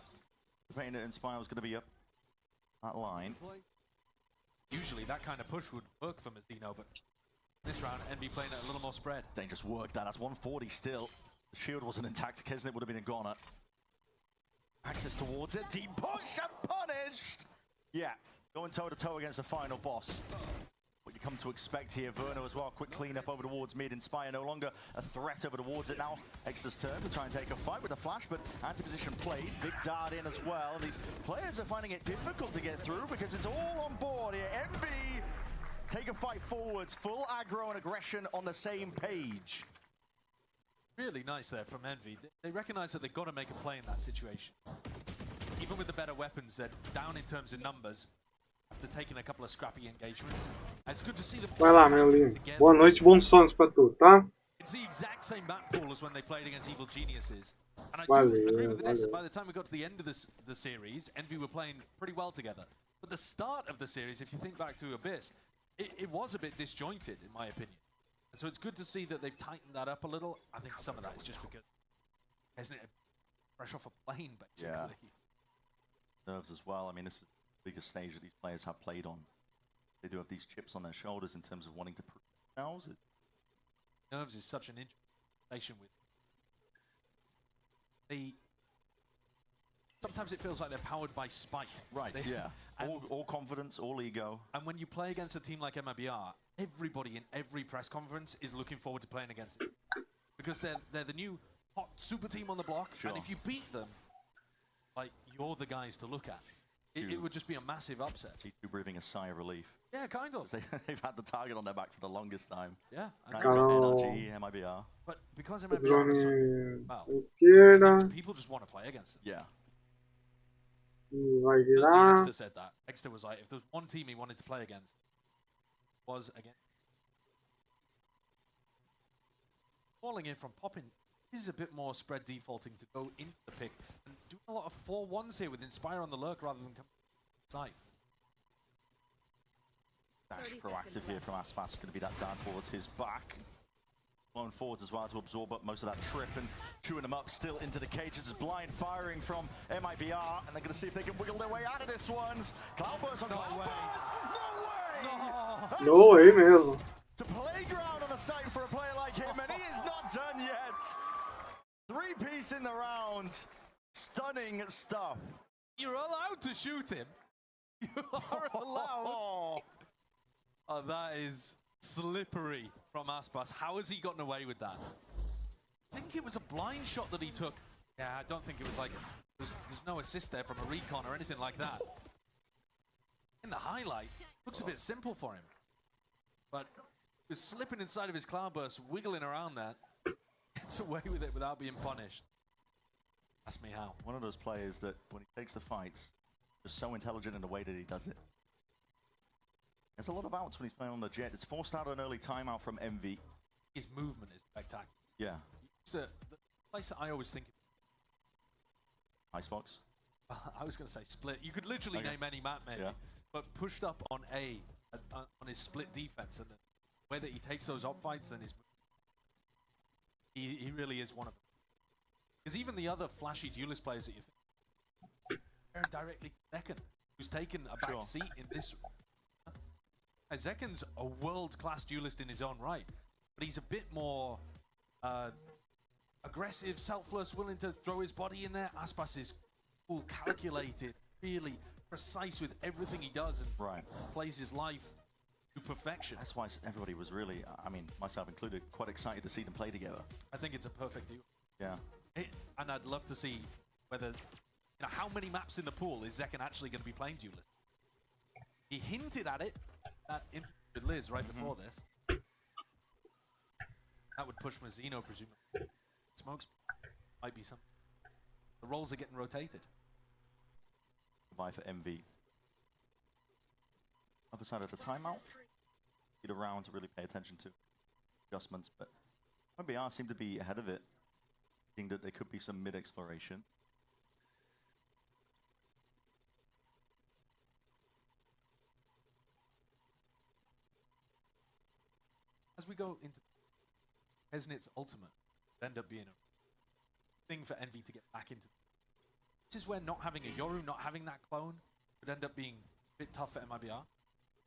The pain that Inspire was going to be up that line. Usually that kind of push would work for Mazzino, but this round Envy playing it a little more spread. Dangerous work that. That's 140 still. The shield wasn't intact. Kesnet would have been a goner. Access towards it. Deep push and punished. Yeah. Going toe-to-toe against the final boss. What you come to expect here. Verno as well. Quick cleanup over towards mid. Inspire no longer a threat over towards it now. Extra's turn to try and take a fight with a flash, but anti-position played. Big dart in as well. These players are finding it difficult to get through because it's all on board here. Envy take a fight forwards. Full aggro and aggression on the same page. Really nice there from Envy. They recognize that they've got to make a play in that situation. Even with the better weapons, they're down in terms of numbers. After taking a couple of scrappy engagements. It's good to see them. Vai lá, meu lindo. Boa noite, bons sonhos pra tu, tá? It's the exact same map pool as when they played against Evil Geniuses. And I do agree with the that by the time we got to the end of the series, Envy were playing pretty well together. But the start of the series, if you think back to Abyss, it was a bit disjointed, in my opinion. And so it's good to see that they've tightened that up a little. I think some of that is just because, isn't it, fresh off a plane, basically. Yeah. Nerves as well. I mean, this is the biggest stage that these players have played on. They do have these chips on their shoulders in terms of wanting to prove themselves. Nerves is such an interesting station with. Sometimes it feels like they're powered by spite. Right, yeah. All confidence, all ego. And when you play against a team like MIBR, everybody in every press conference is looking forward to playing against it. Because they're the new hot super team on the block, and if you beat them, like, you're the guys to look at. It would just be a massive upset. G2 breathing a sigh of relief. Yeah, kind of. They've had the target on their back for the longest time. Yeah. NRG, MIBR. But because MIBR is so esquerda. people just want to play against them. Yeah. Vai virar. Exter said that. Exter was like, if there was one team he wanted to play against, was again. Falling in from popping. This is a bit more spread defaulting to go into the pick and doing a lot of 4-1s here with Inspire on the lurk rather than coming side. Dash proactive here from Aspas. Going to be that down towards his back. Blown forwards as well to absorb up most of that trip and chewing them up still into the cages. It's blind firing from MIBR, and they're going to see if they can wiggle their way out of this ones. Cloudburst on Cloudburst! No way! No way mesmo. To playground on the site for a player like him, and he is not done yet. 3-piece in the round. Stunning stuff. You're allowed to shoot him. You are allowed. Oh, that is slippery from Aspas. How has he gotten away with that? I think it was a blind shot that he took. Yeah, I don't think it was like, there's no assist there from a recon or anything like that. In the highlight, looks a bit simple for him. But he was slipping inside of his cloudburst, wiggling around that. Gets away with it without being punished. Ask me how. One of those players that, when he takes the fights, just so intelligent in the way that he does it. There's a lot of outs when he's playing on the jet. It's forced out an early timeout from MV. His movement is spectacular. Yeah. The place that I always think Icebox? I was going to say split. You could literally name any map, maybe. Yeah. But pushed up on A, on his split defense, and the way that he takes those op fights and his... He really is one of them. Because even the other flashy duelist players that you think... Very directly Zekken, who's taken a back seat in this... Zekken's a world-class duelist in his own right, but he's a bit more aggressive, selfless, willing to throw his body in there. Aspas is cool, calculated, really precise with everything he does, and plays his life to perfection. That's why everybody was really, I mean, myself included, quite excited to see them play together. I think it's a perfect deal. Yeah. And I'd love to see whether, how many maps in the pool is Zekken actually going to be playing duelist? He hinted at it. That interview with Liz right before this. That would push Mazzino, presumably. Smokes might be something. The roles are getting rotated. Goodbye for MV. Other side of the timeout. Need a round to really pay attention to adjustments, but MIBR seem to be ahead of it. I think that there could be some mid-exploration. As we go into Kesnit's ultimate, it end up being a thing for Envy to get back into. This is where not having a Yoru, not having that clone, would end up being a bit tough for MIBR.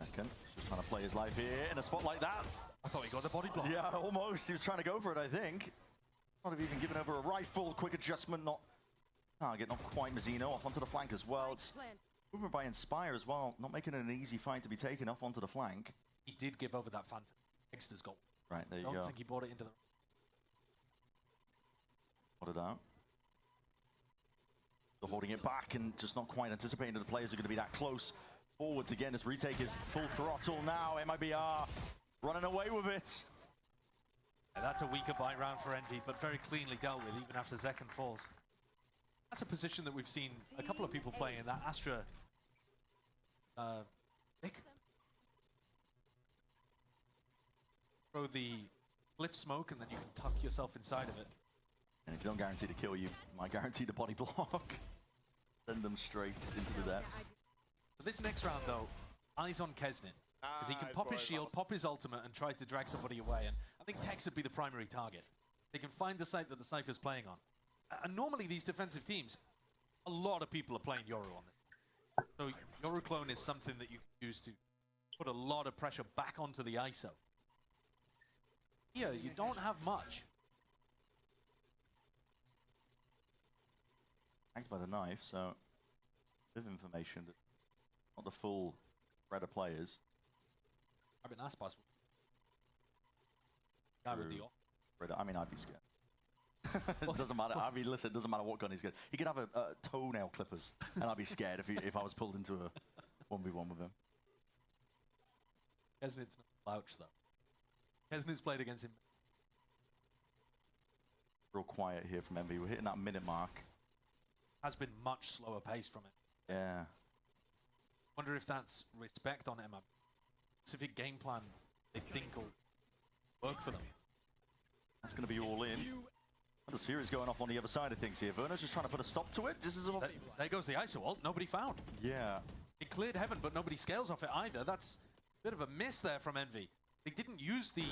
Zekken just trying to play his life here in a spot like that. I thought he got the body block. Yeah, almost. He was trying to go for it, I think. Not have even given over a rifle. Quick adjustment, not target, not quite. Mazzino off onto the flank as well. It's movement by Inspire as well, not making it an easy fight to be taken off onto the flank. He did give over that Phantom. Dexter's goal. Right, there you go. Don't think he brought it into the... Got it out. Still holding it back and just not quite anticipating that the players are going to be that close. Forwards again, this retake is full throttle now. MIBR running away with it. Yeah, that's a weaker bite round for Envy, but very cleanly dealt with even after Zekken falls. That's a position that we've seen a couple of people playing in that Astra pick. Throw the glyph smoke and then you can tuck yourself inside of it. And if you don't guarantee to kill you, you might guarantee the body block. Send them straight into the depths. But this next round though, eyes on Kesnit. Because he can pop his shield, pop his ultimate and try to drag somebody away. And I think Tex would be the primary target. They can find the site that the Cypher's playing on. And normally these defensive teams, a lot of people are playing Yoru on this. So Yoru clone is something that you can use to put a lot of pressure back onto the ISO. Here, you don't have much. Tagged by the knife, so a bit of information, but not the full spread of players. I've been asked by guy with the I mean, I'd be scared. It doesn't matter. I mean, listen, it doesn't matter what gun he's got. He could have a toenail clippers, and I'd be scared if I was pulled into a 1v1 with him. Kesnit's not a slouch, though. Kesnit's played against him. Real quiet here from MV. We're hitting that minute mark. Has been much slower pace from it. Yeah. Wonder if that's respect on Emma. Specific game plan they think will work for them. That's going to be all in. The Sphere is going off on the other side of things here. Werner's just trying to put a stop to it. This is there goes the ISO ult. Nobody found. Yeah. It cleared heaven, but nobody scales off it either. That's a bit of a miss there from Envy. They didn't use the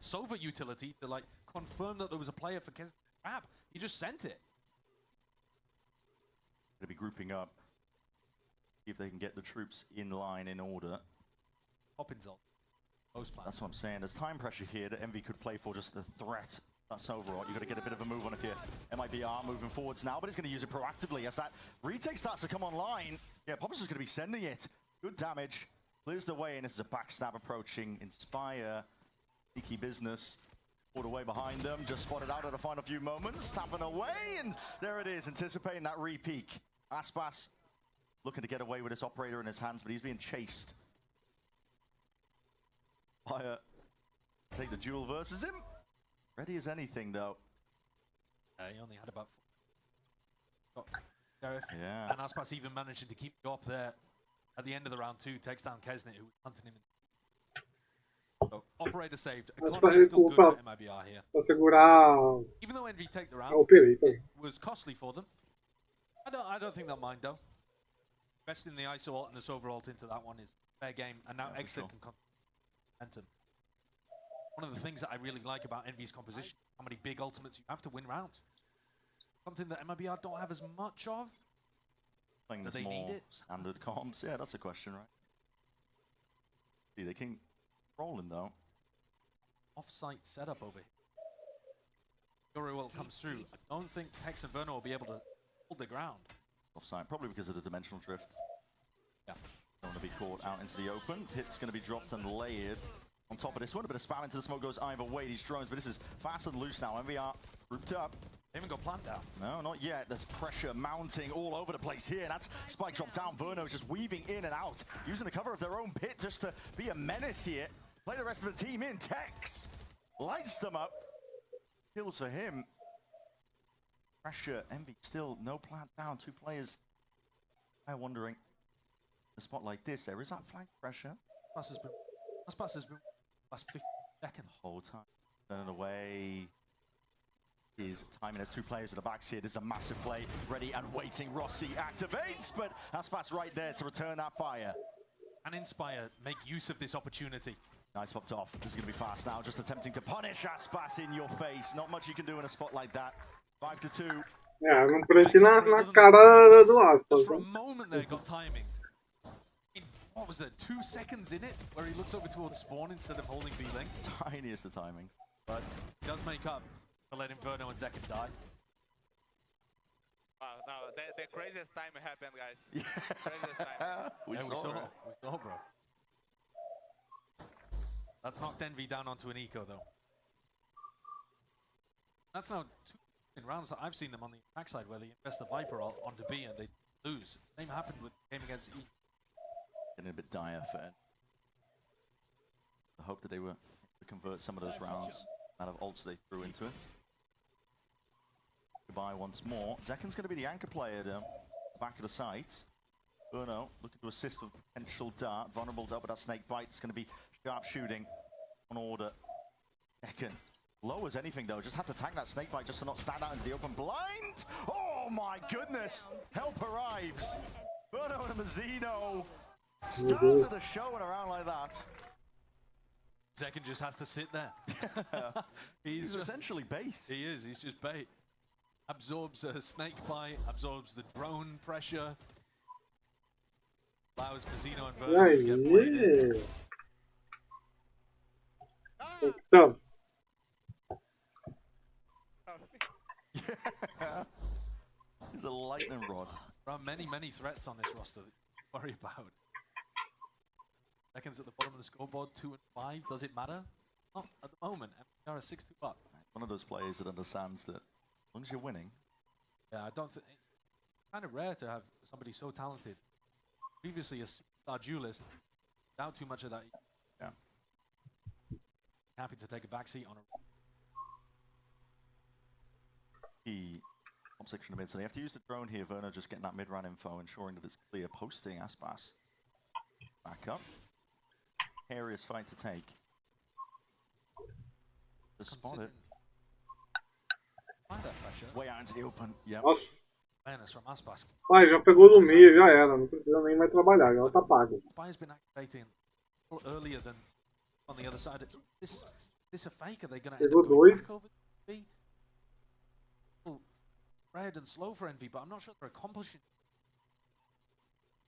Sova utility to like confirm that there was a player for Kes Crab. He just sent it. Going to be grouping up. See if they can get the troops in line, in order. Poppins ult. That's what I'm saying. There's time pressure here that Envy could play for just the threat. That's overall. You've got to get a bit of a move on if you're MIBR moving forwards now, but he's going to use it proactively as that retake starts to come online. Yeah, Poppins is going to be sending it. Good damage. Clears the way, and this is a backstab approaching. Inspire, sneaky business. Pulled away behind them, just spotted out at the final few moments, tapping away, and there it is, anticipating that re-peak. Aspas looking to get away with his operator in his hands, but he's being chased by a... Take the duel versus him. Ready as anything, though. He only had about 4. Sheriff. Yeah. And Aspas even managing to keep go up there at the end of the round 2, takes down Kesnet, who was hunting him. So, operator saved. Economy still good for MIBR here. Pra segurar Even though Envy take the round, operator. it was costly for them. I don't think they'll mind though. Investing the ISO ult and the Sova ult into that one is fair game, and now Exit can momentum. One of the things that I really like about Envy's composition, how many big ultimates you have to win rounds. Something that MIBR don't have as much of. Do they need it? Standard comps? Yeah, that's a question, right? See, they can rolling though. Off-site setup over here. Yuri will come through. I don't think Tex and Verno will be able to hold the ground. Offside, probably because of the dimensional drift. Yeah. Don't want to be caught out into the open. Pit's going to be dropped and layered on top of this one. A bit of spam into the smoke goes either way. These drones, but this is fast and loose now. MVR grouped up. They haven't got plant down. No, not yet. There's pressure mounting all over the place here. That's spike drop down. Verno's just weaving in and out, using the cover of their own pit just to be a menace here. Play the rest of the team in. Tex lights them up. Kills for him. Pressure. Envy still no plant down. 2 players. I'm wondering. A spot like this, there is that flank pressure. Aspas has been last 50 seconds. Whole time. Turning away. Is timing as 2 players at the backs here. There's a massive play. Ready and waiting. Rossi activates, but Aspas right there to return that fire. And Inspire make use of this opportunity. Nice popped off. This is going to be fast now. Just attempting to punish Aspas in your face. Not much you can do in a spot like that. 5-2. É, não prende na cara do Aspas. For a moment there, got timing. What was there, 2 seconds in it, where he looks over towards spawn instead of holding B-Link? Tiniest of timings. But he does make up for letting Verno and Zekin die. Wow, no, the craziest time happened, guys. Craziest time. we saw, bro. That's knocked Envy down onto an eco, though. That's now 2 rounds that I've seen them on the attack side, where they invest the Viper onto B and they lose. Same happened with the game against E. Getting a bit dire for it. I hope that they were to convert some of those rounds out of ults they threw into it. Goodbye once more. Zekin's going to be the anchor player down the back of the site. Verno looking to assist with potential dart. Vulnerable up with that snake bite. It's going to be sharp shooting on order. Zekin low as anything though. Just had to tank that snake bite just to not stand out into the open. Blind! Oh my goodness! Help arrives. Verno and Mazzino. Starts the show and around like that. Zekin just has to sit there. he's just, essentially bait. He is. He's just bait. Absorbs a snake bite. Absorbs the drone pressure. Allows Mazzino and Verso to get played in. Estamos. He's a lightning rod. There are many threats on this roster that you worry about. Seconds at the bottom of the scoreboard, 2 and 5. Does it matter? Not at the moment. MIBR are 6-2 up. One of those players that understands that as long as you're winning. Yeah, I don't think it's kind of rare to have somebody so talented. Previously a superstar duelist, without too much of that. Yeah. Happy to take a backseat on a key top section of mid. So they have to use the drone here. Verno just getting that mid-run info, ensuring that it's clear. Posting Aspas. Back up. Hairiest fight to take. Just spot it. Way out into the open. Yep. Nossa. From Aspas. Pai, já pegou do meio, já era. Não precisa nem mais trabalhar, já tá pago. Spire's been activating a little earlier than on the other side. This a fake? Are they going to end up going back over to B? Red and slow for Envy, but I'm not sure they're accomplishing.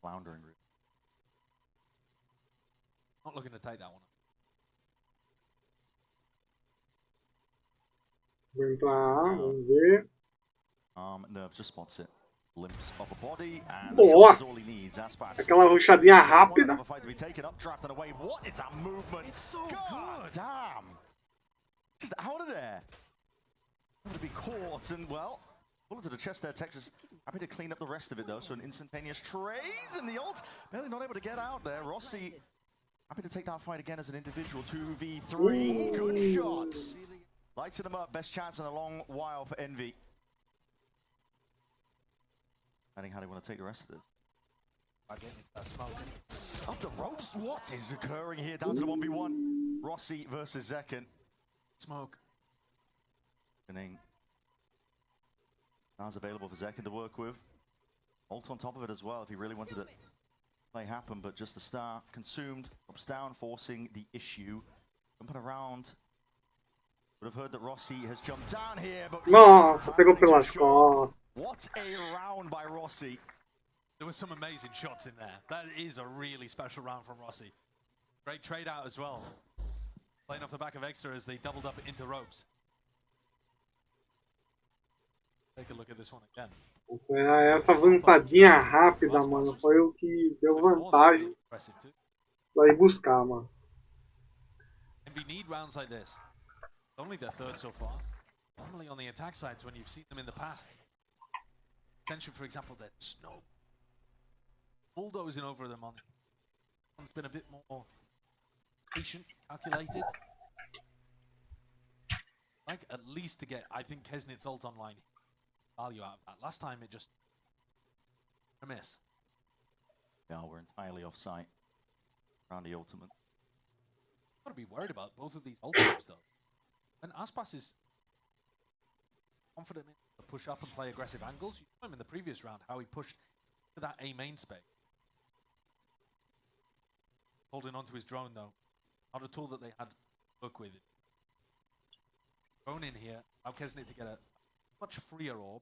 Floundering route. Not looking to take that one. Vem pra A, vamos ver. Nerve just spots it. Limps of a body and Nossa! all he needs. Aspas. Aquela rushadinha rápida. Fight to be taken up, drafted away. What is that movement? It's so God good. Damn. Just out of there. Going to be caught, and well, bullet to the chest there. Texas happy to clean up the rest of it though. So an instantaneous trade, and the ult barely not able to get out there. Rossi happy to take that fight again as an individual. 2v3, good shots. Lighting them up, best chance in a long while for Envy. I think how they want to take the rest of this. Up the ropes, what is occurring here? Down to the 1v1. Rossi versus Zekken. Smoke. Now's available for Zekken to work with. Ult on top of it as well if he really wanted to play happen, but just the star consumed, drops down, forcing the issue. Jumping around. Would have heard that Rossi has jumped down here, but Nossa, pegou pelas costas. What a round by Rossi. There were some amazing shots in there. That is a really special round from Rossi. Great trade out as well. Playing off the back of Extra as they doubled up into ropes. Take a look at this one again. Essa avançadinha rápida, mano, foi o que deu vantagem pra ir buscar, mano. And we need rounds like this. Only their third so far. Normally on the attack sides when you've seen them in the past. Attention, for example, that Snow bulldozing over them on. It's been a bit more patient, calculated. Like at least to get, I think, Kesnit's ult online. Value out of that. Last time it just a miss. Yeah, we're entirely off site around the ultimate. Got to be worried about both of these ultimates though. And Aspas is confident to push up and play aggressive angles. You saw him in the previous round how he pushed to that A main space. Holding onto his drone though. Not a tool that they had to work with. Drone in here. Now Kesnit to get a much freer orb.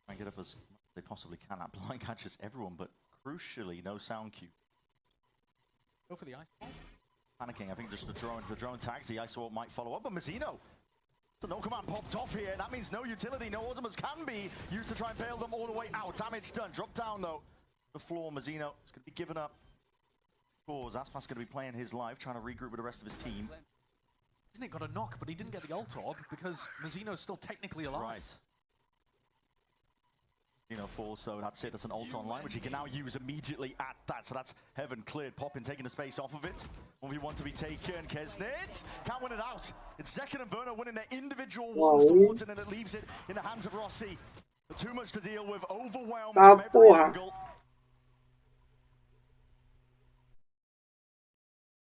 Try and get up as much as they possibly can. That blind catches everyone, but crucially, no sound cue. Go for the ice. Panicking, I think just the drone tags. The ice orb might follow up, but Mazzino. So no command popped off here. That means no utility, no ultimates can be used to try and bail them all the way out. Damage done. Drop down though. The floor, Mazzino is going to be given up. Aspas going to be playing his life, trying to regroup with the rest of his team. Isn't it got a knock, but he didn't get the ult orb because Mazzino's still technically alive. Right. Falls, so that's it. That's an ult online, which he can now use immediately at that. So that's Heaven cleared. Poppin taking the space off of it. 1v1 to be taken. Kesnit can't win it out. It's Zekken and Verno winning their individual ones towards it, and it leaves it in the hands of Rossi. But too much to deal with. Overwhelmed from every angle.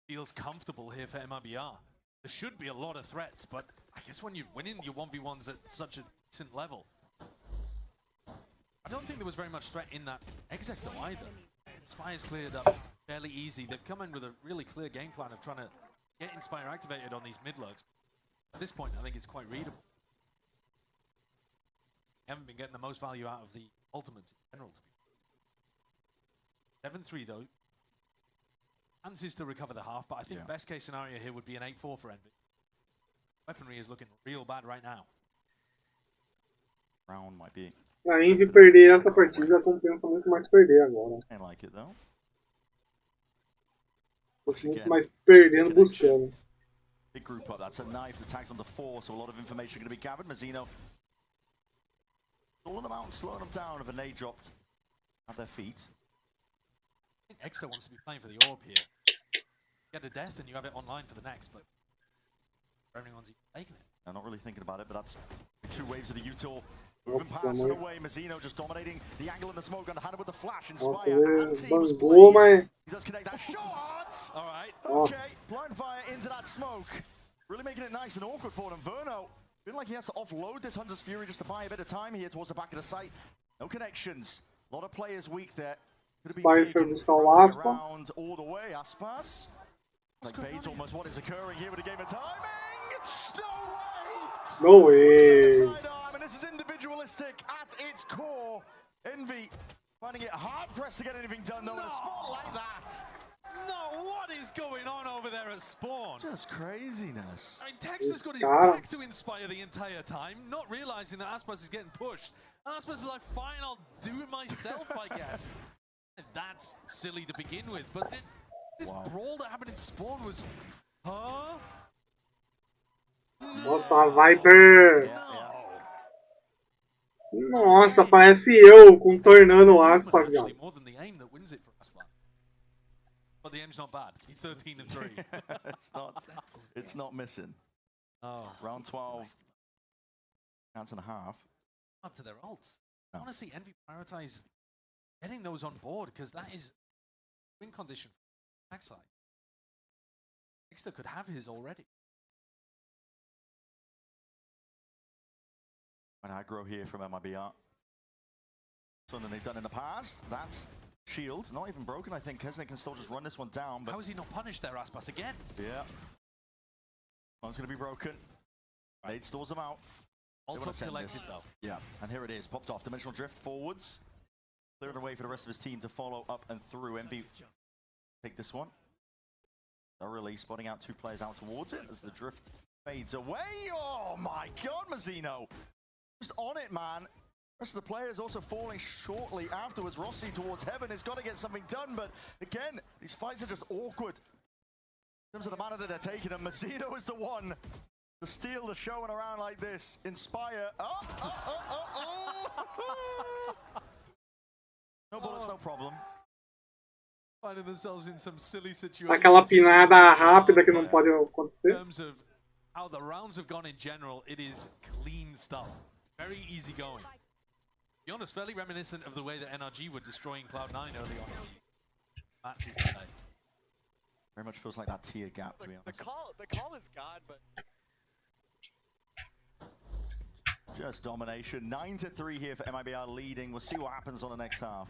Feels comfortable here for MIBR. There should be a lot of threats, but I guess when you're winning your 1v1s at such a decent level, I don't think there was very much threat in that exec though either. Inspire's cleared up fairly easy. They've come in with a really clear game plan of trying to get Inspire activated on these mid-lurks. At this point, I think it's quite readable. They haven't been getting the most value out of the ultimates in general, to be 7-3 though. Chances to recover the half, but I think best case scenario here would be an 8-4 for Envy. Weaponry is looking real bad right now. Round might be. A Envy perder essa partida compensa muito mais perder agora. I like it though. Fosse muito mais perdendo buscando. Big group up. That's a knife that tags onto 4, so a lot of information going to be gathered. Mazzino stalling them out and slowing them down with a nade dropped at their feet. I think Extra wants to be playing for the orb here. Get a death and you have it online for the next, but everyone's taking it. I'm not really thinking about it, but that's 2 waves of the util. Moving past and away, Mazzino just dominating the angle in the smoke, underhanded with the flash. Inspire, anti was played. He does connect that shot! Alright. Okay, blind fire into that smoke. Really making it nice and awkward for them. Verno, feeling like he has to offload this Hunter's Fury just to buy a bit of time here towards the back of the site. No connections. A lot of players weak there. Inspire foi buscar o Aspa. All the way, Aspas. Like Bates almost what is occurring here with a game of timing. No way! And this is individualistic at its core. Envy finding it hard pressed to get anything done though in a spot like that. No, what is going on over there at Spawn? Just craziness. I mean, Tex has got his back to Inspire the entire time, not realizing that Aspas is getting pushed. And Aspas is like, fine, I'll do it myself, I guess. That's silly to begin with, but this brawl that happened in Spawn was, huh? Nossa, a Viper! Nossa, parece eu contornando aspas, viado. More than the aim that wins it for Aspas. But the aim's not bad. He's 13 and 3. It's not missing. Oh. Round 12. Chance and a half. Up to their ults. I want to see Envy prioritize getting those on board because that is win condition for the backside. Dexter could have his already. An aggro here from MIBR. Something they've done in the past. That's shield. Not even broken, I think. Kesnet can still just run this one down. But how is he not punished there, Aspas, again? Yeah. One's going to be broken. Nade stores him out. Ult up collected, though. Yeah, and here it is. Popped off. Dimensional drift forwards. Clearing the way for the rest of his team to follow up and through. MB take this one. Thoroughly spotting out two players out towards it as the drift fades away. Oh my god, Mazzino! Just on it, man. Rest of the players also falling shortly afterwards. Rossi towards heaven has got to get something done, but again, these fights are just awkward. In terms of the manner that they're taking, and Mazzino is the one to steal the show and around like this. Inspire. No bullets, no problem. Finding themselves in some silly situations. Aquela pinada rápida que não pode acontecer. In terms of how the rounds have gone in general, it is clean stuff. Very easy going. To be honest, fairly reminiscent of the way that NRG were destroying Cloud9 early on in matches today. Very much feels like that tier gap, to be honest. The call is God, but just domination. 9-3 here for MIBR leading. We'll see what happens on the next half.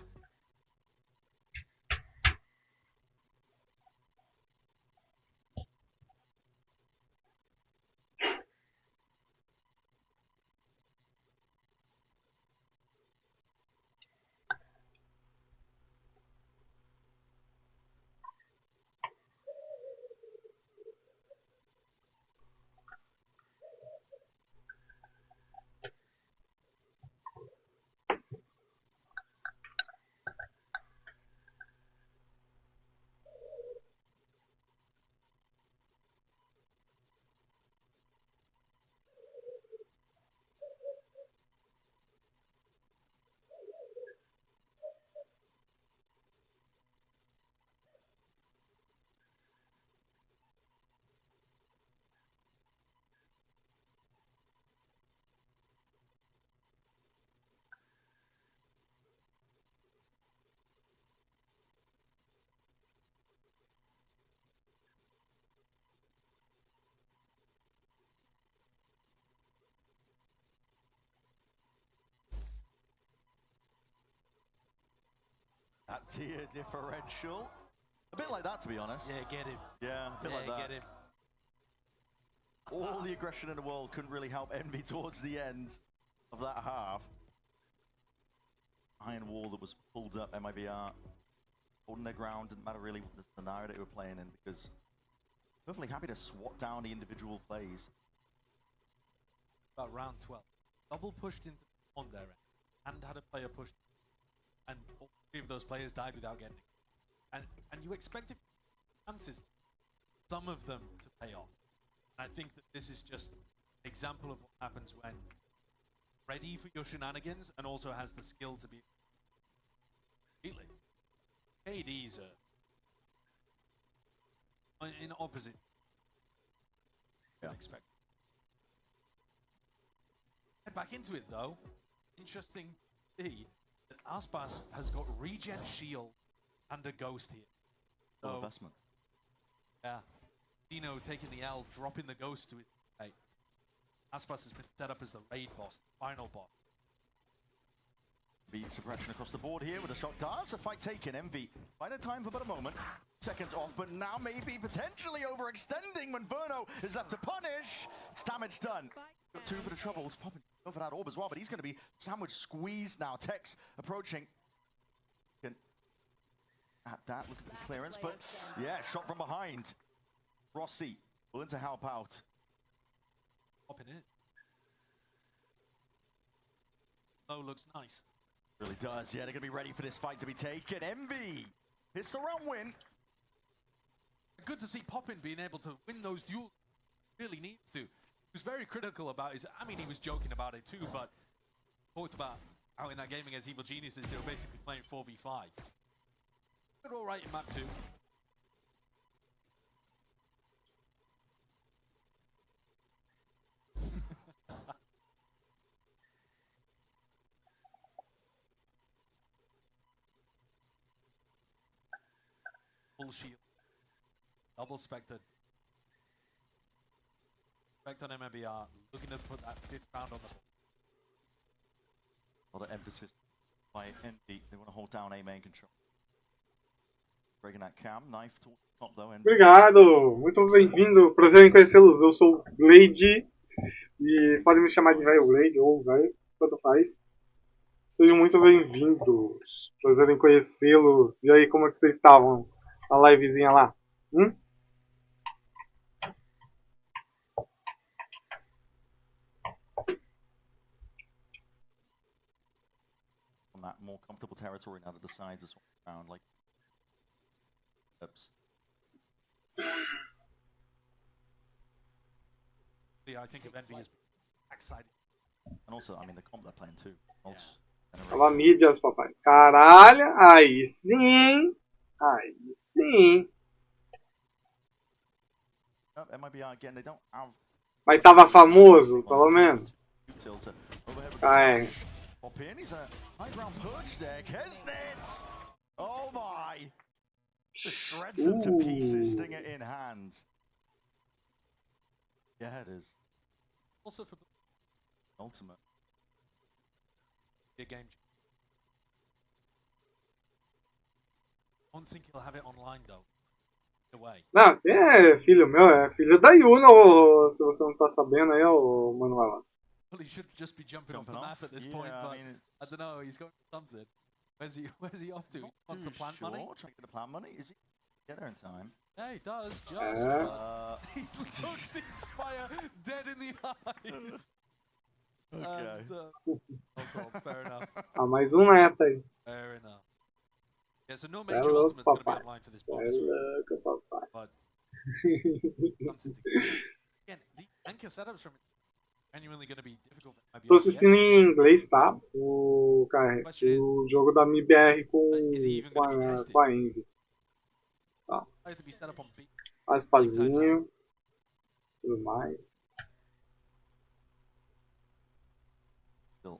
That tier differential. A bit like that, to be honest. Yeah, get him. Yeah, a bit like that. Get him. All the aggression in the world couldn't really help Envy towards the end of that half. Iron wall that was pulled up, MIBR holding their ground. Didn't matter really the scenario that they were playing in because perfectly happy to swat down the individual plays. About round 12. Double pushed into on their end and had a player pushed. And all three of those players died without getting it. And you expected chances, some of them, to pay off. And I think that this is just an example of what happens when ready for your shenanigans and also has the skill to be completely. KD's in opposite. Yeah. Expect. Head back into it though. Interesting to see that Aspas has got regen shield and a ghost here. So, investment. Yeah. Dino taking the L, dropping the ghost to his right. Aspas has been set up as the raid boss, the final boss. Beat suppression across the board here with a shot dance. A fight taken. MV finding time for but a moment. Seconds off, but now maybe potentially overextending when Verno is left to punish. It's damage done. Got two for the troubles. Popping over that orb as well, but he's going to be sandwich squeezed now. Tex approaching. At that, looking for the clearance, but yeah, shot from behind. Rossi willing to help out. Popping it. Oh, looks nice. Really does, yeah, they're going to be ready for this fight to be taken. MV hits the round win. Good to see Poppin being able to win those duels. Really needs to. was very critical about his. I mean, he was joking about it too, but talked about how in that game against Evil Geniuses they were basically playing 4v5. They're all right in map 2. Full shield. Double Spectre. Spectre on MIBR, looking to put that 5th round on the board. A lot of emphasis by ND. They want to hold down A main control. Breaking that cam, knife towards the top though. Obrigado, muito bem-vindo. Prazer em conhecê-los. Eu sou o Blade e podem me chamar de Veio Blade ou Veio, tanto faz. Sejam muito bem-vindos. Prazer em conhecê-los. E aí, como é que vocês estavam na livezinha lá? On that more comfortable territory now that the sides are swapped around, like. Oops. Yeah, I think of Envy as backside. And also, I mean, the comp they're playing too. Tava mídias, papai. Caralho, aí sim. Aí sim. MIBR again, they don't have. Mas tava famoso, pelo menos. É. He's a high ground perch there. Kesnet! Oh my! Just shreds them to pieces, stinger in hand. Yeah, it is. Also for ultimate. Be a game. I don't think he'll have it online though. Away. Não, é filho meu, é filho da Yuna, ou, se você não tá sabendo aí, o Mano Malas. Well, he should just be jumping off the map at this point, but I don't know, he's going for something. Where's he off to? He wants the plant money? Trying to get the plant money? Is he get there in time? Yeah, he does, just. He looks Inspire dead in the eyes. Okay. And, fair enough. Ah, mais neta aí. Fair enough. Yeah, so no major ultimate's going to be online for this bonus. But again, the anchor setups from genuinely going to be difficult. Tô assistindo em inglês, tá? O jogo da MIBR com a Envy. Tá. A espazinha. Tudo mais. Still,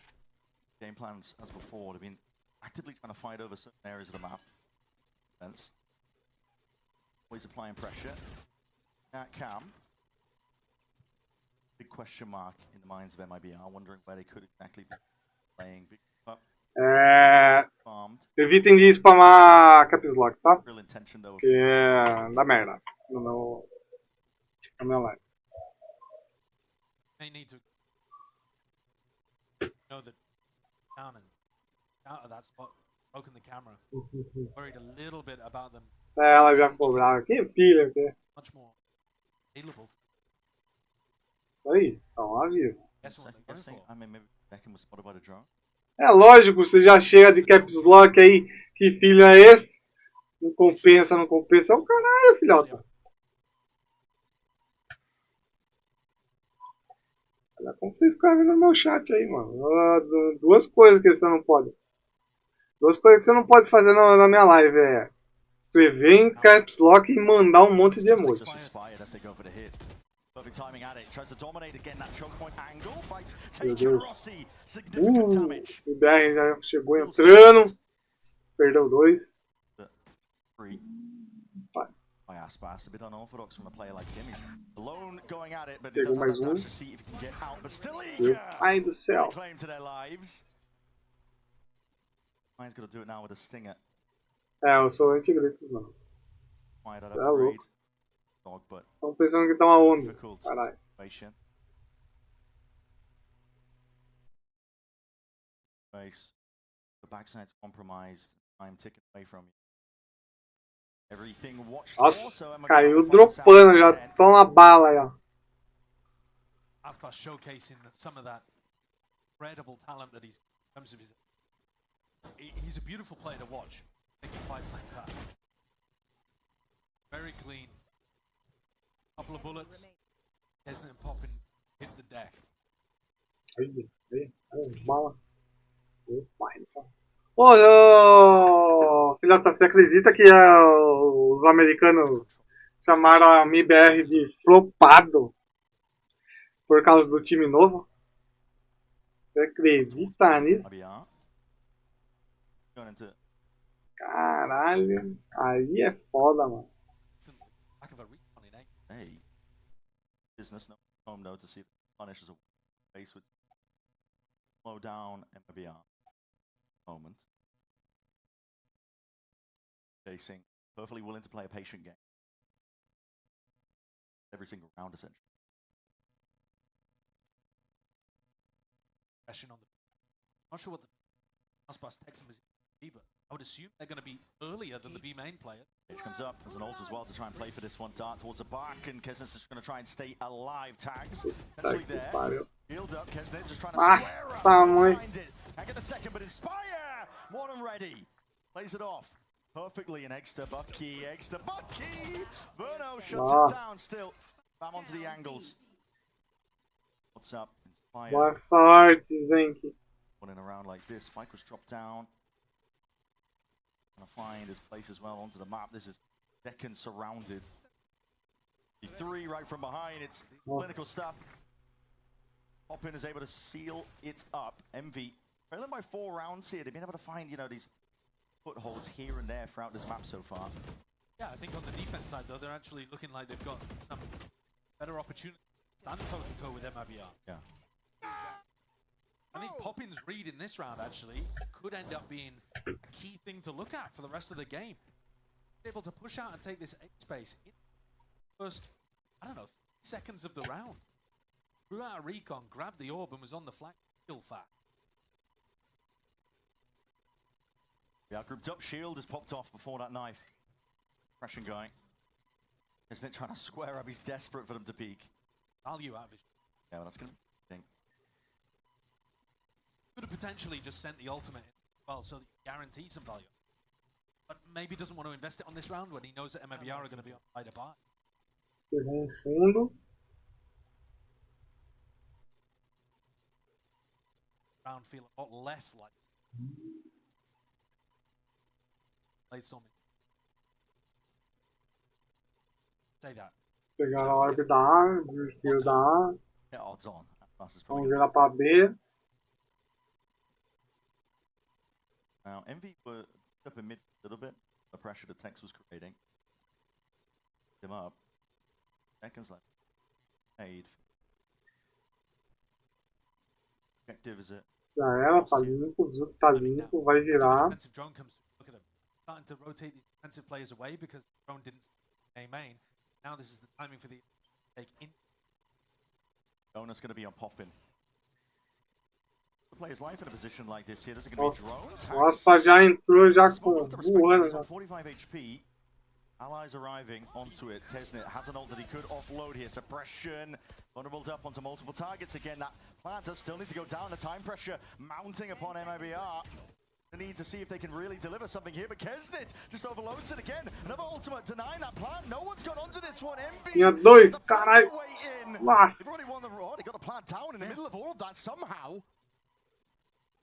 game plans as before have been actively trying to fight over certain areas of the map. Hence, always applying pressure. At Cam, big question mark in the minds of MIBR, wondering where they could exactly be playing. Big up. Evitem de spamar Caps Lock, tá? Porque dá merda na minha live. They need to know that down and out of that spot, broken the camera. Worried a little bit about them. Ela já ficou brava. Que filha que é. Much more available. Aí, tá lá vivo. I mean, maybe Beckham was spotted by the drone. É lógico, você já chega de Caps Lock aí. Que filho é esse? Não compensa, não compensa. É o caralho, filhota. Olha como você escreve no meu chat aí, mano. Duas coisas que você não pode. Duas coisas que você não pode fazer na minha live é escrever em Caps Lock e mandar um monte de emoji. Meu Deus. O MIBR já chegou entrando. Perdeu 2. By Aspas, a bit unorthodox from a player like him. He's alone going at it, but he does have that dash to see if he can get out. But still eager. Ai do céu. Claim to their lives. Mine's got to do it now with a stinger. É, eu sou anti-gritos, mano. Você é louco. Estão pensando que tá uma onda. Caralho. The backside's compromised. I'm ticking away from you. Everything watched. Nossa, caiu dropando, já estão na bala aí, ó. Aspas showcasing some of that incredible talent that he's in terms of his. He's a beautiful player to watch. Making fights like that. Very clean. Couple of bullets. Kesnet popping hit the deck. Aí, bala. Opa, ô, filhota, você acredita que os americanos chamaram a MIBR de flopado por causa do time novo? Você acredita nisso? Caralho, aí é foda, mano. Hey, business no home though to see if punishes a face with slow down MIBR moment. Chasing, perfectly willing to play a patient game every single round essentially. On the, not sure what the Aspas Texan is, but I would assume they're going to be earlier than the B main player. Edge comes up as an ult as well to try and play for this one. Dart towards the back, and Kesnit's just going to try and stay alive. Tags potentially there. Shield up, Kesnit just trying to square up. Find it. Can't get a second, but Inspire more than ready. Plays it off perfectly, and eggs to Bucky. Verno shuts it down still. Bam onto the angles. What's up? Inspire. Boa sorte, Zenki. Running around like this. Spike was dropped down. Gonna find his place as well onto the map. This is second surrounded. The 3 right from behind. It's clinical stuff. Hoppin is able to seal it up. MV trailing by 4 rounds here. They've been able to find, you know, these footholds here and there throughout this map so far. Yeah, I think on the defense side though, they're actually looking like they've got some better opportunity to stand toe to toe with MIBR. Yeah. I think Poppin's read in this round actually could end up being a key thing to look at for the rest of the game. Able to push out and take this A space in the first, I don't know, 3 seconds of the round. Threw out a recon, grabbed the orb and was on the flank real fast. Yeah, grouped up. Shield is popped off before that knife. Pressure going. Isn't it trying to square up? He's desperate for them to peek. Value out of it. Yeah, well, that's going to be interesting. Could have potentially just sent the ultimate in as well so that you guarantee some value. But maybe doesn't want to invest it on this round when he knows that MIBR are going to be on side apart. Round feel a lot less like Blade Storm. Say that. Pegaram a orb da A, desistiu da A. Yeah, odds on. Vamos virar pra B. Now, MV were up in mid a little bit. The pressure the Tex was creating. Him up. Seconds left. Aid. Objective is it? Já era, tá limpo, viu que tá limpo, vai virar. Defensive drone comes, look at him. Starting to rotate these defensive players away because the drone didn't stay main. Now this is the timing for the take in. Jonas going to be on Poppin. The player's life in a position like this here. There's going to be drone. Nossa, já entrou já com voando. 45 HP. Allies arriving onto it. Kesnit has an ult that he could offload here. Suppression. Vulnerable up onto multiple targets again. That plant does still need to go down. The time pressure mounting upon MIBR. The need to see if they can really deliver something here, but Kesnit just overloads it again. Another ultimate denying that plant. No one's got onto this one. MB. Tinha dois, caralho. They've already won the road. They got the plant down in the middle of all of that somehow.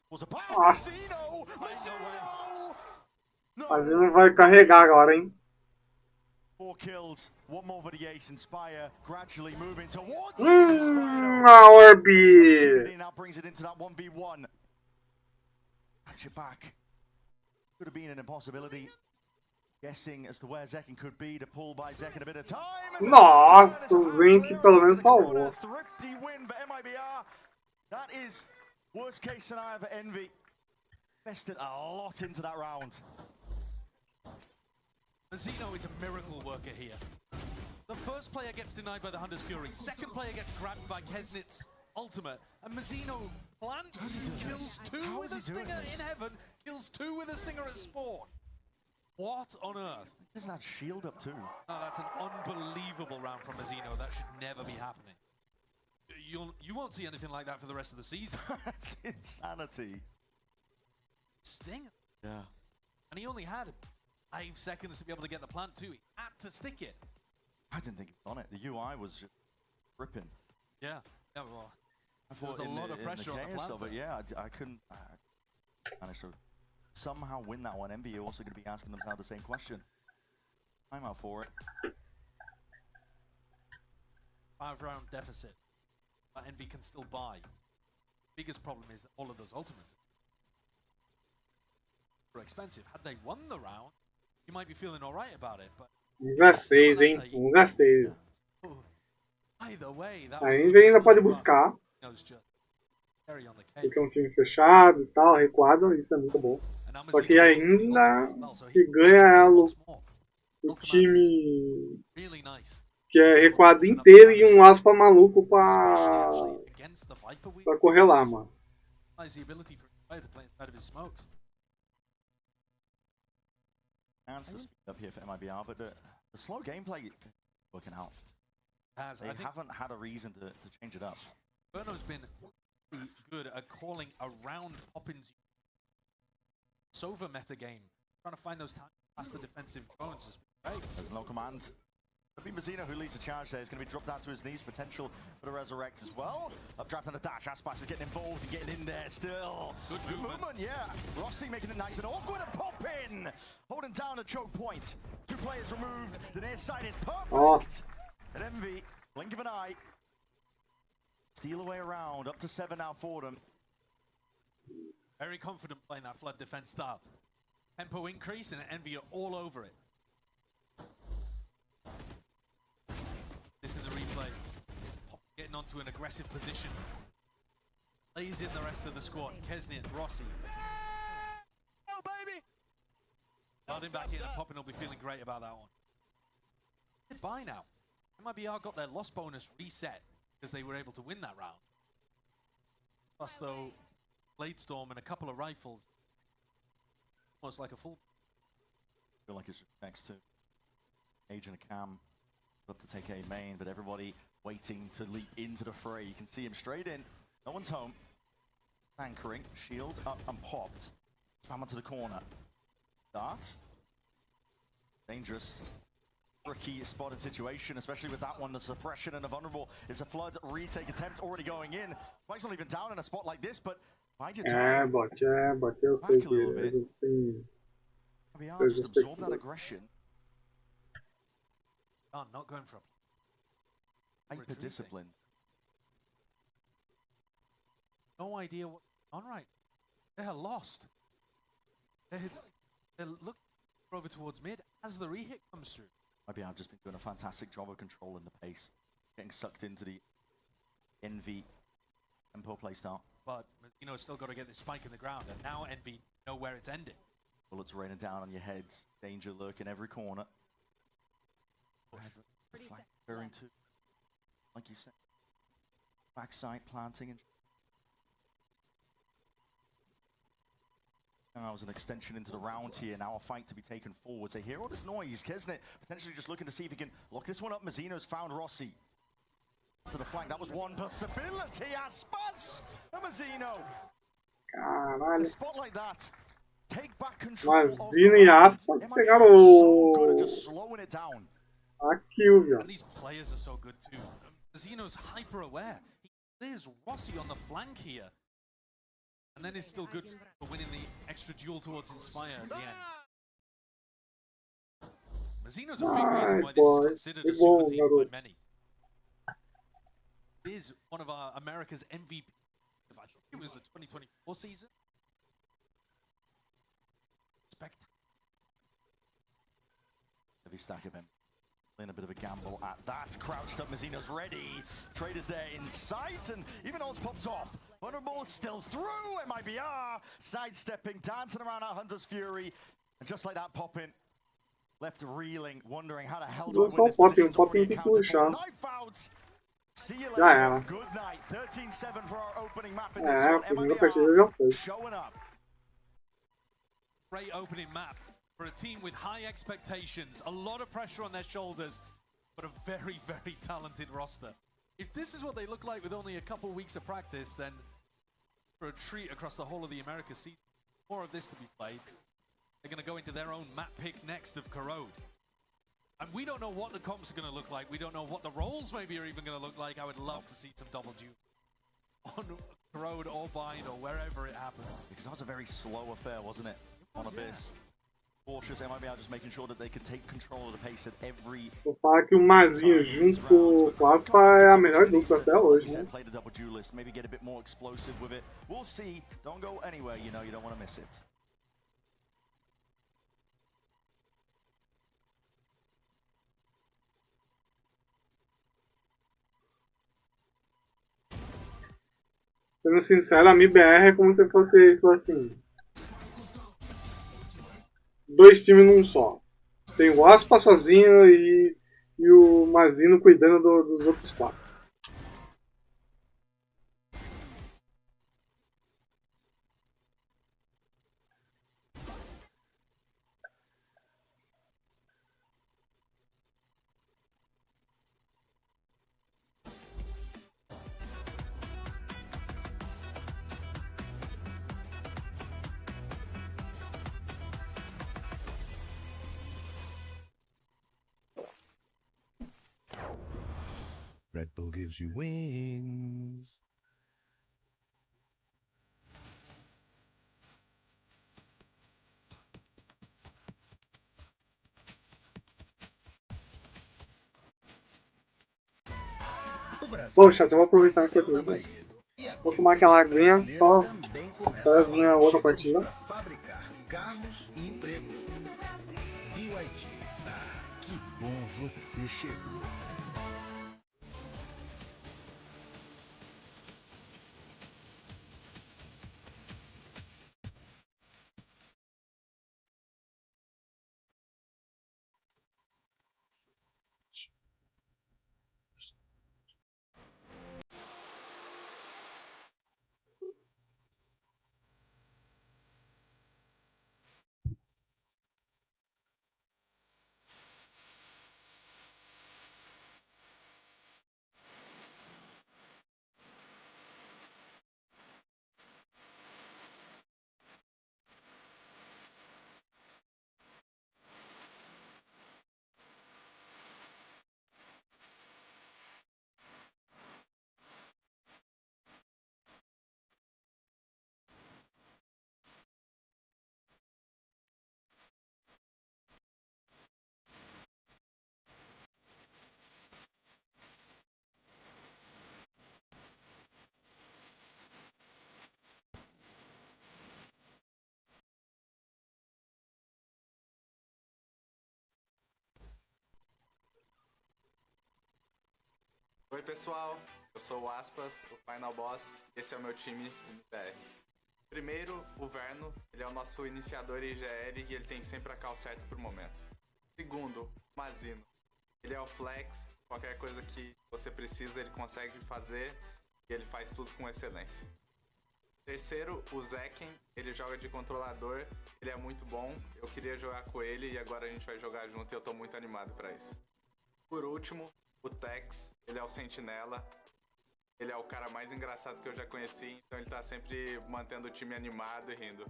Was a bad Mazino. Mazino vai carregar agora, hein? 4 kills, 1 more for the ace. Inspire gradually moving towards Orbi. Now brings it into that 1v1. Catch it back. Could have been an impossibility. Guessing as to where Zekin could be. To pull by Zekin a bit of time. Nossa, o Zenki pelo menos salvou. Thrifty win for MIBR. That is worst case scenario for Envy. Invested a lot into that round. Mazino is a miracle worker here. The first player gets denied by the Hunter's Fury. Second player gets grabbed by Kesnit's ultimate. And Mazino plants, kills 2 with a stinger in heaven, kills 2 with a stinger at spawn. What on earth? Isn't that shield up too? Oh, that's an unbelievable round from Mazino. That should never be happening. You won't see anything like that for the rest of the season. That's insanity. Sting. Yeah. And he only had 5 seconds to be able to get the plant too. He had to stick it. I didn't think he was on it. The UI was just ripping. Yeah. Yeah, well, I there was a lot of pressure on the chaos Planta. of it, yeah, I couldn't manage to somehow win that one. Envy are also going to be asking themselves the same question. Timeout for it. 5-round deficit, but Envy can still buy. Biggest problem is that all of those ultimates are expensive. Had they won the round, you might be feeling all right about it, but 16, hein? 16. either way, that A was Envy ainda pode buscar, cherry on the cake. porque é um time fechado e tal, recuado, isso é muito bom. Só que ainda que ganha o time que é recuado inteiro e um aspa maluco pra correr lá, mano. The ability for a player to play inside of his smokes. Chance to speed up here for MIBR, but the slow gameplay working out. They haven't had a reason to change it up. Burno's been really good at calling around Poppins' Sova meta game. Trying to find those times past the defensive drones has been great. There's no command. It'll be Mazzino who leads the charge there. He's going to be dropped down to his knees. Potential for the resurrect as well. Updraft and a dash. Aspas is getting involved and getting in there still. Good movement. Yeah. Rossi making it nice and awkward and pop in. Holding down the choke point. 2 players removed. The near side is perfect. And Envy, blink of an eye. Steal away around. Up to 7 now for them. Very confident playing that flood defense style. Tempo increase and Envy are all over it. This in the replay. Pop getting onto an aggressive position. Lays in the rest of the squad. Kesnit, Rossi. Oh, baby! Nodding back in and Poppin will be feeling great about that one. Goodbye now. MIBR got their loss bonus reset because they were able to win that round. Plus, though, Bladestorm and a couple of rifles. Almost like a full. I feel like it's next to Age and a Cam. Up to take a main, but everybody waiting to leap into the fray. You can see him straight in. No one's home. Anchoring. Shield up and popped. Spam onto the corner. Darts. Dangerous. For a key spotted situation, especially with that one. The suppression and the vulnerable is a flood retake attempt already going in. Spike's not even down in a spot like this, but bide your time. Bot, eu sei que a gente tem. Just absorb that aggression. Oh, not going for a hyper discipline. No idea what's on right. They are lost. They're looking over towards mid as the re-hit comes through. Maybe I've just been doing a fantastic job of controlling the pace, getting sucked into the Envy tempo playstyle. But Mazzino's still got to get this spike in the ground, and now Envy know where it's ending. Bullets raining down on your heads, danger lurking every corner. Referring to, like you said, backside planting and that was an extension into the round here. Now a fight to be taken forward. So hear all this noise. Kesnit potentially just looking to see if he can lock this one up. Mazzino's found Rossi to the flank. That was one possibility. Aspas and Mazzino. A spot like that. Take back control. Mazzino e Aspas pegaram o. So good at just slowing it down. Aqui, viu? And these players are so good too. Mazzino's hyper aware. He clears Rossi on the flank here. And then is still good for winning the extra duel towards Inspire at the end. Mazzino's a big reason why this is considered a super team by many. It is one of our America's MVP. I think it was the 2024 season. Spectacular. Heavy stack of him. Playing a bit of a gamble at that. Crouched up, Mazzino's ready. Traders there in sight, and even Oz popped off. Vulnerable still through. MIBR sidestepping, dancing around our Hunter's Fury. And just like that, popping. Left reeling, wondering how the hell do I win this position. Popping tem que puxar. Knife out. See you later. Good night. 13-7 for our opening map in this one. MIBR showing up. Great opening map. For a team with high expectations, a lot of pressure on their shoulders, but a very, very talented roster. If this is what they look like with only a couple weeks of practice, then for a treat across the whole of the America season, more of this to be played. They're going to go into their own map pick next of Corrode. And we don't know what the comps are going to look like. We don't know what the roles maybe are even going to look like. I would love to see some double duel on Road or Bind or wherever it happens. Because that was a very slow affair, wasn't it? On Abyss. Cautious, MIBR just making sure that they could take control of the pace at every... Vou falar que o Mazinho junto com o Aspa é a melhor dupla até hoje, né? Play the double duelist, maybe get a bit more explosive with it. We'll see. Don't go anywhere, you know, you don't want to miss it. Sendo sincero, a MIBR é como se fosse assim, 2 times num só. Tem o Aspa sozinho e o Mazino cuidando dos outros 4. Red Bull gives you wings. Bom, chat, eu vou aproveitar enquanto isso. Vou tomar aquela aguinha, só para vir a outra partida. Fabricar carros e empregos. BYD. Ah, que bom você chegou. Oi pessoal, eu sou o Aspas, o Final Boss, esse é o meu time MIBR. Primeiro, o Verno, ele é o nosso iniciador IGL e ele tem sempre a cal certa por momento. Segundo, o Mazino, ele é o flex, qualquer coisa que você precisa ele consegue fazer e ele faz tudo com excelência. Terceiro, o Zekken, ele joga de controlador, ele é muito bom, eu queria jogar com ele e agora a gente vai jogar junto e eu tô muito animado pra isso. Por último, o Tex, ele é o sentinela, ele é o cara mais engraçado que eu já conheci, então ele tá sempre mantendo o time animado e rindo.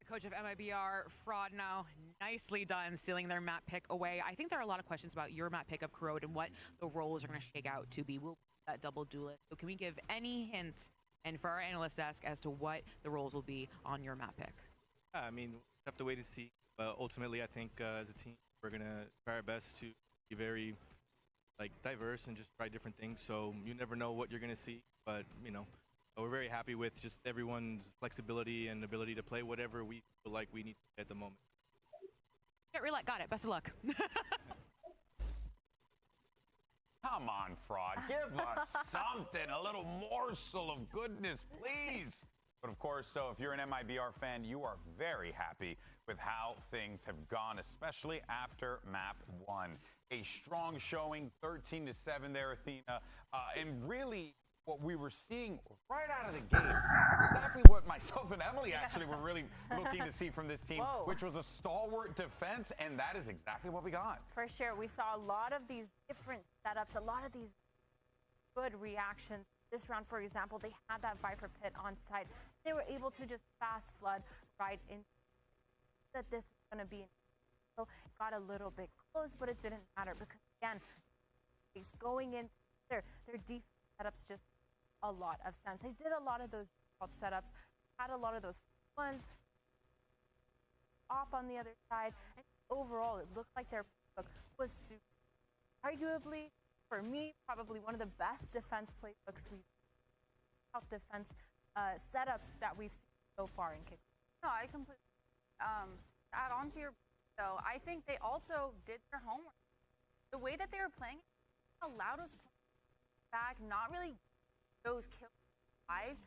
Coach of MIBR, Fraud now, nicely done stealing their map pick away. I think there are a lot of questions about your map pick of Corrode and what the roles are going to shake out to be. Will that double duelist? So can we give any hint, and for our analyst desk, as to what the roles will be on your map pick? I mean, we have to wait to see. But ultimately, I think as a team, we're gonna try our best to be very diverse and just try different things. So you never know what you're gonna see, but you know, we're very happy with just everyone's flexibility and ability to play whatever we feel like we need to play at the moment. Get roulette, got it. Best of luck. Come on, Fraud. Give us something, a little morsel of goodness, please. But of course, so if you're an MIBR fan, you are very happy with how things have gone, especially after map 1. A strong showing, 13-7 there, Athena. And really, what we were seeing right out of the gate, exactly what myself and Emily actually were really looking to see from this team, which was a stalwart defense, and that is exactly what we got. For sure, we saw a lot of these different setups, a lot of these good reactions this round, for example, they had that Viper pit on site. They were able to just fast flood right in. That this was going to be. So it got a little bit close, but it didn't matter because again, it's going into their defense setups just a lot of sense. They did a lot of those default setups, had a lot of those ones off on the other side, and overall it looked like their playbook was super. Arguably, for me, probably one of the best defense playbooks we've defense setups that we've seen so far in Kick. No, I completely add on to your though. I think they also did their homework. The way that they were playing allowed us back, not really those kill lives,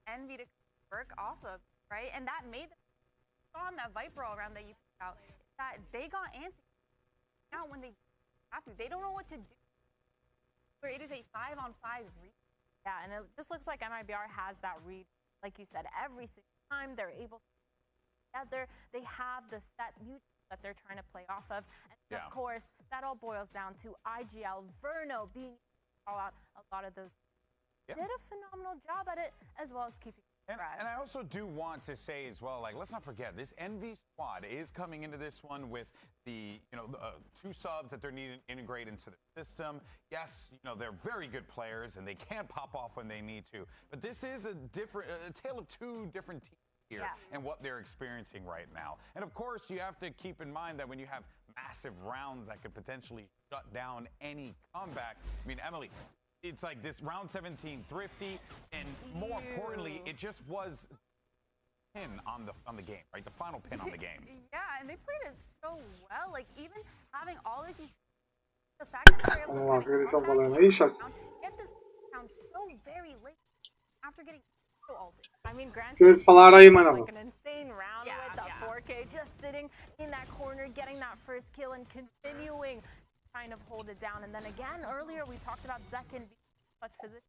envy to work off of, right? And that made them on that Viper all around that you put out, that they got antsy. Now when they have to, they don't know what to do. Where it is a 5-on-5 read. Yeah, and it just looks like MIBR has that read, like you said, every single time they're able to together. They have the set neutral that they're trying to play off of. And of course, that all boils down to IGL, Verno being able to call out a lot of those. Did a phenomenal job at it, as well as keeping. And I also do want to say as well, like, let's not forget, this NV squad is coming into this one with the, 2 subs that they're needing to integrate into the system. Yes, they're very good players and they can pop off when they need to. But this is a tale of 2 different teams here and what they're experiencing right now. And of course, you have to keep in mind that when you have massive rounds that could potentially shut down any comeback. I mean, Emily, it's like this round 17 thrifty, and more importantly, it just was pin on the game, right? The final pin on the game. Yeah, and they played it so well. Like even having all this, the fact that they were able to get this down so very late after getting so ulted. I mean, granted, Eles falaram aí, mano. like an insane round with the 4K, just sitting in that corner, getting that first kill and continuing trying to hold it down. And then again, earlier we talked about Zekin being in such position.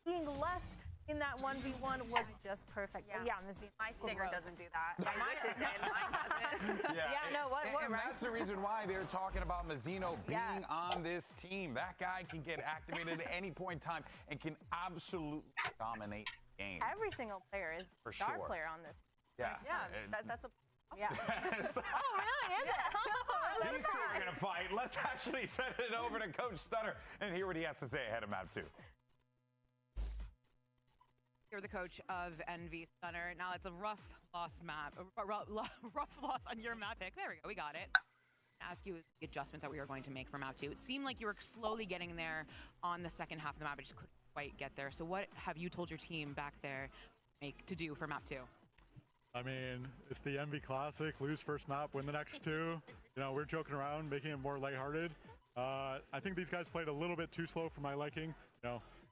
Being left in that 1v1 was just perfect. Yeah, my stinger doesn't do that. Yeah, mine did, mine doesn't. And that's the reason why they're talking about Mazzino being on this team. That guy can get activated at any point in time and can absolutely dominate the game. Every single player is a star player on this. Yeah. That's a yeah. Oh, really? Is it? These 2 are going to fight. Let's actually send it over to Coach Stunner and hear what he has to say ahead of map 2. You're the coach of NV Stunner. Now it's a rough loss map, rough loss on your map pick. There we go, we got it. Ask you the adjustments that we were going to make for map 2. It seemed like you were slowly getting there on the second half of the map. I just couldn't quite get there. So what have you told your team back there to do for map 2? I mean, it's the MV Classic, lose first map, win the next 2. We're joking around, making it more lighthearted. I think these guys played a little bit too slow for my liking,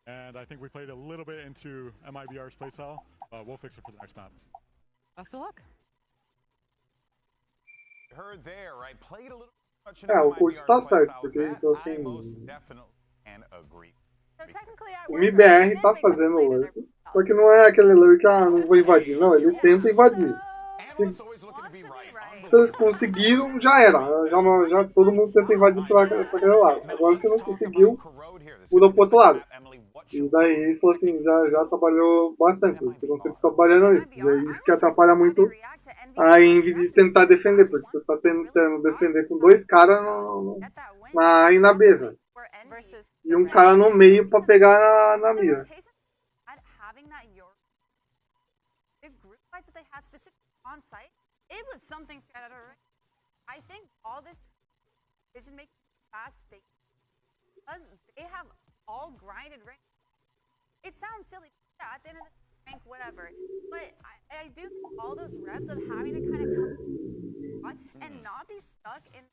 and I think we played a little bit into MIBR's playstyle. We'll fix it for the next map. Best of luck. Heard there, right? Played a little much. O coach está certo, porque ele falou assim. O MIBR tá fazendo lurk, só que não é aquele lurk, não vou invadir, não, ele tenta invadir. Se eles conseguiram, já era, já todo mundo tenta invadir pra aquele lado. Agora se não conseguiu, muda pro outro lado. E daí ele falou assim, já trabalhou bastante, porque não sempre trabalhando isso. E é isso que atrapalha muito a Envy de tentar defender, porque você tá tentando defender com 2 caras na A e na B, velho. E um cara no meio pra pegar na mira. On site, it was something straight out of right. I think all this decision making fast state because they have all grinded rank. It sounds silly, at the end of the rank, whatever. But I do think all those reps of having to kind of come and not be stuck in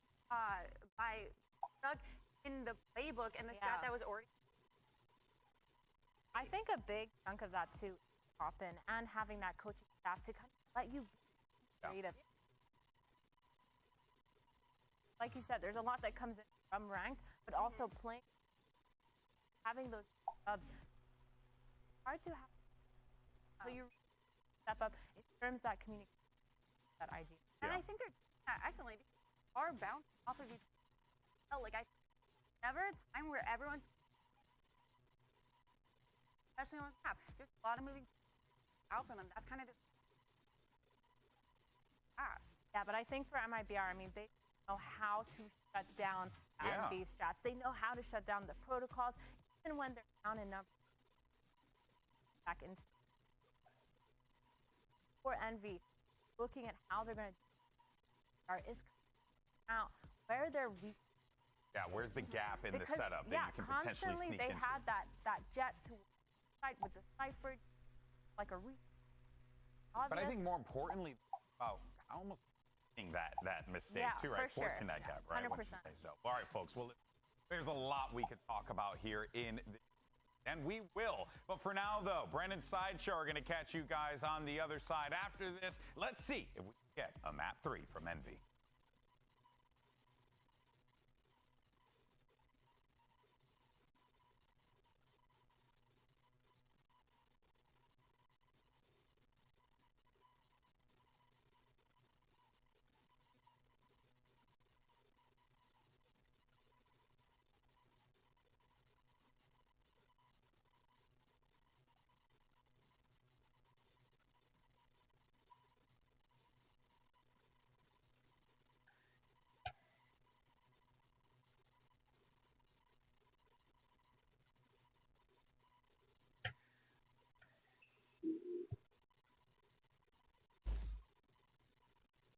the playbook and the strat that was already. I think a big chunk of that too, Hoppin, and having that coaching staff to kind of let you. Like you said, there's a lot that comes in from ranked, but also playing, having those subs, hard to have. So you step up in terms of that communication, that idea. And I think they're excellently are bouncing off of each other. Like never a time where everyone's especially on this map. There's a lot of moving out for them. That's kind of the past. Yeah, but I think for MIBR, I mean, they know how to shut down NV strats. They know how to shut down the protocols, even when they're down in numbers. Back into for NV, looking at how they're going to is out where they're weak. Yeah, where's the gap in the setup that you can potentially sneak they into? had that jet to fight with the cipher, like a But I think more importantly, almost making that mistake too, right? Forcing that gap, right? 100%. So, all right, folks. Well, there's a lot we could talk about here and we will. But for now, though, Brennan Sideshow are going to catch you guys on the other side after this. Let's see if we can get a map 3 from Envy.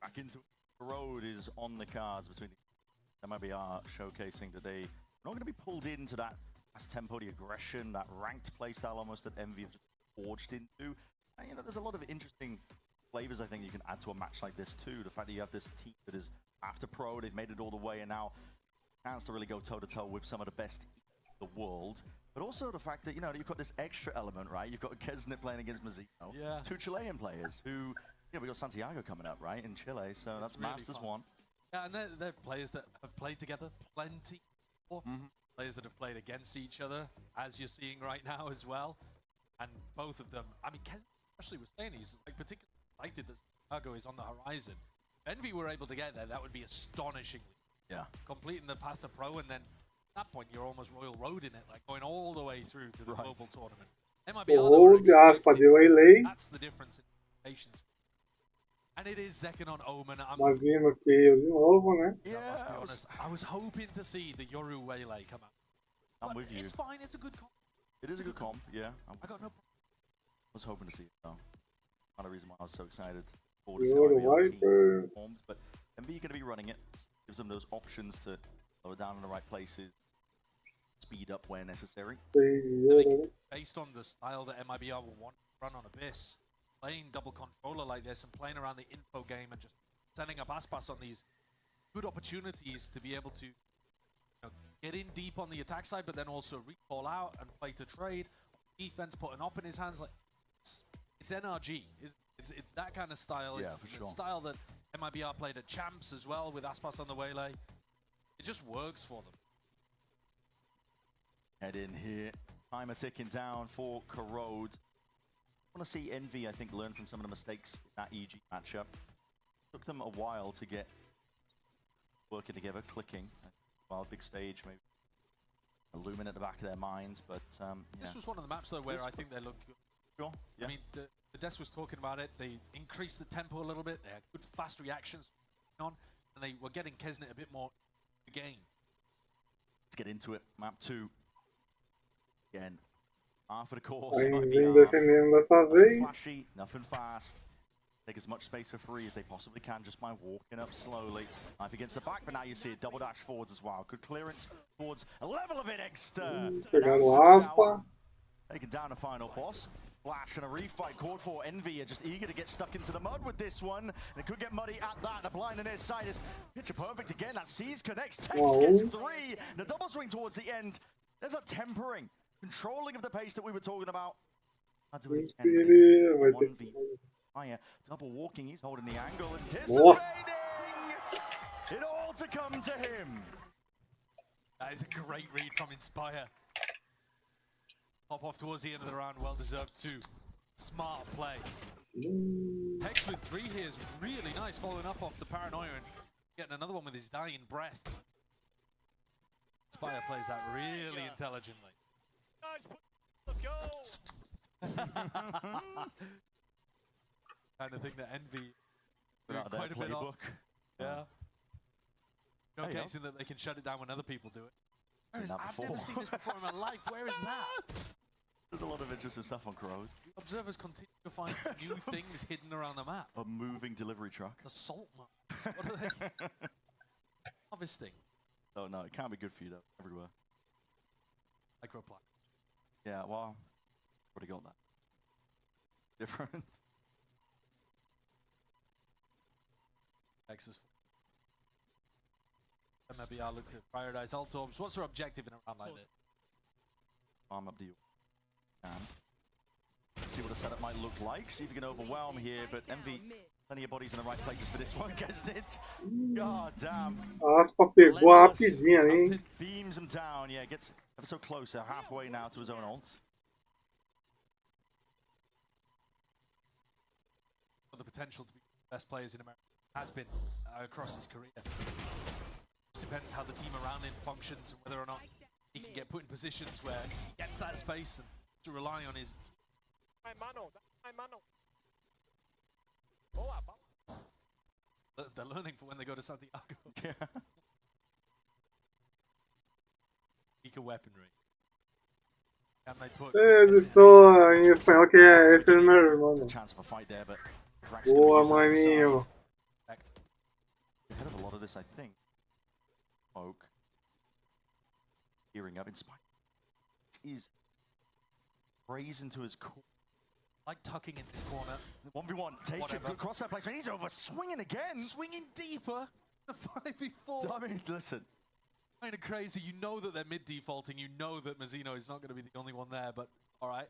Back into the road is on the cards between MIBR showcasing today. We're not going to be pulled into that fast tempo, the aggression, that ranked playstyle almost that Envy have just forged into. And, you know, there's a lot of interesting flavors I think you can add to a match like this too. The fact that you have this team that is after pro, they've made it all the way, and now chance to really go toe to toe with some of the best in the world. But also the fact that, you know, you've got this extra element, right? You've got Kesnet playing against Mazzino. Yeah. 2 Chilean players who, you know, we got Santiago coming up, right, in Chile, so that's really Masters fun. 1. Yeah, and they're players that have played together plenty before. Players that have played against each other, as you're seeing right now as well. And both of them, I mean, Kesnet especially was saying he's like particularly excited that Santiago is on the horizon. If Envy were able to get there, that would be astonishingly. Yeah. Completing the path to pro, and then at that point you're almost Royal Road in it, like going all the way through to the global tournament. That's the difference in patience. And it is Zekon on Omen. Mazzino Chaos de novo, né? Yeah, let's be honest. I was hoping to see the Yoru Waylay come out. I'm with you. It's fine, it's a good comp. It is a good comp, yeah. I got no problem. I was hoping to see it though. Part of the reason why I was so excited for this team forms, but Envy going to be running it. Gives them those options to lower down in the right places, speed up where necessary. Based on the style that MIBR will want to run on Abyss, playing double controller like this and playing around the info game and just setting up Aspas on these good opportunities to be able to, you know, get in deep on the attack side, but then also recall out and play to trade. Defense, put an op in his hands. Like it's NRG. It's that kind of style. Yeah, it's for the sure. style that MIBR played at Champs as well with Aspas on the Waylay. It just works for them. Head in here. Timer ticking down for Corrode. I want to see Envy, I think, learn from some of the mistakes in that EG matchup. Took them a while to get working together, clicking. While big stage, maybe illumine at the back of their minds, but This was one of the maps though where I think they look good. Sure. Yeah. I mean, the desk was talking about it. They increased the tempo a little bit. They had good, fast reactions on, and they were getting Kesnet a bit more in the game. Let's get into it. Map 2. Again, half of the course. Nothing flashy, nothing fast. Take as much space for free as they possibly can just by walking up slowly. Knife against the back, but now you see a double dash forwards as well. Good clearance towards a level of it extra. Taking down the final boss. Flash and a refight called for. Envy are just eager to get stuck into the mud with this one. And it could get muddy at that. The blind on their side is picture perfect again. That sees connects. Tex gets 3. The double swing towards the end. There's a tempering, controlling of the pace that we were talking about. Higher, double walking. He's holding the angle, anticipating it all to come to him. That is a great read from Inspire. Pop off towards the end of the round, well deserved too. Smart play. Hex with 3 here is really nice, following up off the paranoia and getting another one with his dying breath. Inspire plays that really intelligently. Guys, put Kind of thing that Envy doing Out of their quite a bit of. playbook. Yeah. There you go. Showcasing that they can shut it down when other people do it. Seen that I've before. never seen this before in my life. Where is that? There's a lot of interesting stuff on Crows. Observers continue to find new things hidden around the map. A moving delivery truck. The salt mines. What are they harvesting? Oh no, it can't be good for you though. Everywhere. Microplastic. Yeah, well, already got that. Different. Texas. MIBR look to prioritize alt orbs. What's their objective in a round like this? Arm up to you. See what a setup might look like. See if you can overwhelm here, but Envy, plenty of bodies in the right places for this one. Guessed it. God damn. Aspa pegou rapidinho, hein? Beams him down. Yeah, gets ever so close. Halfway now to his own ult. For the potential to be the best players in America has been across his career. Just depends how the team around him functions and whether or not he can get put in positions where he gets that space and to rely on his. They're learning for when they go to Santiago. Yeah. Weaker weaponry. Can they put? Eles só em espanhol que é esse é meu irmão. Mano. Chance of a fight there, but Boa, maninho. Ahead of a lot of this, I think. Smoke. Gearing up in spite. He's brazen to his core. Like tucking in this corner. 1v1. Take it. Good cross that placement. He's over swinging again. Swinging deeper. The 5v4. I mean, listen. Kind of crazy. You know that they're mid defaulting. You know that Mazzino is not going to be the only one there, but all right.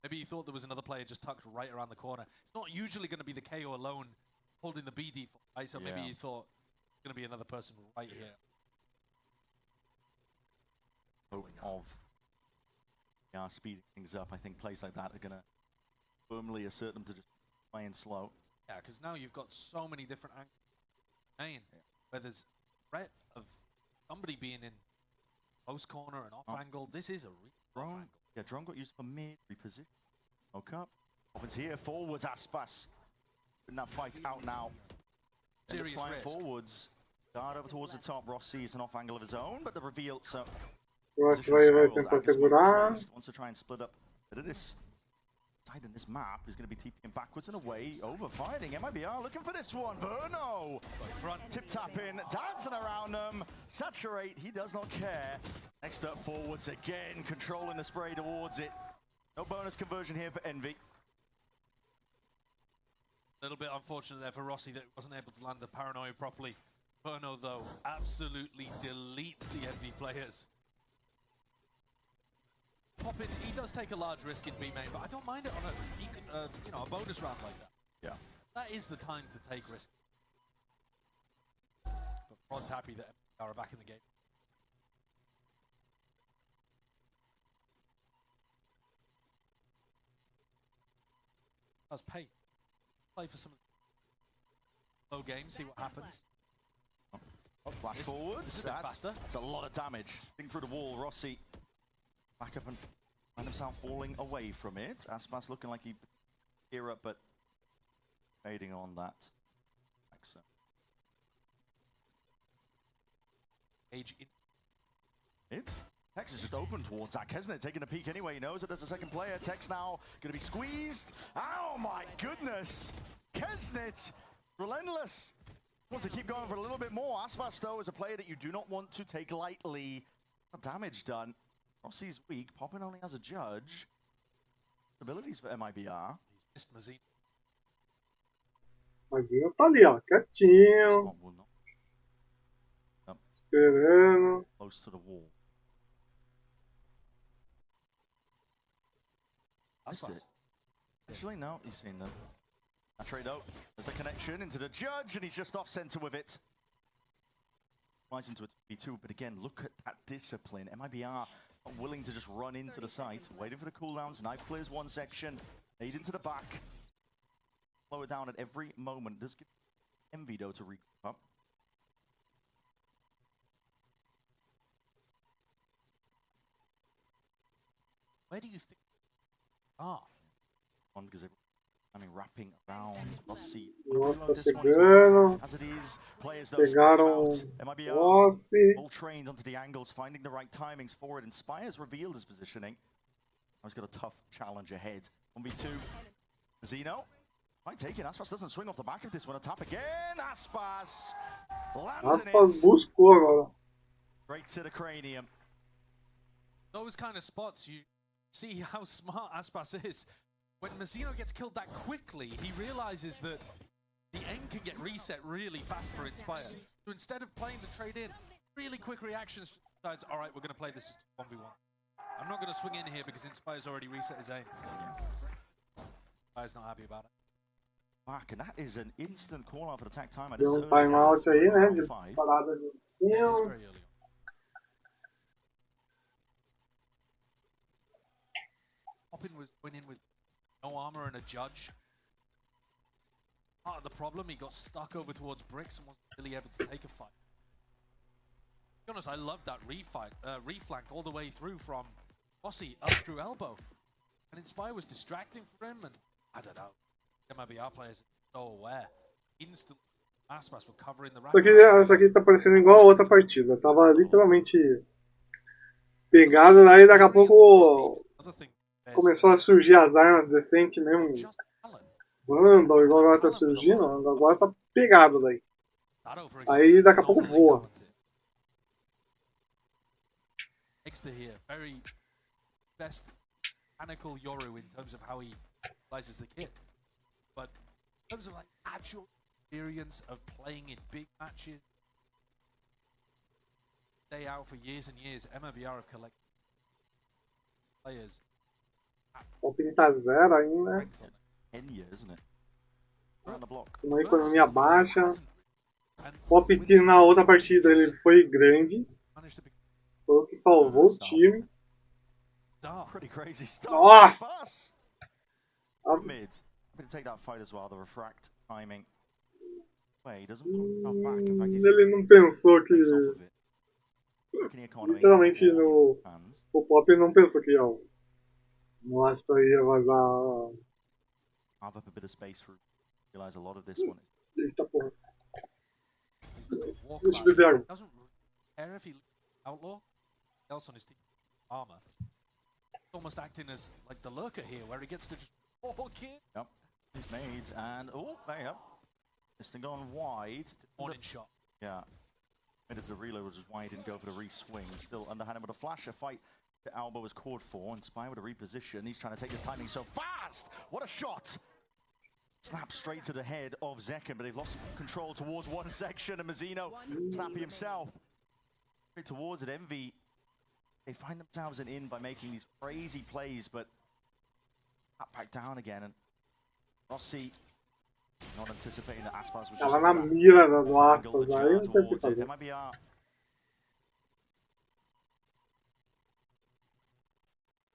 Maybe he thought there was another player just tucked right around the corner. It's not usually going to be the KO alone holding the B default, right? So maybe he thought it's going to be another person right here. Hope of speeding things up. I think plays like that are going to firmly assert them to just playing slow. Yeah, because now you've got so many different angles. Where there's threat of somebody being in post corner and off angle. This is a drone. Angle. Yeah, drone got used for mid reposition. Woke up. Opens here. Forwards Aspas. Putting that fight out now. Serious flying risk. Forwards. Dart over towards the top. Ross sees an off angle of his own, but the reveal. So Ross vai tentar segurar. Wants to try and split up. But it is side in this map is going to be TPing backwards and away. Over fighting. MIBR looking for this one. Verno. Front tip tap in. Dancing around them. Saturate. He does not care. Next up forwards again. Controlling the spray towards it. No bonus conversion here for Envy. A little bit unfortunate there for Rossi that wasn't able to land the paranoia properly. Verno, though, absolutely deletes the Envy players. Poppin, he does take a large risk in B main, but I don't mind it on a, a bonus round like that. Yeah. That is the time to take risk. But Rod's happy that MIBR are back in the game. That's pace. Play for some low games, see what happens. Flash forwards. Faster. That's a lot of damage. Think through the wall. Rossi back up and find himself falling away from it. Aspas looking like he gear up, but fading on that. So. Age in it. Tex is just open towards that. Kesnet taking a peek anyway. He knows that there's a second player. Tex now going to be squeezed. Oh my goodness. Kesnet, relentless. Wants to keep going for a little bit more. Aspas, though, is a player that you do not want to take lightly. Damage done. Rossi's weak. Poppin only has a judge. Abilities for MIBR. He's missed Mazzino. Mazzino tá ali, ó, quietinho. Esperando. Close to the wall. Aspas. Actually, no, he's seen them. A trade out. There's a connection into the judge, and he's just off center with it. Flies into a 2v2, but again, look at that discipline. MIBR not willing to just run into the site, waiting for the cooldowns. Knife clears one section, aid into the back. Slow it down at every moment. Does give Envy, though, to regroup up. Where do you think Wrapping around. Rossi. Nossa, tá chegando. Pegaram Rossi. All trained onto the angles, finding the right timings for it. Inspire's revealed his positioning. He's got a tough challenge ahead. 1v2. Zeno. Might take it. Aspas doesn't swing off the back of this one. A tap again. Aspas. Aspas buscou agora. Right to the cranium. Those kind of spots, you see how smart Aspas is. When Mazzino gets killed that quickly, he realizes that the aim can get reset really fast for Inspire. So instead of playing to trade in, really quick reactions, decides, all right, we're going to play this 1v1. I'm not going to swing in here because Inspire's already reset his aim. Inspire's not happy about it. Back, and that is an instant call out for attack time. Deu timeout aí, né? De parada de tempo. Poppin was going in with no armor and a judge. Part of the problem, he got stuck over towards bricks and wasn't really able to take a fight. To be honest, I love that reflank all the way through from Rossi up through elbow. And Inspire was distracting for him, and I don't know. MIBR players are so aware. Instantly, Aspas were covering the Isso aqui tá parecendo igual a outra partida. Tava literalmente pegado lá e daqui a pouco começou a surgir as armas decentes mesmo. Vandal, igual agora tá surgindo, agora tá pegado daí. Aí daqui a pouco voa. Next to here, very best mechanical Yoru in terms of how he utilizes the kit. But in terms of like actual experience of playing in big matches, stay out for years and years, MIBR have collected players. O pin tá zero ainda. 10 years, isn't it? Around the block. Uma economia baixa. O pin na outra partida ele foi grande. Foi o que salvou o time. Pretty crazy stuff. Nossa! Mid. I'm going to take that fight as well, the refract timing. Wait, he doesn't pull himself back. In fact, ele não pensou que... Literalmente o Pop não pensou que o Aspa ia vazar. Carve up a bit of space for realize a lot of this one. Eita porra. Deixa eu beber água. Doesn't care if he outlaw else on his team armor. He's almost acting as like the lurker here, where he gets to just walk in. Yep. He's made, and oh, there you go. This thing gone wide. Morning shot. Yeah. Made it to reload, which is why he didn't go for the re-swing. Still underhanded with a flash. A fight the elbow was called for. Inspire with a reposition. He's trying to take his timing so fast. What a shot! Snap straight to the head of Zekken, but they've lost control towards one section. And Mazzino, snappy himself. Straight towards it. Envy, they find themselves in by making these crazy plays, but back down again. And Rossi not anticipating that Aspas was just na mira do Aspas aí, não tem o que fazer. MIBR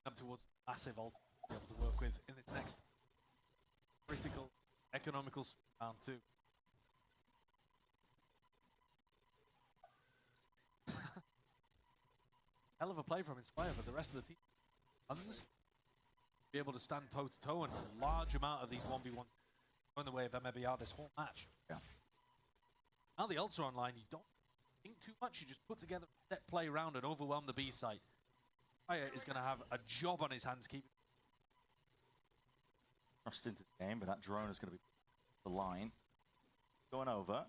up towards massive ult to be able to work with in its next critical economical round too. Hell of a play from Inspire, but the rest of the team runs be able to stand toe to toe, and a large amount of these 1v1 go in the way of MIBR this whole match. Yeah. Now the ults are online, you don't think too much, you just put together a set play round and overwhelm the B site. Fire is going to have a job on his hands keeping thrust into the game, but that drone is going to be the line. Going over.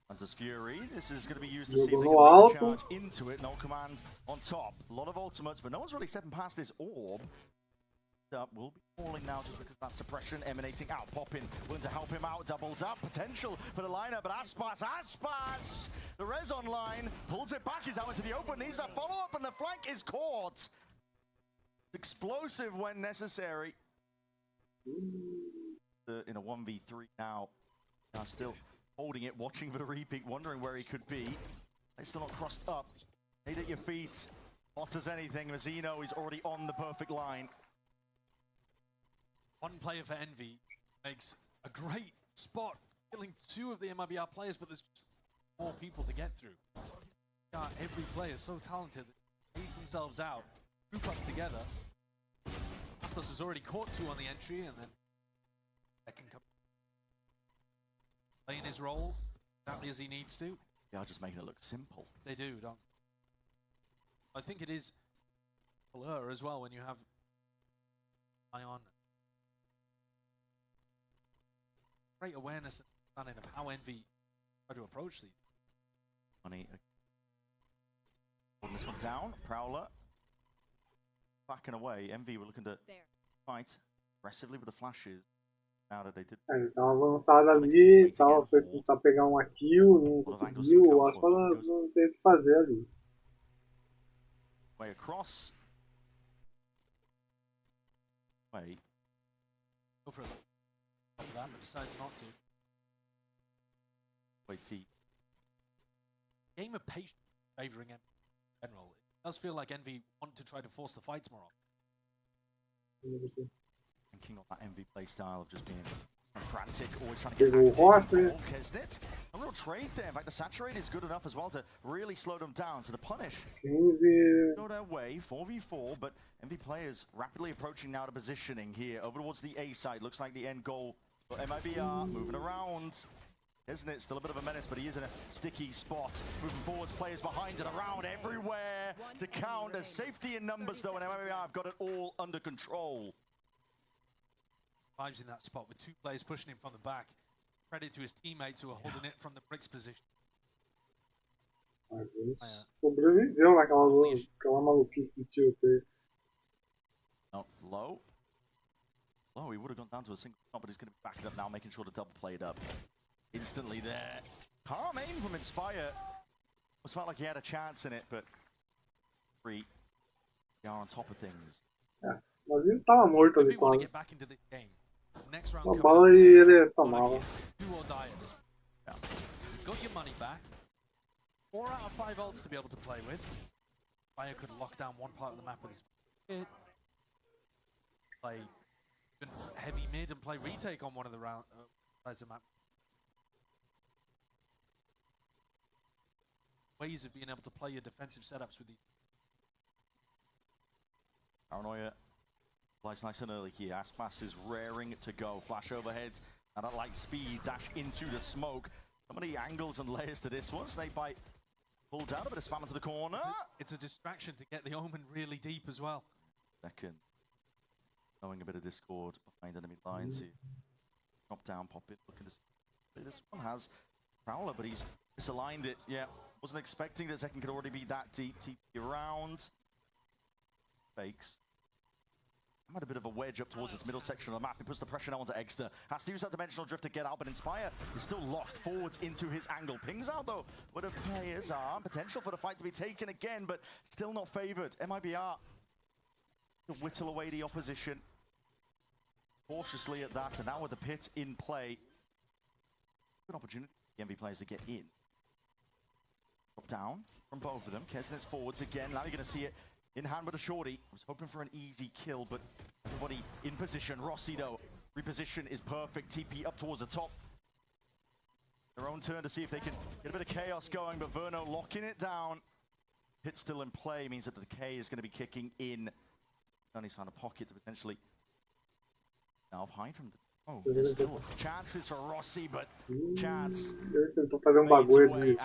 Hunter's Fury. This is going to be used to see if they can make a charge into it. No command on top. A lot of ultimates, but no one's really stepping past this orb. Will be falling now just because of that suppression emanating out. Poppin willing to help him out. Doubled up. Potential for the lineup, but Aspas! The res online pulls it back. He's out into the open. Needs a follow-up, and the flank is caught. Explosive when necessary. In a 1v3 now. Still holding it, watching for the repeat, wondering where he could be. It's still not crossed up. Hit at your feet. Hot as anything. Mazzino is already on the perfect line. One player for Envy makes a great spot, killing two of the MIBR players, but there's just more people to get through. Every player is so talented that they leave themselves out, group up together. Aspas has already caught 2 on the entry, and then second come playing his role exactly as he needs to. They are just making it look simple. They do, don't they? I think it is blur as well when you have Ion. Great awareness and understanding of how Envy try to approach these. Money. Holding this one down. Prowler. Backing away. Envy were looking to fight aggressively with the flashes. Now that they did. Ele tava avançado ali, foi tentar pegar uma kill, não conseguiu, o Aspas não teve o que fazer ali. Way across. Wait. Go for it. That, but decides not to. Way deep. Game of patience favouring Envy in general. It does feel like Envy want to try to force the fights more often. Thinking of that Envy playstyle of just being frantic, always trying to get active. Kesnet. A real trade there. In fact, the saturate is good enough as well to really slow them down. So the punish. Go their way, 4v4, but Envy players rapidly approaching now to positioning here over towards the A side. Looks like the end goal. But MIBR moving around. Isn't it? Still a bit of a menace, but he is in a sticky spot. Moving forwards, players behind and around everywhere to count. There's safety in numbers though, and MIBR have got it all under control. Vibes in that spot with 2 players pushing him from the back. Credit to his teammates who are holding it from the bricks position. Mas ele sobreviveu naquela maluquice do tiroteio. Not low. Low, he would have gone down to a single shot, but he's going to be backing up now, making sure to double play it up. Instantly there. Calm aim from Inspire. Almost felt like he had a chance in it, but they are on top of things. Mas ele tava morto ali quase. Next round uma bala e ele tomava. Do or die at this point. You've got your money back. 4 out of 5 ults to be able to play with. Fire could lock down one part of the map with his hit. Play heavy mid and play retake on one of the round sides of the map. Ways of being able to play your defensive setups with these. Paranoia plays nice and early here. Aspas is raring to go. Flash overhead and at light speed, dash into the smoke. So many angles and layers to this one. Snakebite pulled down, a bit of spam into the corner. It's a distraction to get the Omen really deep as well. Second. Knowing a bit of discord behind enemy lines here. Drop down, pop it, looking to see. This one has Prowler, but he's misaligned it. Yeah, wasn't expecting that second could already be that deep. TP around. Fakes. Had a bit of a wedge up towards this middle section of the map. He puts the pressure now onto Exeter. Has to use that dimensional drift to get out, but Inspire is still locked forwards into his angle. Pings out though, where the players are. Potential for the fight to be taken again, but still not favored. MIBR to whittle away the opposition. Cautiously at that, and now with the pit in play. Good opportunity for the MV players to get in. Drop down from both of them. Kesnet's forwards again. Now you're going to see it in hand with a shorty. Was hoping for an easy kill, but everybody in position. Rossi though, reposition is perfect. TP up towards the top. Their own turn to see if they can get a bit of chaos going, but Verno locking it down. Pit still in play means that the K is going to be kicking in. Tony's found a pocket to potentially now hide from the... Oh, there's still chances for Rossi, but chance. Ele tentou fazer bagulho de...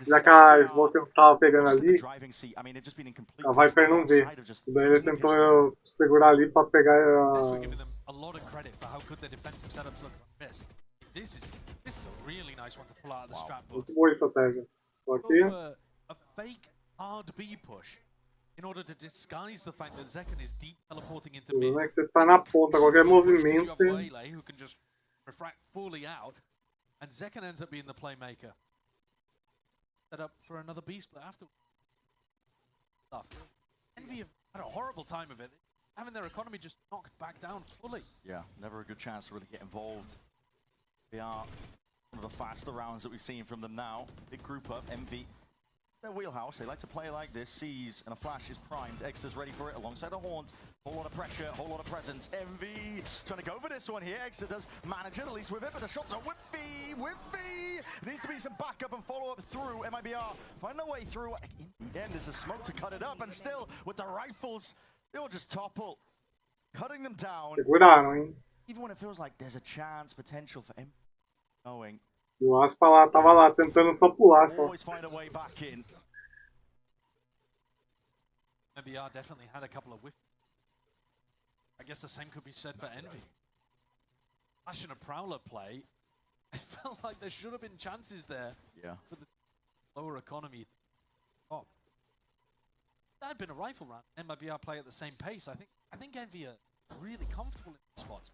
Já que a Smoke tava pegando ali, a Viper não vê. Daí ele tentou segurar ali pra pegar a lot of credit for how good their defensive setups look like this. This is a really nice one to pull out of the strap book. Muito boa estratégia. Só que... A fake hard B push in order to disguise the fact that Zekan is deep teleporting into mid. O problema é que você tá na ponta, qualquer movimento. Who can just refract fully out, and Zekan ends up being the playmaker. Set up for another B split after. Envy have had a horrible time of it, having their economy just knocked back down fully. Yeah, never a good chance to really get involved. They are one of the faster rounds that we've seen from them now. Big group up, MV. Their wheelhouse, they like to play like this. Sees and a flash is primed. Exeter's ready for it alongside a Haunt. Whole lot of pressure, whole lot of presence. MV trying to go for this one here. Exeter does manage it, at least with it, but the shots are whiffy. There needs to be some backup and follow-up through. MIBR find their way through. In the end, there's a smoke to cut it up, and still with the rifles, they will just topple. cutting them down. Seguraram, hein? Even when it feels like there's a chance, potential for him going. E o Aspa lá, tava lá tentando só pular só. Always find a way back in. MIBR definitely had a couple of whiffs. I guess the same could be said for Envy. Flash and a Prowler play. I felt like there should have been chances there. Yeah. For the lower economy. Oh. That had been a rifle round. MIBR play at the same pace. I think Envy are really comfortable in the spots.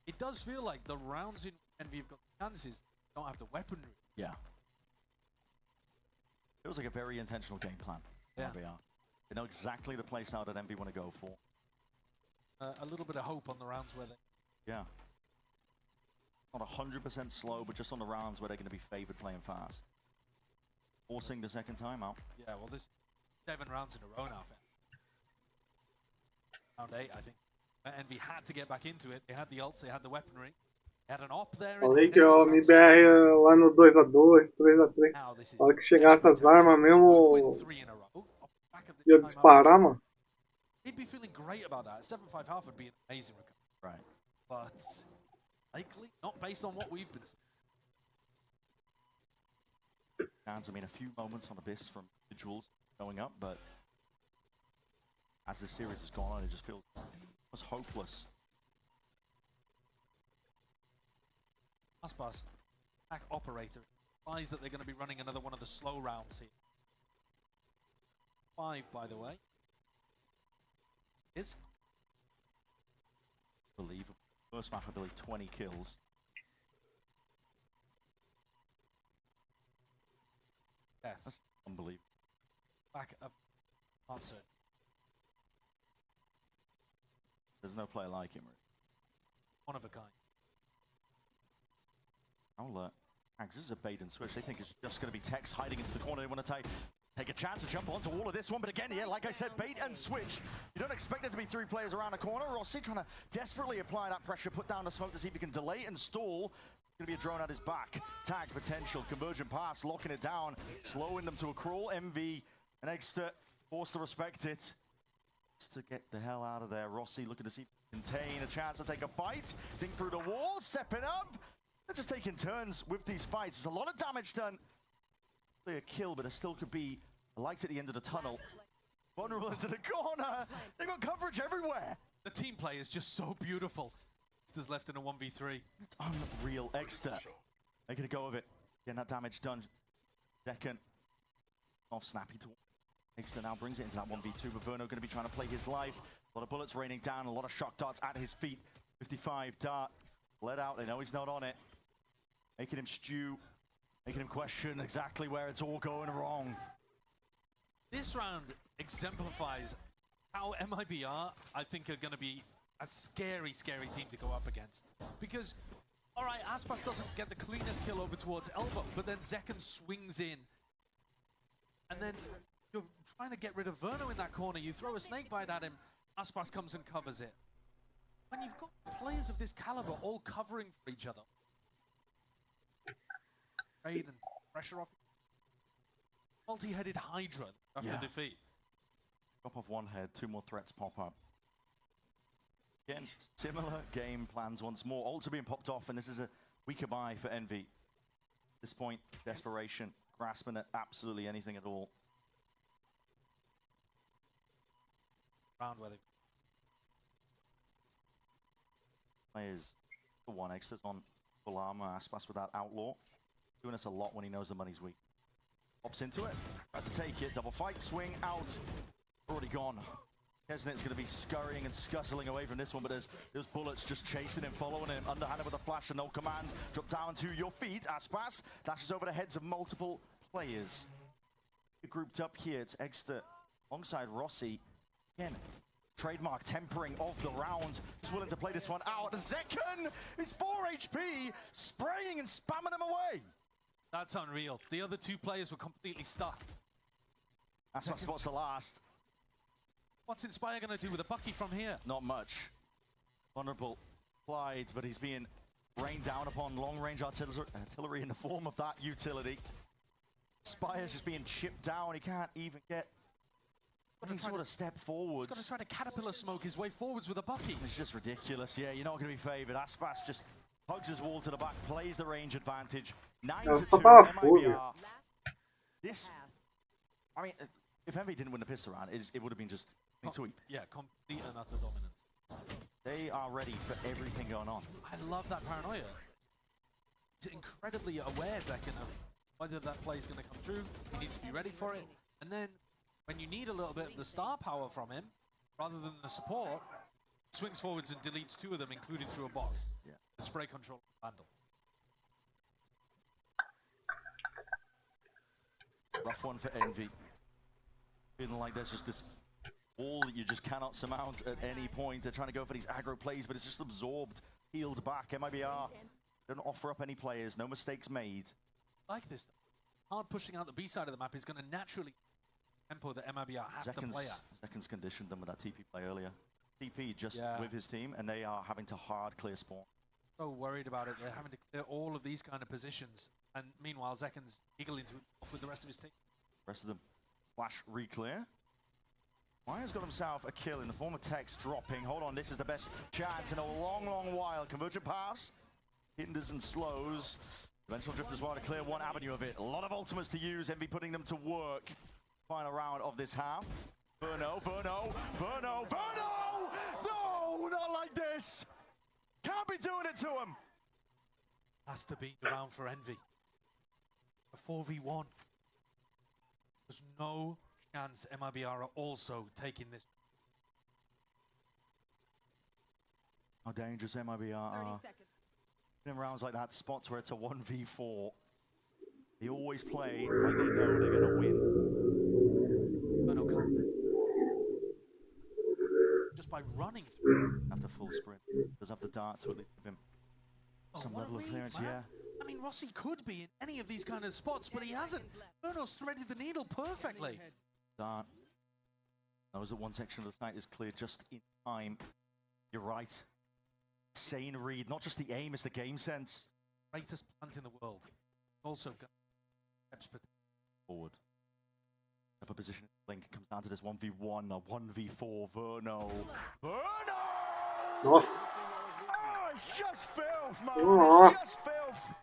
It does feel like the rounds in Envy have got chances, don't have the weaponry. Yeah. It was like a very intentional game plan. Yeah. They know exactly the place now that Envy want to go for. A little bit of hope on the rounds where they... Yeah. Not 100% slow, but just on the rounds where they're going to be favored playing fast. Forcing the second timeout. Yeah, well, there's 7 rounds in a row now. Round 8, I think. Envy had to get back into it. They had the ults, they had the weaponry. They had an op there. Falei que o MIBR lá no 2x2, 3x3. Na hora que chegasse as armas mesmo, ia disparar, mano. He'd be feeling great about that. 7-5 half would be an amazing recovery. Right. But likely not based on what we've been seeing. I mean, a few moments on Abyss from individuals going up, but as the series has gone on, it just feels almost hopeless. Aspas, attack operator, implies that they're going to be running another one of the slow rounds here. 5, by the way. Is Believable. First map, I believe, 20 kills. Yes. That's unbelievable. Back of answer. There's no player like him. One of a kind. This is a bait and switch. They think it's just going to be Tex hiding into the corner. They want to take a chance to jump onto all of this one. But again, yeah, like I said, bait and switch. You don't expect there to be 3 players around the corner. Rossi trying to desperately apply that pressure, put down the smoke to see if he can delay and stall. Going to be a drone at his back. Tag potential. Convergent paths, locking it down, slowing them to a crawl. MV and Exeter forced to respect it. Just to get the hell out of there. Rossi looking to see if he can contain a chance to take a fight. Dink through the wall, stepping up. They're just taking turns with these fights. There's a lot of damage done. A kill, but there still could be a light at the end of the tunnel. Vulnerable into the corner. They've got coverage everywhere. The team play is just so beautiful. Exeter's left in a 1v3. Unreal. Exeter making a go of it. Getting that damage done. Second. Off snappy to Exeter now brings it into that 1v2, but Verno going to be trying to play his life. A lot of bullets raining down, a lot of shock darts at his feet. 55 dart. Let out. They know he's not on it. Making him stew. Making him question exactly where it's all going wrong. This round exemplifies how MIBR, I think, are going to be a scary, scary team to go up against. Because, all right, Aspas doesn't get the cleanest kill over towards Elbow, but then Zekken swings in. And then you're trying to get rid of Verno in that corner. You throw a snake bite at him, Aspas comes and covers it. When you've got players of this caliber all covering for each other. Trade and pressure off. Multi-headed Hydra after defeat. Chop off one head, 2 more threats pop up. Again, similar game plans once more. Ults are being popped off, and this is a weaker buy for Envy. At this point, desperation, grasping at absolutely anything at all. Round where they players for 1x on full armor. Aspas with that outlaw. Doing this a lot when he knows the money's weak. Pops into it. Tries to take it. Double fight. Swing out. Already gone. Kesnet's going to be scurrying and scuttling away from this one, but there's bullets just chasing him, following him. Underhanded with a flash and no command. Drop down to your feet. Aspas dashes over the heads of multiple players. You're grouped up here. It's Exeter alongside Rossi. Again, trademark tempering of the round. Just willing to play this one out. Zekken is 4 HP, spraying and spamming him away. That's unreal. The other 2 players were completely stuck. That's what spots the last. What's Inspire going to do with a Bucky from here? Not much. Vulnerable applied, but he's being rained down upon long-range artillery in the form of that utility. Inspire's just being chipped down. He can't even get any sort of step forwards. He's going to try to caterpillar smoke his way forwards with a bucky. It's just ridiculous. Yeah, you're not going to be favoured. Aspas just hugs his wall to the back, plays the range advantage. 9-2, MIBR. This, I mean, if Envy didn't win the pistol round, it would have been just sweep. Yeah, complete and utter dominance. They are ready for everything going on. I love that paranoia. He's incredibly aware, Zekin, of whether that play is going to come through. He needs to be ready for it. And then, when you need a little bit of the star power from him, rather than the support, swings forwards and deletes 2 of them, including through a box. Yeah. The spray control handle. Rough one for Envy. Feeling like there's just this wall that you just cannot surmount at any point. They're trying to go for these aggro plays, but it's just absorbed, healed back. MIBR don't offer up any players, no mistakes made. Like this, hard pushing out the B side of the map is going to naturally tempo that MIBR have to play at. Seconds conditioned them with that TP play earlier. TP just with his team, and they are having to hard clear spawn. So worried about it, they're having to clear all of these kind of positions. And meanwhile, Zekin's giggling off with the rest of his team. Rest of them flash re-clear. Maya's got himself a kill in the form of Tex dropping. Hold on, this is the best chance in a long, long while. Convergent paths, hinders and slows. Eventual Drift as well to clear one avenue of it. A lot of ultimates to use, Envy putting them to work. Final round of this half. Verno! No, not like this! Can't be doing it to him! Has to be the round for Envy. A 4v1. There's no chance MIBR are also taking this. How dangerous MIBR are. In rounds like that, spots where it's a 1v4. They always play like they know they're going to win. Just by running through. After full sprint. Does have the dart to at least give him some level of clearance, yeah. I mean, Rossi could be in any of these kind of spots, but he hasn't. Verno's threaded the needle perfectly. Dart. Knows that one section of the site is clear just in time. You're right. Insane read. Not just the aim, it's the game sense. Greatest plant in the world. Also got steps forward. Upper position link comes down to this 1v1, a 1v4. Verno. Nossa. Oh, it's just filth, man. Nossa. It's just filth.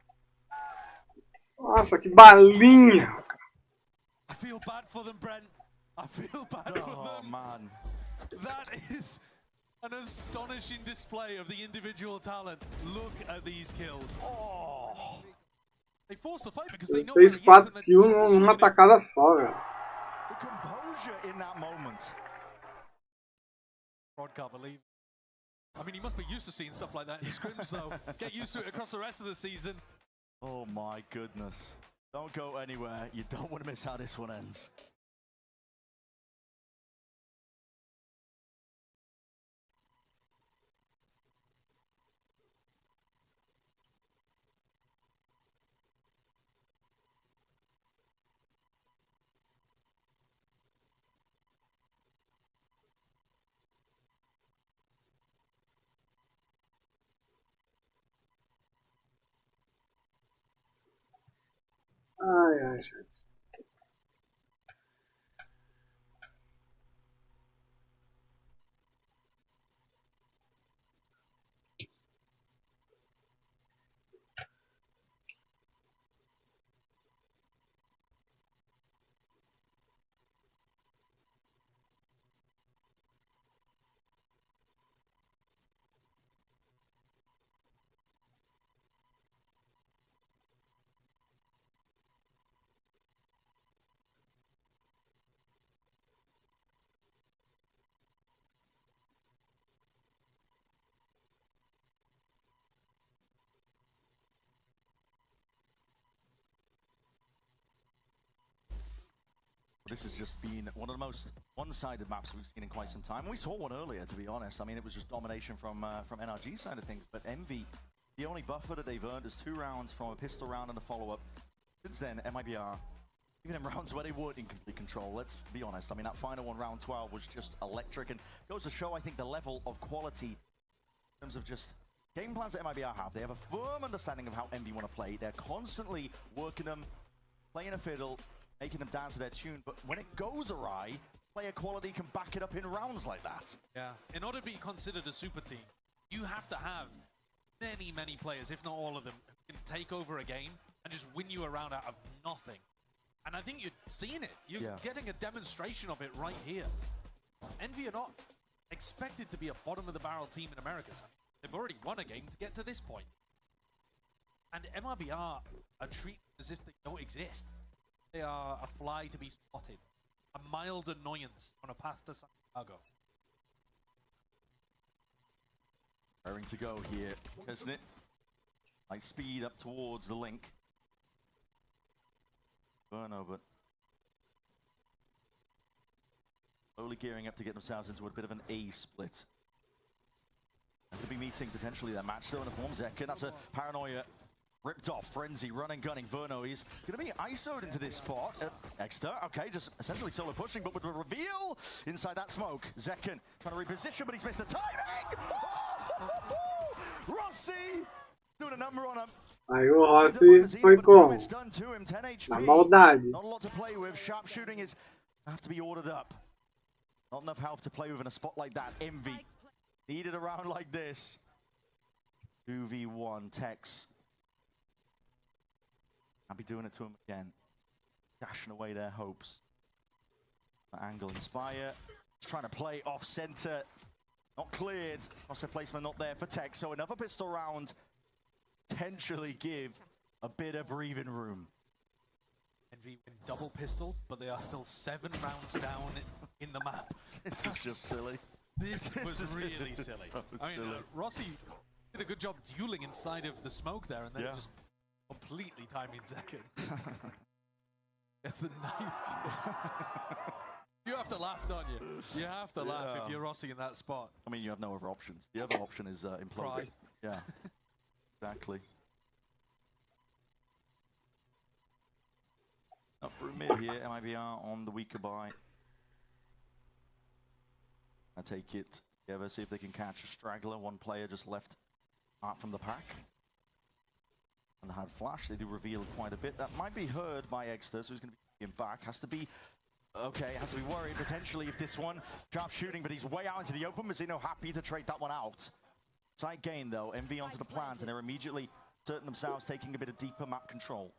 Nossa, que balinha. I feel bad for them, Brent. I feel bad for them. Oh, man. That is an astonishing display of the individual talent. Look at these kills. Oh. They forced the fight because they know fez 4 kills numa tacada só, velho. The composure in that moment. Rod can't believe it. I mean, he must be used to seeing stuff like that in scrims, though. Get used to it across the rest of the season. Oh my goodness. Don't go anywhere. You don't want to miss how this one ends. Ai, gente. This has just been one of the most one-sided maps we've seen in quite some time. We saw one earlier, to be honest. I mean, it was just domination from NRG side of things. But Envy, the only buffer that they've earned is 2 rounds from a pistol round and a follow-up. Since then, MIBR, even in rounds where they weren't in complete control, let's be honest. I mean, that final one, round 12, was just electric. And goes to show, I think, the level of quality in terms of just game plans that MIBR have. They have a firm understanding of how Envy want to play. They're constantly working them, playing a fiddle, making them dance to their tune, but when it goes awry, player quality can back it up in rounds like that. Yeah. In order to be considered a super team, you have to have many, many players, if not all of them, who can take over a game and just win you a round out of nothing. And I think you're seeing it. You're getting a demonstration of it right here. Envy are not expected to be a bottom-of-the-barrel team in Americas. I mean, they've already won a game to get to this point. And MIBR are treated as if they don't exist. They are a fly to be spotted. A mild annoyance on a path to Santiago. Raring to go here, Kesnit. Like speed up towards the link. Verno, but slowly gearing up to get themselves into a bit of an A split. Could be meeting potentially their match though in the form Zekken. That's a paranoia ripped off. Frenzy running, gunning. Verno is going to be ISO'd into this spot. Exter, okay, just essentially solo pushing, but with the reveal inside that smoke. Zekken trying to reposition, but he's missed the timing. Rossi doing a number on him. Aí o Rossi foi como? Na maldade. Not a lot to play with. Sharp shooting is have to be ordered up. Not enough health to play with in a spot like that. Envy needed a round like this. 2v1 Tex. I'll be doing it to him again. Dashing away their hopes. Angle Inspire. Trying to play off center. Not cleared. Crosshair placement not there for Tex. So another pistol round. Potentially give a bit of breathing room. Envy win double pistol, but they are still 7 rounds down in the map. This is just silly. This was really silly. So I mean, Rossi did a good job dueling inside of the smoke there, and then just completely timing Zekken. It's the knife. You have to laugh, don't you? You have to laugh if you're Rossi in that spot. I mean, you have no other options. The other option is imploding. Yeah, exactly. Up through mid here, MIBR on the weaker buy. I take it together, see if they can catch a straggler. One player just left out from the pack. And had flash, they do reveal quite a bit. That might be heard by Exter, so he's going to be back. Has to be, okay, has to be worried potentially if this one, sharp shooting, but he's way out into the open. Mazzino happy to trade that one out. Side gain though, Envy onto the plant, and they're immediately certain themselves taking a bit of deeper map control.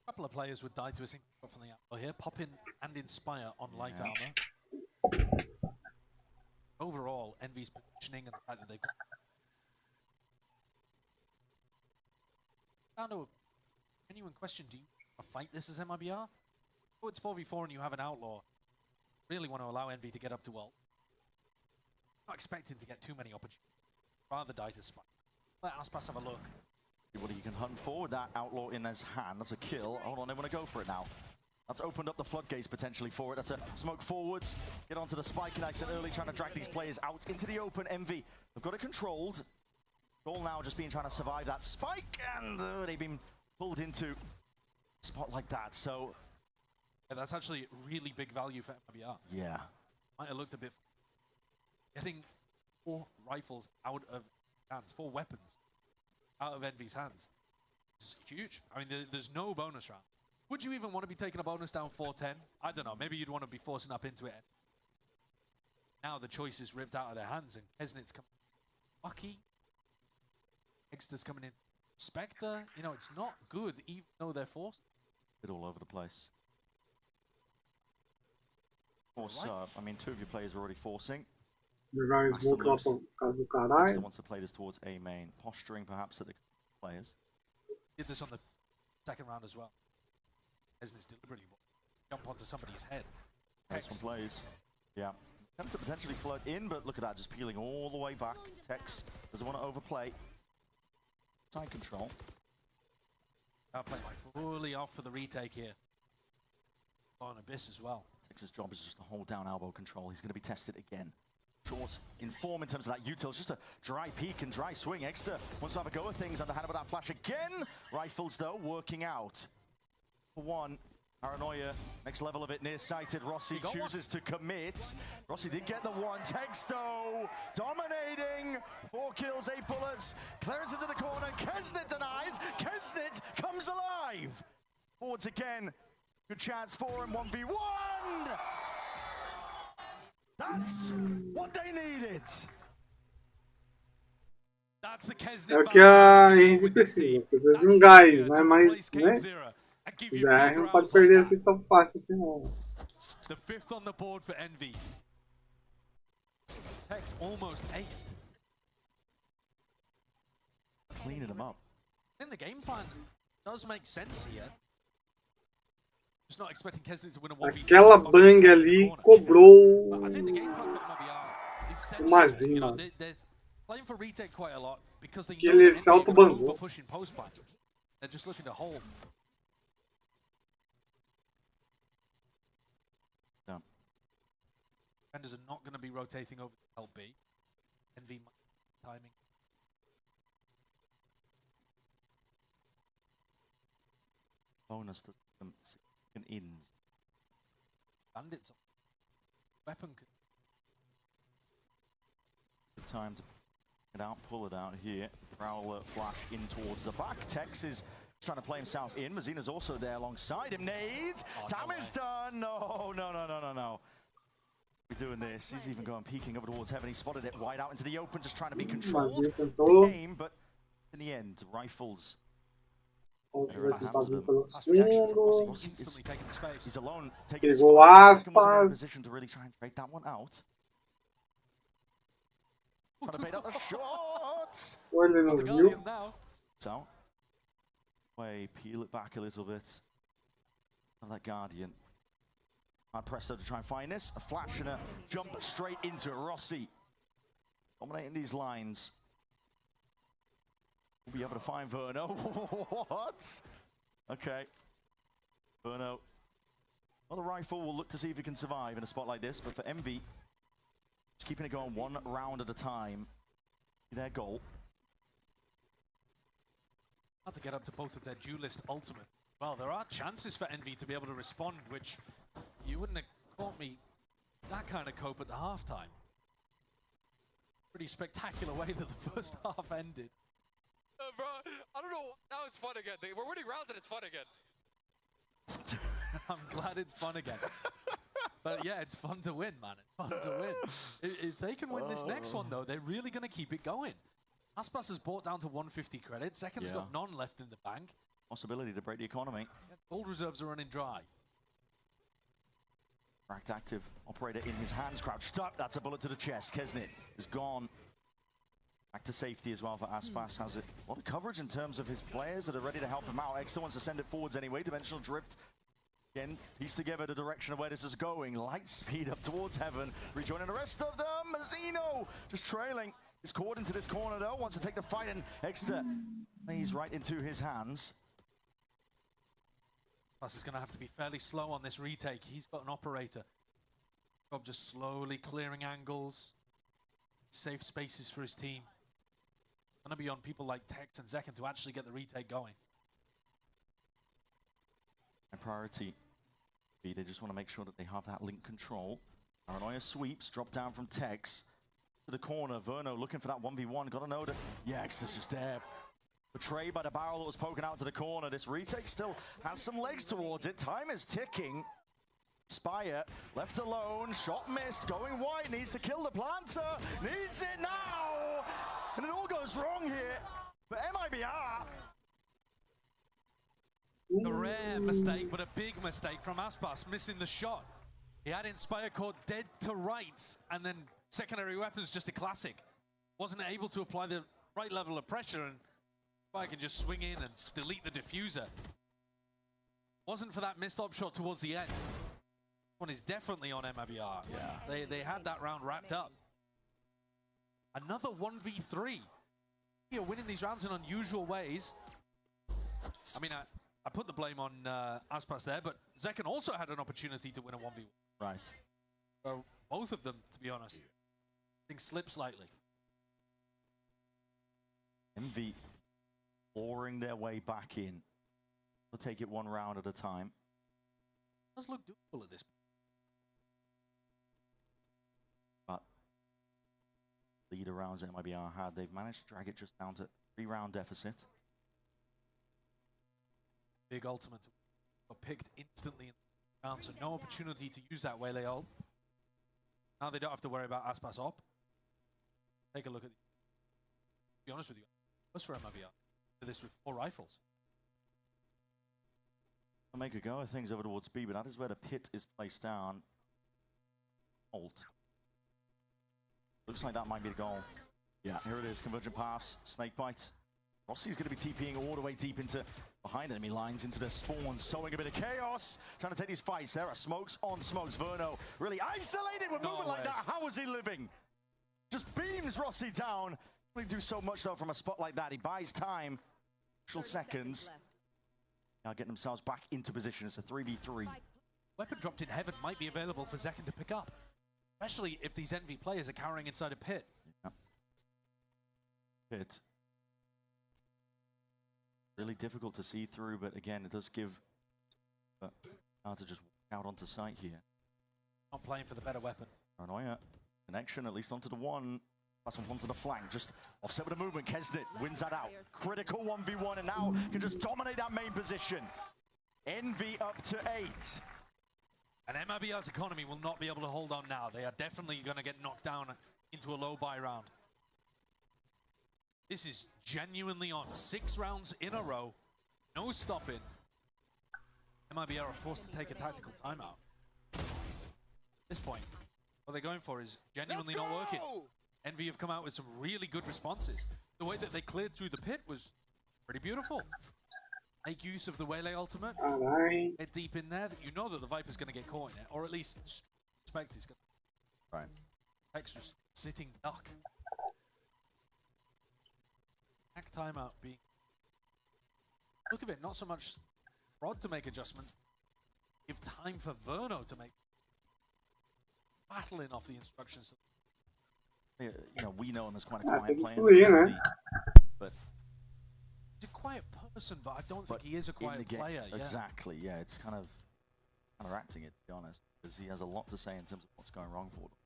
A couple of players would die to a single shot from the apple here. Pop in and Inspire on light armor. Overall, Envy's positioning and the fact that they've got down to a genuine question, do you want to fight this as MIBR? Oh, it's 4v4 and you have an outlaw. Really want to allow Envy to get up to ult. Not expecting to get too many opportunities. Rather die to Spike. Let Aspas have a look. See what he can hunt for with that outlaw in his hand. That's a kill. Hold on, they want to go for it now. That's opened up the floodgates potentially for it. That's a smoke forwards. Get onto the spike nice and early, trying to drag these players out into the open. Envy have got it controlled. Goal now just being trying to survive that spike, and they've been pulled into a spot like that. So yeah, that's actually really big value for MIBR. Yeah. Might have looked a bit. Getting 4 rifles out of hands, 4 weapons out of Envy's hands. It's huge. I mean, there's no bonus round. Would you even want to be taking a bonus down 4-10? I don't know. Maybe you'd want to be forcing up into it. Now the choice is ripped out of their hands, and Kesnit's coming. Lucky. Exter's coming in. Spectre, you know, it's not good, even though they're forced. Bit all over the place. Force, I mean, 2 of your players are already forcing. Master wants to play this towards A main. Posturing, perhaps, at the players. Did this on the second round as well. Kesnit's deliberately jump onto somebody's head. Next one plays. Yeah. Attempts to potentially float in, but look at that, just peeling all the way back. Tex doesn't want to overplay. Side control. Playing fully off for the retake here. On Abyss as well. Tex's job is just to hold down elbow control. He's going to be tested again. Short in form in terms of that util. Just a dry peek and dry swing. Exter wants to have a go at things underhand with that flash again. Rifles though working out. For one. Paranoia, next level of it, nearsighted. Rossi chooses to commit. Rossi did get the one. Texto dominating. 4 kills, 8 bullets. Clearance into the corner. Kesnit denies. Kesnit comes alive. Forwards again. Good chance for him. 1v1. That's what they needed. É o que a NRG precisa. Precisa de um gás, né? Mas, né? O MIBR não pode perder assim tão fácil assim, não. The fifth on the board for Envy. Tex almost aced. Cleaning them up. I think the game plan does make sense here. Just not expecting Kesnit to win a 1v3. Aquela bang ali cobrou uma zima. Playing for retake quite a lot because they Que know ele that se autobangou. pushing post back. They're just looking to hold. No. Defenders are not going to be rotating over to LB. Envy timing. Bonus to some significant ins. Bandits. Weapon. Good time to get out, pull it out here. Prowler flash in towards the back. Tex is trying to play himself in. Mazina's also there alongside him. Nades! Time is done! No. We're doing this. He's even going peeking over towards heaven. He spotted it wide out into the open, just trying to be controlled. The game, but in the end, rifles. Instantly taking the space. He's alone, taking his Pegou wasn't in a aspas. position to really try and break that one out. Trying to bait up the shot. Ele não viu. So, peel it back a little bit. And that Guardian. Hard pressed to try and find this. A flash and a jump straight into Rossi. Dominating these lines. We'll be able to find Verno. What? Okay. Verno. Well, the rifle will look to see if he can survive in a spot like this, but for Envy, just keeping it going one round at a time. Their goal. Hard to get up to both of their duelist ultimate. Well, there are chances for Envy to be able to respond, which you wouldn't have caught me that kind of cope at the halftime. Pretty spectacular way that the first half ended. Bro, I don't know. Now it's fun again. We're winning rounds and it's fun again. I'm glad it's fun again. But yeah, it's fun to win, man. It's fun to win. If they can win this next one, though, they're really going to keep it going. Aspas has bought down to 150 credits. Second's got none left in the bank. Possibility to break the economy. Gold reserves are running dry. Cracked active. Operator in his hands. Crouched up. That's a bullet to the chest. Kesnit is gone. Back to safety as well for Aspas. Has it. A lot of coverage in terms of his players that are ready to help him out. Extra wants to send it forwards anyway. Dimensional drift. Again, piece together the direction of where this is going. Light speed up towards heaven. Rejoining the rest of them. Mazzino just trailing. He's caught into this corner though. Wants to take the fight, and Exeter plays right into his hands. Plus is going to have to be fairly slow on this retake. He's got an operator. Job just slowly clearing angles. Safe spaces for his team. Going to be on people like Tex and Zekken to actually get the retake going. And priority, they just want to make sure that they have that link control. Paranoia sweeps, drop down from Tex to the corner. Verno looking for that 1v1. Got to know that, yeah, Exeter's just there. Betrayed by the barrel that was poking out to the corner. This retake still has some legs towards it. Time is ticking. Spire left alone. Shot missed. Going wide. Needs to kill the planter. Needs it now. And it all goes wrong here. But MIBR. A rare mistake, but a big mistake from Aspas, missing the shot. He had Inspire caught dead to rights, and then secondary weapons just a classic. Wasn't able to apply the right level of pressure, and Spire can just swing in and delete the diffuser. Wasn't for that missed up shot towards the end. One is definitely on MIBR. Yeah. They had that round wrapped up. Another 1v3. You're winning these rounds in unusual ways. I mean, I put the blame on Aspas there, but Zekken also had an opportunity to win a 1v1. Right. So both of them, to be honest, things slip slightly. Envy clawing their way back in. They'll take it one round at a time. Does look doable at this point. But leader rounds that MIBR had, they've managed to drag it just down to 3-round deficit. Big ultimate got picked instantly in the round, so no opportunity to use that Waylay ult. Now they don't have to worry about Aspas op. Take a look at. To be honest with you, what's for MIBR? Do this with 4 rifles. I'll make a go of things over towards B, but that is where the pit is placed down. Alt. Looks like that might be the goal. Yeah, here it is. Convergent paths. Snakebite. Rossi's going to be TPing all the way deep into behind enemy lines into the spawns, sowing a bit of chaos. Trying to take these fights. There are smokes on smokes. Verno really isolated with movement like that. How is he living? Just beams Rossi down. He do so much though from a spot like that. He buys time. Actual seconds. Now getting themselves back into position. It's a 3v3. Weapon dropped in heaven might be available for Zekken to pick up. Especially if these Envy players are carrying inside a pit. Yep. Pit. Really difficult to see through, but again, it does give hard to just walk out onto site here. Not playing for the better weapon. Paranoia. Connection, at least onto the one. Pass onto the flank, just offset with the movement. Kesnit wins that out. Critical 1v1, and now can just dominate that main position. Envy up to 8. And MIBR's economy will not be able to hold on now. They are definitely going to get knocked down into a low buy round. This is genuinely on. 6 rounds in a row. No stopping. MIBR are forced to take a tactical timeout. At this point, what they're going for is genuinely not working. Envy have come out with some really good responses. The way that they cleared through the pit was pretty beautiful. Make use of the Waylay ultimate. Get deep in there. You know that the Viper's going to get caught in it, or at least expect he's going to. Right. Extra sitting duck. Back timeout being. Look at it, not so much Rod to make adjustments. Give time for Verno to make. Battling off the instructions. You know, we know him as quite a quiet player. But he's a quiet person, but I don't think he is a quiet player. Exactly, yeah. It's kind of counteracting it, to be honest, because he has a lot to say in terms of what's going wrong for them.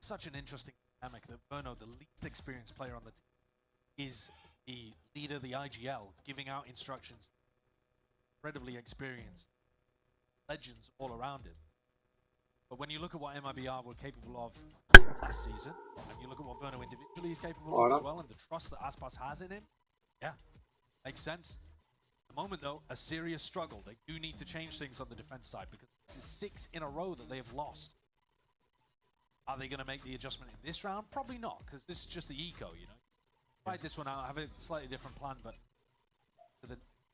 Such an interesting dynamic that Verno, the least experienced player on the team, is the leader of the IGL, giving out instructions. Incredibly experienced. Legends all around him. But when you look at what MIBR were capable of last season, and you look at what Verno individually is capable of as well, and the trust that Aspas has in him, yeah, makes sense. At the moment, though, a serious struggle. They do need to change things on the defense side, because this is 6 in a row that they have lost. Are they going to make the adjustment in this round? Probably not, because this is just the eco, you know. Fight this one out, have a slightly different plan, but to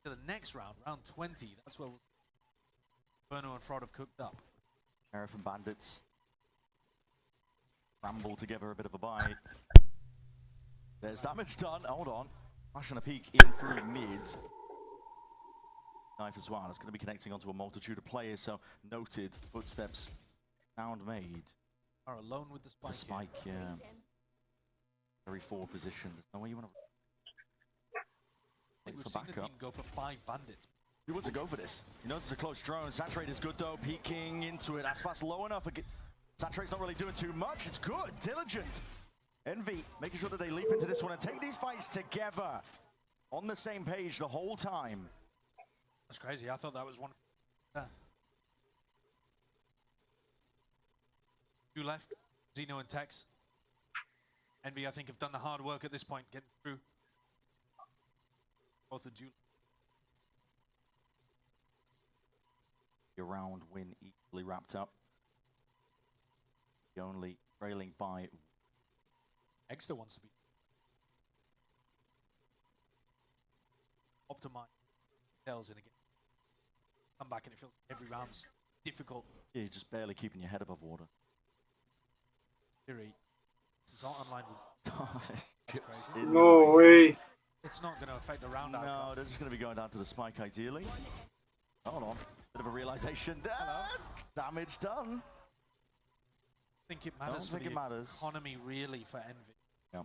the next round, round 20, that's where Verno and Fraud have cooked up. Sheriff and Bandits ramble together a bit of a bite. There's damage done. Hold on. Flash and a peek in through mid. Knife as well. It's going to be connecting onto a multitude of players, so noted footsteps. Sound made. Are alone with the spike. The spike, yeah. Very forward position. There's no way you want to. I think we've seen the team go for 5 bandits. He wants to go for this. He knows it's a close drone. Saturate is good though. Peeking into it. Aspas low enough. Saturate's not really doing too much. It's good. Diligent. Envy making sure that they leap into this one and take these fights together. On the same page the whole time. That's crazy. I thought that was one. 2 left. Xeno and Tex. Envy, I think, have done the hard work at this point, getting through. Both of you. Your round win equally wrapped up. The only trailing by. Exeter wants to be optimized details in a game. Come back and it feels every round's difficult. Yeah, you're just barely keeping your head above water. Theory. This is all online. That's crazy. No way. It's not going to affect the round outcome. No, they're just going to be going down to the spike ideally. Hold on. Bit of a realization. Damage done. I think it matters for the economy really for Envy. Yeah.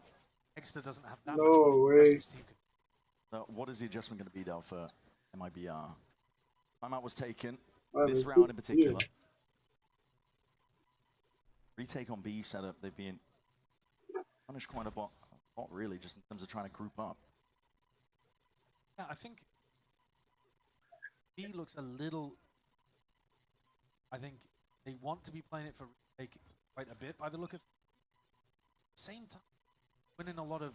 Exeter doesn't have that no way. So what is the adjustment going to be though for MIBR? Timeout was taken. This round in particular. Retake on B setup. They've been punished quite a lot. Not really, just in terms of trying to group up. Yeah, I think B looks a little. I think they want to be playing it for retake quite a bit by the look of. Same time, winning a lot of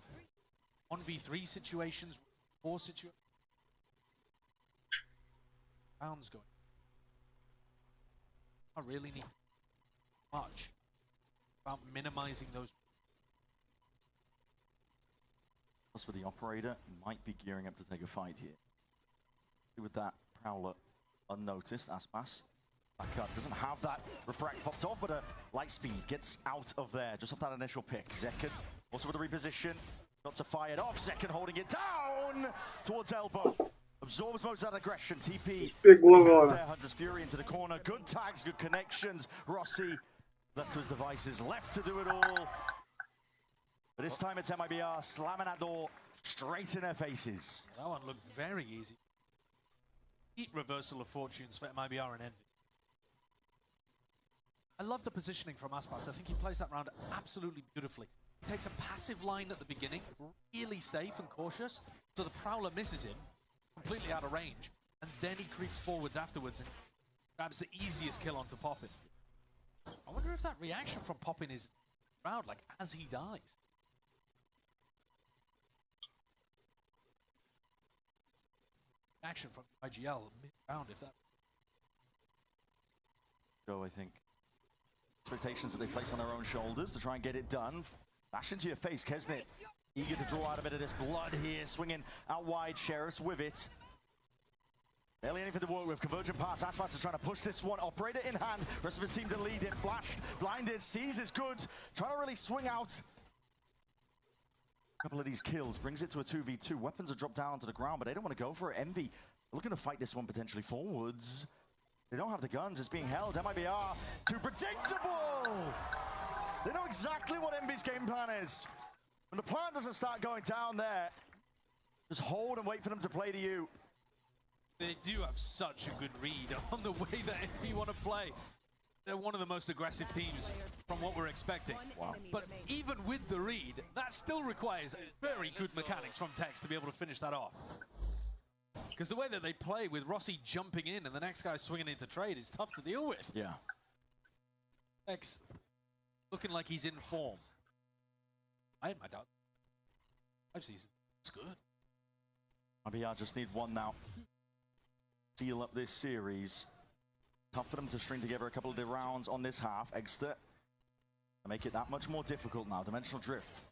1v3 situations, 4 situations. Rounds going. I really need much about minimizing those. For the operator, might be gearing up to take a fight here. With that Prowler unnoticed, Aspas. Back up, doesn't have that refract popped off, but a light speed gets out of there, just off that initial pick. Zekken, also with a reposition, got to fire it off. Zekken holding it down towards elbow. Absorbs most of that aggression. TP. There, Hunter's Fury into the corner. Good tags, good connections. Rossi left to his devices, left to do it all. But this time it's MIBR slamming that door straight in their faces. That one looked very easy. Neat reversal of fortunes for MIBR and Envy. I love the positioning from Aspas. I think he plays that round absolutely beautifully. He takes a passive line at the beginning, really safe and cautious, so the Prowler misses him, completely out of range, and then he creeps forwards afterwards and grabs the easiest kill onto Poppin. I wonder if that reaction from Poppin is proud, like as he dies. Action from IGL mid-round, if that. So I think expectations that they place on their own shoulders to try and get it done. Bash into your face, Kesnit. Eager to draw out a bit of this blood here, swinging out wide. Sheriff's with it. Barely anything to work with. Convergent pass. Aspas is trying to push this one. Operator in hand. Rest of his team to lead it. Flashed, blinded, sees is good. Trying to really swing out. A couple of these kills brings it to a 2v2. Weapons are dropped down to the ground, but they don't want to go for it. Envy looking to fight this one potentially forwards. They don't have the guns. It's being held. MIBR too predictable. They know exactly what Envy's game plan is. When the plan doesn't start going down there, just hold and wait for them to play to you. They do have such a good read on the way that Envy want to play. They're one of the most aggressive teams from what we're expecting. Wow. But even with the read, that still requires very good mechanics from Tex to be able to finish that off. Because the way that they play with Rossi jumping in and the next guy swinging into trade is tough to deal with. Yeah. Tex looking like he's in form. I had my doubt. 5 seasons. It's good. MIBR just need one now. Seal up this series. Tough for them to string together a couple of the rounds on this half. Egster to make it that much more difficult now. Dimensional Drift.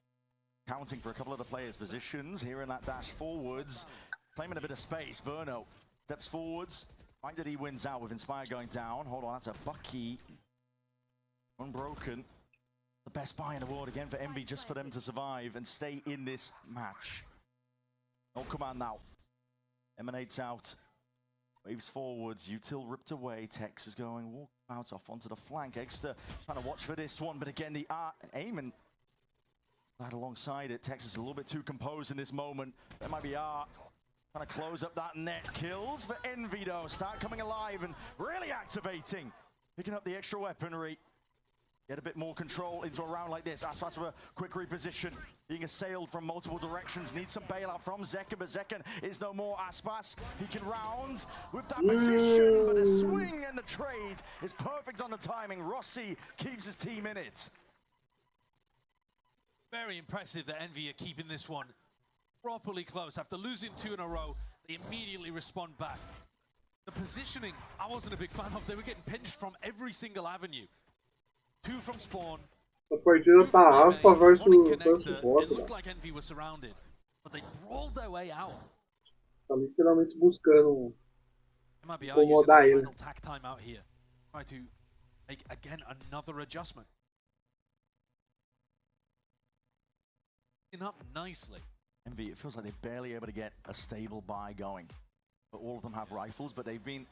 Counting for a couple of the players' positions here in that dash forwards. Claiming a bit of space. Verno steps forwards. Find that he wins out with Inspire going down. Hold on, that's a Bucky. Unbroken. The best buy in the world again for Envy, just for them to survive and stay in this match. No command now. Emanates out. Waves forwards. Util ripped away. Tex is going walk out off onto the flank. Egster trying to watch for this one, but again the aim and that alongside it. Tex is a little bit too composed in this moment. There might be trying to close up that net. Kills for Envy though. Start coming alive and really activating. Picking up the extra weaponry. Get a bit more control into a round like this. Aspas with a quick reposition. Being assailed from multiple directions. Needs some bailout from Zekken, but Zekken is no more. Aspas, he can round with that position, but the swing and the trade is perfect on the timing. Rossi keeps his team in it. Very impressive that Envy are keeping this one properly close. After losing 2 in a row, they immediately respond back. The positioning, I wasn't a big fan of. They were getting pinched from every single avenue. 2 from spawn. A partida tá aspa versus bot. It looked like Envy was surrounded, but they brawled their way out. Tá literalmente buscando MIBR incomodar using the ele. final tack time out here. Try to make again another adjustment. Up nicely. Envy, it feels like they're barely able to get a stable buy going. But all of them have rifles, but they've been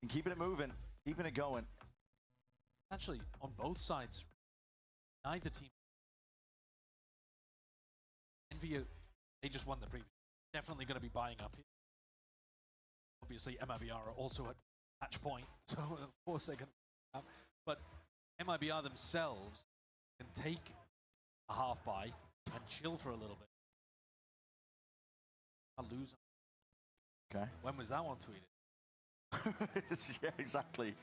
keeping it moving, keeping it going. Actually, on both sides, neither team. Envy, they just won the previous. Definitely going to be buying up here. Obviously, MIBR are also at match point, so of course they're going to. But MIBR themselves can take a half buy and chill for a little bit. I'll lose. Okay. When was that one tweeted? Yeah, exactly.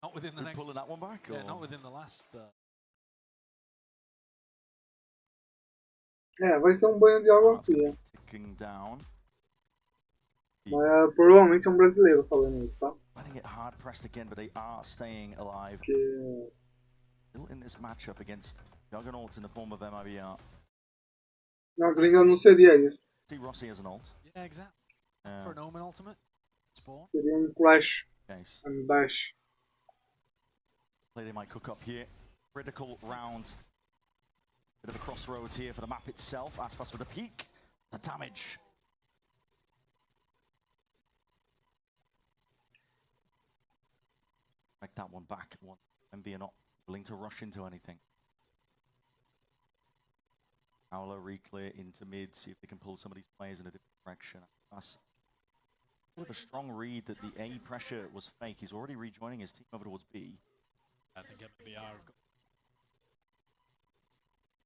Not within the next. Pulling that one back? Yeah, or? not within the last É, vai ser um banho de água fria. Ticking down. Mas provavelmente é um brasileiro falando isso, tá? Letting it hard pressed again, but they are staying alive. Still in this matchup against Juggernauts in the form of MIBR. Não, gringa não seria isso. See Rossi as an ult. Yeah, exactly. For an Omen ultimate. Spawn. Seria um clash. Case. And bash. Play they might cook up here. Critical round. Bit of a crossroads here for the map itself. Aspas with a peek. The damage. Make that one back. MV are not willing to rush into anything. Howler re-clear into mid, see if they can pull some of these players in a different direction. That's a bit of a strong read that the A pressure was fake. He's already rejoining his team over towards B. I think MIBR have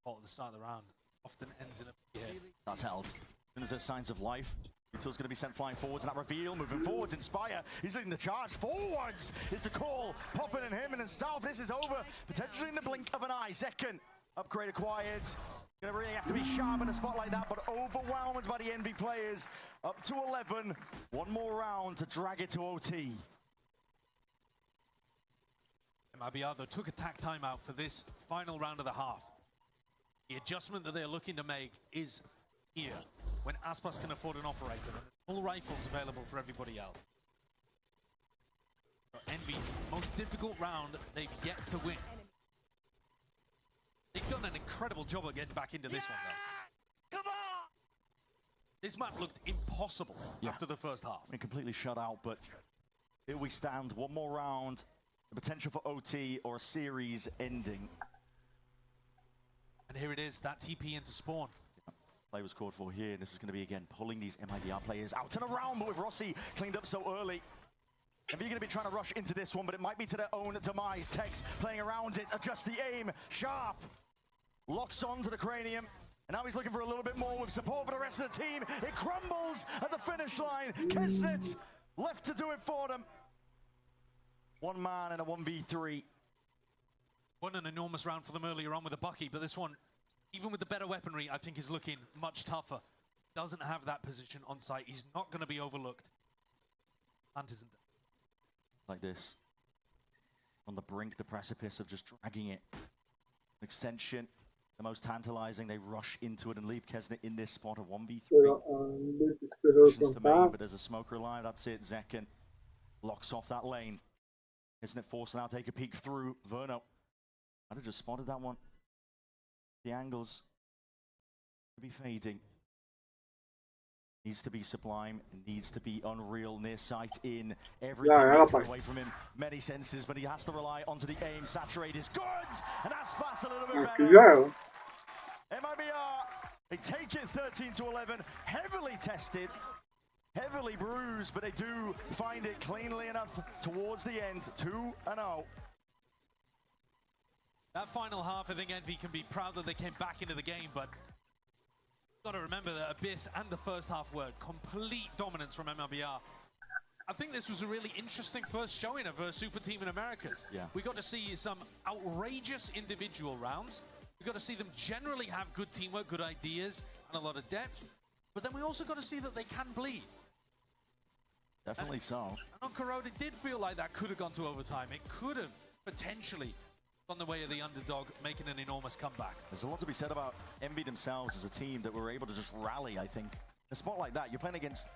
got at the start of the round. Often ends in a B hit. That's held. As soon as there's signs of life, Uto's going to be sent flying forwards in that reveal. Moving forwards, Inspire. He's leading the charge. Forwards is the call. Popping in him and then South. This is over. Potentially in the blink of an eye. Second upgrade acquired. Going to really have to be sharp in a spot like that, but overwhelmed by the Envy players. Up to 11. One more round to drag it to OT. MIBR though took a tack timeout for this final round of the half. The adjustment that they're looking to make is here, when Aspas can afford an operator and full rifles available for everybody else. Envy, most difficult round they've yet to win. They've done an incredible job of getting back into this one though. Come on! This map looked impossible after the first half. Been completely shut out, but here we stand. One more round. The potential for OT or a series ending. And here it is, that TP into spawn. Play was called for here, and this is going to be again pulling these MIBR players out and around, but with Rossi cleaned up so early. And you're going to be trying to rush into this one, but it might be to their own demise. Tex playing around it, adjust the aim, sharp. Locks onto the cranium, and now he's looking for a little bit more with support for the rest of the team. It crumbles at the finish line. Kesnet left to do it for them. One man in a 1v3. Won an enormous round for them earlier on with a Bucky, but this one, even with the better weaponry, I think is looking much tougher. Doesn't have that position on site. He's not going to be overlooked. Hunt isn't. Like this. On the brink, the precipice of just dragging it. Extension, the most tantalizing. They rush into it and leave Kesnet in this spot, a 1v3. Just the main, but there's a smoker alive. That's it. Zekken locks off that lane. Isn't it forced to now take a peek through? Verno might have just spotted that one. The angles to be fading. Needs to be sublime, needs to be unreal, near sight in everything away from him. Many senses, but he has to rely onto the aim. Saturate is good, and Aspas a little bit better. MIBR, they take it 13-11, heavily tested. Heavily bruised, but they do find it cleanly enough towards the end. 2-0. That final half, I think Envy can be proud that they came back into the game, but got to remember that Abyss and the first half were complete dominance from MIBR. I think this was a really interesting first showing of a super team in Americas. Yeah. We got to see some outrageous individual rounds. We got to see them generally have good teamwork, good ideas, and a lot of depth. But then we also got to see that they can bleed. Definitely so. And on Corrode, it did feel like that could have gone to overtime. It could have potentially gone the way of the underdog, making an enormous comeback. There's a lot to be said about Envy themselves as a team that were able to just rally, I think. In a spot like that, you're playing against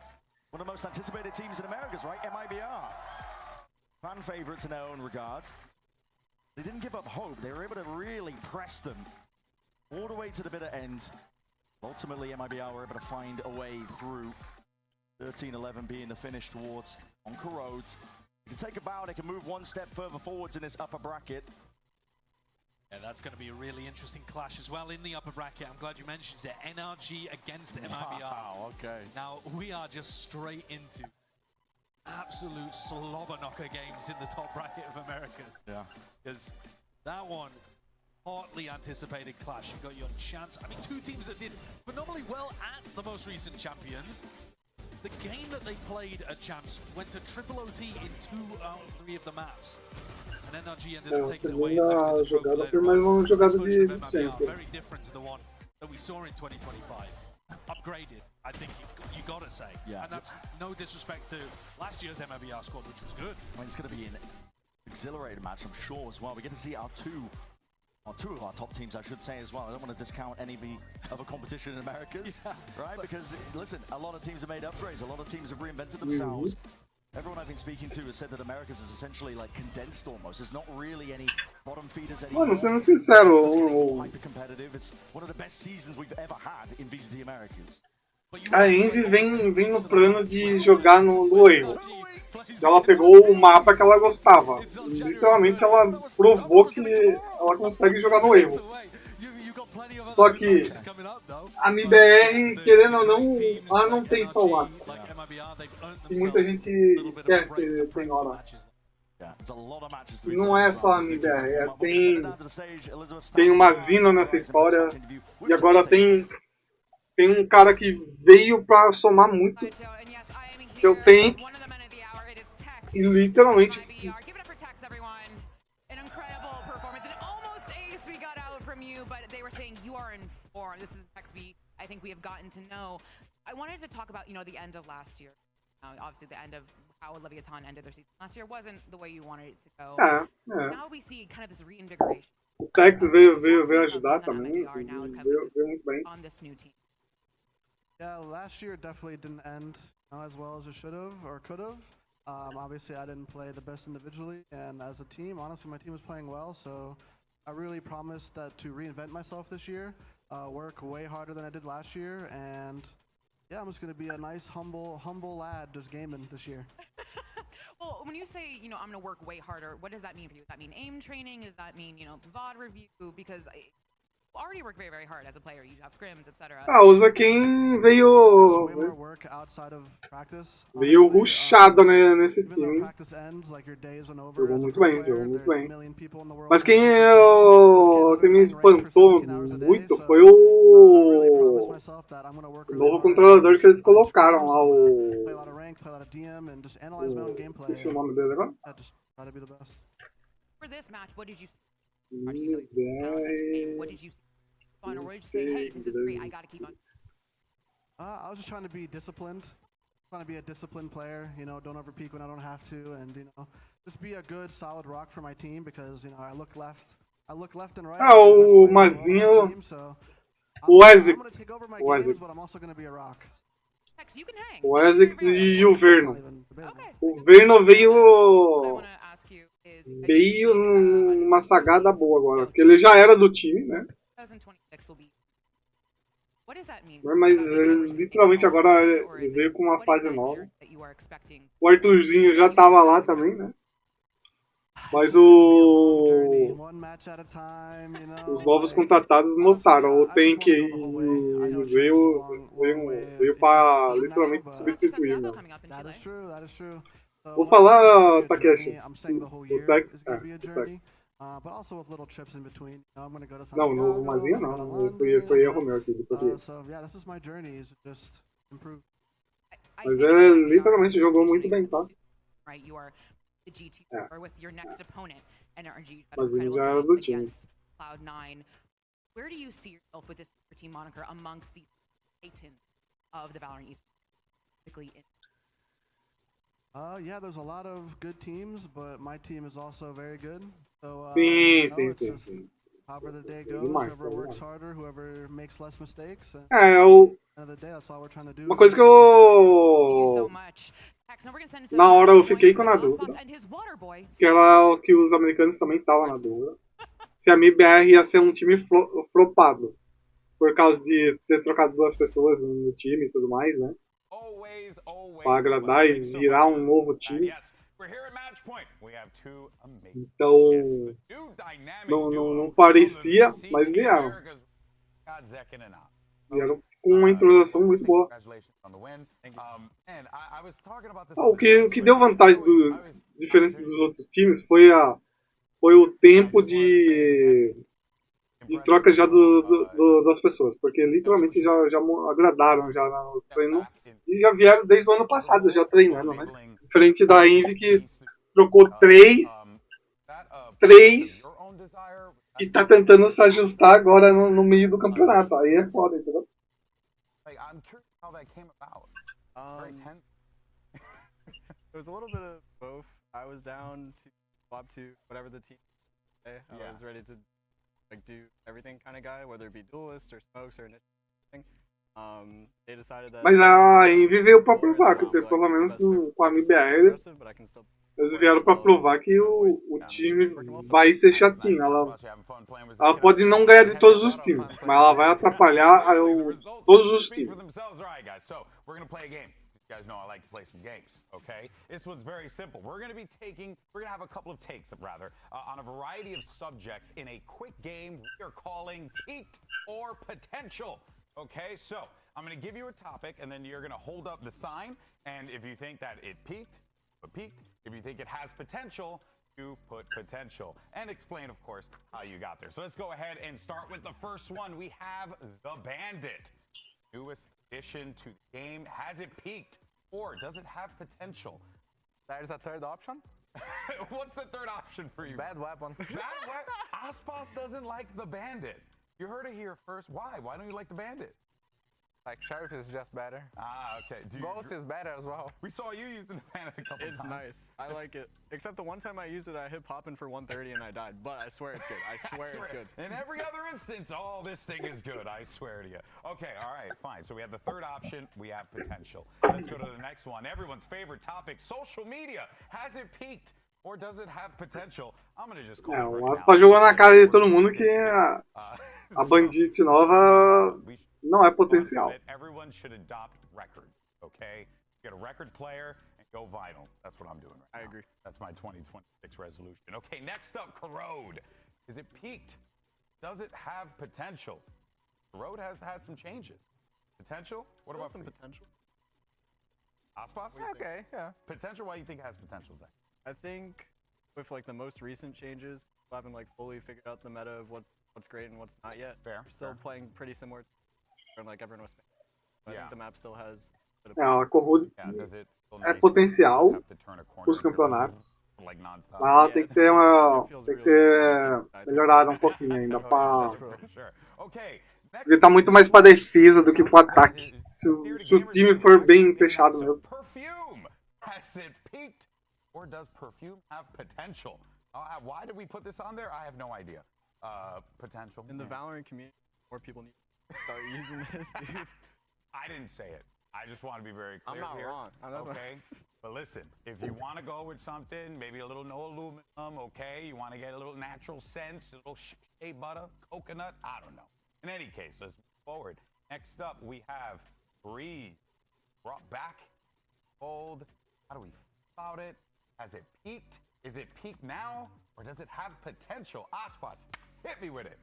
one of the most anticipated teams in Americas, right? MIBR. Fan favorites in their own regard. They didn't give up hope. They were able to really press them all the way to the bitter end. Ultimately, MIBR were able to find a way through. 13-11 being the finish towards on Corrodes. They can take a bow, they can move one step further forwards in this upper bracket. Yeah, that's going to be a really interesting clash as well in the upper bracket. I'm glad you mentioned it. NRG against MIBR. Wow, okay. Now, we are just straight into absolute slobber knocker games in the top bracket of Americas. Yeah. Because that one, hotly anticipated clash. You've got your Chance. I mean, two teams that did phenomenally well at the most recent champions. The game that they played at Champs went to triple OT in 2 out of 3 of the maps. And NRG ended up taking it away and lifting the trophy later on. Uma jogada de Very different to the one that we saw in 2025. Upgraded, I think you gotta say. Yeah. And that's no disrespect to last year's MIBR squad, which was good. I mean, it's going to be an exhilarating match, I'm sure, as well. We get to see our two of our top teams, I should say, as well. I don't want to discount any other competition in Americas, right? Because, listen, a lot of teams have made upgrades. A lot of teams have reinvented themselves. Everyone I've been speaking to has said that Americas is essentially like condensed almost. There's not really any bottom feeders anymore. Mano, sendo sincero, Hyper competitive. It's one of the best seasons we've ever had in VCT Americas. a Envy vem no plano de jogar no erro. Ela pegou o mapa que ela gostava. E, literalmente ela provou que ela consegue jogar no erro. Só que a MIBR, querendo ou não, ela não tem só o mapa. E muita gente esquece, tem hora. E não é só a MIBR, tem uma Zina nessa história. E agora tem um cara que veio pra somar muito, que eu tenho. E literalmente I think we have gotten to know. I wanted to talk about, you know, the end of last year. Obviously, the end of how Leviathan ended their season last year wasn't the way you wanted it to go. Now we see kind of this reinvigoration. O Tex veio ajudar também. Veio muito bem. On this new team. Yeah, last year definitely didn't end as well as it should have or could have. Obviously, I didn't play the best individually, and as a team, honestly, my team was playing well. So I really promised that to reinvent myself this year. Work way harder than I did last year, and yeah, I'm just gonna be a nice, humble lad just gaming this year. Well, when you say, you know, I'm gonna work way harder, what does that mean for you? Does that mean aim training? Does that mean, you know, VOD review? Because I already work very, very hard as a player. You have scrims, etc. Usa quem veio rushado nesse time. Jogou muito bem. Mas quem me espantou muito foi o novo controlador que eles colocaram lá, esqueci o nome dele agora. For this match, what did you see? What did you see? Or did you say, hey, this is great, I gotta keep on? I was just trying to be disciplined. Trying to be a disciplined player, you know, don't overpeak when I don't have to, and, you know, just be a good, solid rock for my team because, you know, I look left and right. O Mazinho, o Essex. But I'm also going to be a rock. O Essex e o Verno. O Verno veio numa sagada boa agora, porque ele já era do time, né? Mas literalmente agora ele veio com uma fase nova. O Arthurzinho já tava lá também, né? Mas os novos contratados mostraram. O Tank veio pra literalmente substituir, né? Vou falar, Takeshi. O Tex. Não, no Mazinha não. Foi erro meu aqui de português. Mas ele literalmente jogou muito bem, tá? Mas ele já era do time. CLOUD9. Where do you see yourself with this team moniker amongst these titans of the Valorant esports? Yeah, there's a lot of good teams, but my team is also very good. So, sim. However the day goes, whoever works harder, whoever makes less mistakes. Uma coisa que na hora eu fiquei na dúvida, que era que os americanos também estavam na dúvida, se a MIBR ia ser um time flopado, por causa de ter trocado duas pessoas no time e tudo mais, né? Para agradar e virar um novo time. Então, não parecia, mas vieram. Vieram com uma entrosação muito boa. O que deu vantagem diferente dos outros times foi o tempo de troca já das pessoas, porque literalmente já agradaram já no treino e já vieram desde o ano passado já treinando, né? Diferente da Envy que trocou três E tá tentando se ajustar agora no meio do campeonato. Aí é foda, entendeu? Like, I'm curious how that came about. Very tense. It was a little bit of both. I was down to swap to whatever the team. I was ready to like do everything kind of guy, whether it be duelist or smokes or anything. They decided that. Mas aí veio pra provar que pelo menos com a MIBR eles vieram pra provar que o time vai ser chatinho. Ela pode não ganhar de todos os times, mas ela vai atrapalhar todos os times. You guys know I like to play some games, okay? This one's very simple. We're gonna have a couple of takes, rather, on a variety of subjects in a quick game we are calling Peaked or Potential. Okay, so I'm gonna give you a topic, and then you're gonna hold up the sign, and if you think that it peaked, put peaked. If you think it has potential, you put potential. And explain, of course, how you got there. So let's go ahead and start with the first one. We have the Bandit. Newest addition to the game. Has it peaked or does it have potential? There's a third option. What's the third option for you? Bad weapon. Bad weapon? Aspas doesn't like the Bandit. You heard it here first. Why? Why don't you like the Bandit? Like, Sheriff is just better. Ah, okay. Ghost is better as well. We saw you using the Bandit a couple times. It's nice. I like it. Except the one time I used it, I hit popping for 130 and I died. But I swear it's good. I swear it's good. In every other instance, this thing is good. I swear to you. Okay, all right, fine. So we have the third option. We have potential. Let's go to the next one. Everyone's favorite topic, social media. Has it peaked? Or does it have potential? I'm gonna just call o Aspa jogou na cara de todo mundo que a Bandit nova não é potencial. Everyone should adopt records, okay? Get a record player and go vinyl. That's what I'm doing right now. I agree. That's my 2026 resolution. Okay, next up, Corrode. Is it peaked? Does it have potential? Corrode has had some changes. Potential? What about some potential? Aspas? Okay, yeah. Potential, why do you think it has potential, Zach? I think with like the most recent changes, we haven't like fully figured out the meta of what's great and what's not yet. Fair. We're still playing pretty similar to like everyone was. I think the map still has. A Corrode é potencial para os campeonatos. Mas ela tem que ser melhorada um pouquinho ainda porque tá muito mais para defesa do que para ataque. Se o time for bem fechado mesmo. Has it peaked? Or does perfume have potential? Why did we put this on there? I have no idea. Potential. In the Valorant community, more people need to start using this, dude. I didn't say it. I just want to be very clear I'm not here. wrong. Okay? But listen, if you want to go with something, maybe a little no aluminum, okay? You want to get a little natural sense, a little shea butter, coconut, I don't know. In any case, let's move forward. Next up, we have Breeze. Brought back. Old. How do we feel about it? Has it peaked? Is it peaked now? Or does it have potential? Aspas, hit me with it.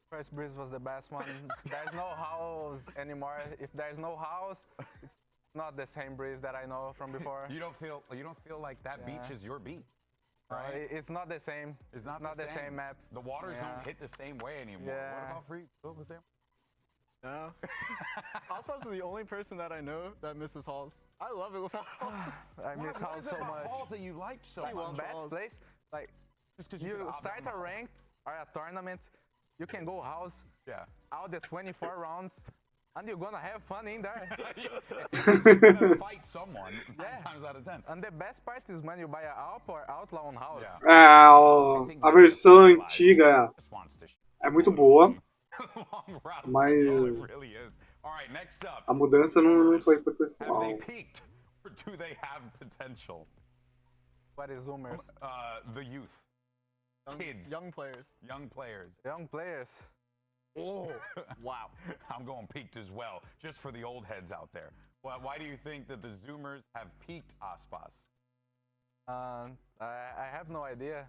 First Breeze was the best one. There's no house anymore. If there's no house, it's not the same Breeze that I know from before. You don't feel like that beach is your beach, right? It's not the same. It's not the same map. The waters don't hit the same way anymore. Yeah. What about free? Feel the same? No. Aspas is the only person that I know that misses halls. I love it with halls. I miss halls so much. Halls that you liked so much. Best place, like just you start a ranked or a tournament, you can go house. Yeah. Out the 24 rounds, and you're gonna have fun in there. You're gonna fight someone 9 times out of 10. And the best part is when you buy an Alp or Outlaw on house. A versão antiga é muito boa. Mas a mudança não foi potencial. Have they peaked or do they have potential? What is Zoomers? The youth. Kids. Young players. Young players. Young players. Oh, wow. I'm going peaked as well, just for the old heads out there. Well, why do you think that the Zoomers have peaked, Aspas? I have no idea.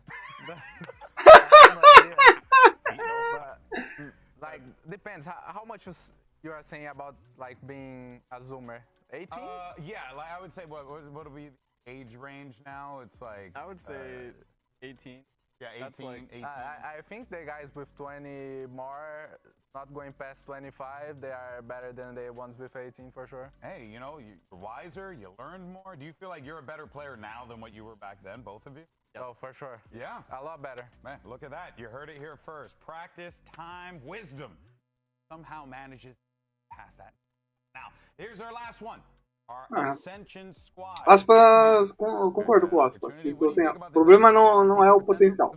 Like, depends. How much you are saying about like being a Zoomer? 18? Yeah, like I would say what would be the age range now? It's like I would say 18. Yeah, 18. Like, 18. I think the guys with 20 more not going past 25. They are better than the ones with 18 for sure. Hey, you know, you're wiser, you learned more. Do you feel like you're a better player now than what you were back then, both of you? Yes. Oh, for sure. Yeah. A lot better. Man, look at that. You heard it here first. Practice, time, wisdom. Somehow manages to pass that. Now, here's our last one. Aspas, concordo com o Aspas. Isso, assim, o problema não é o potencial,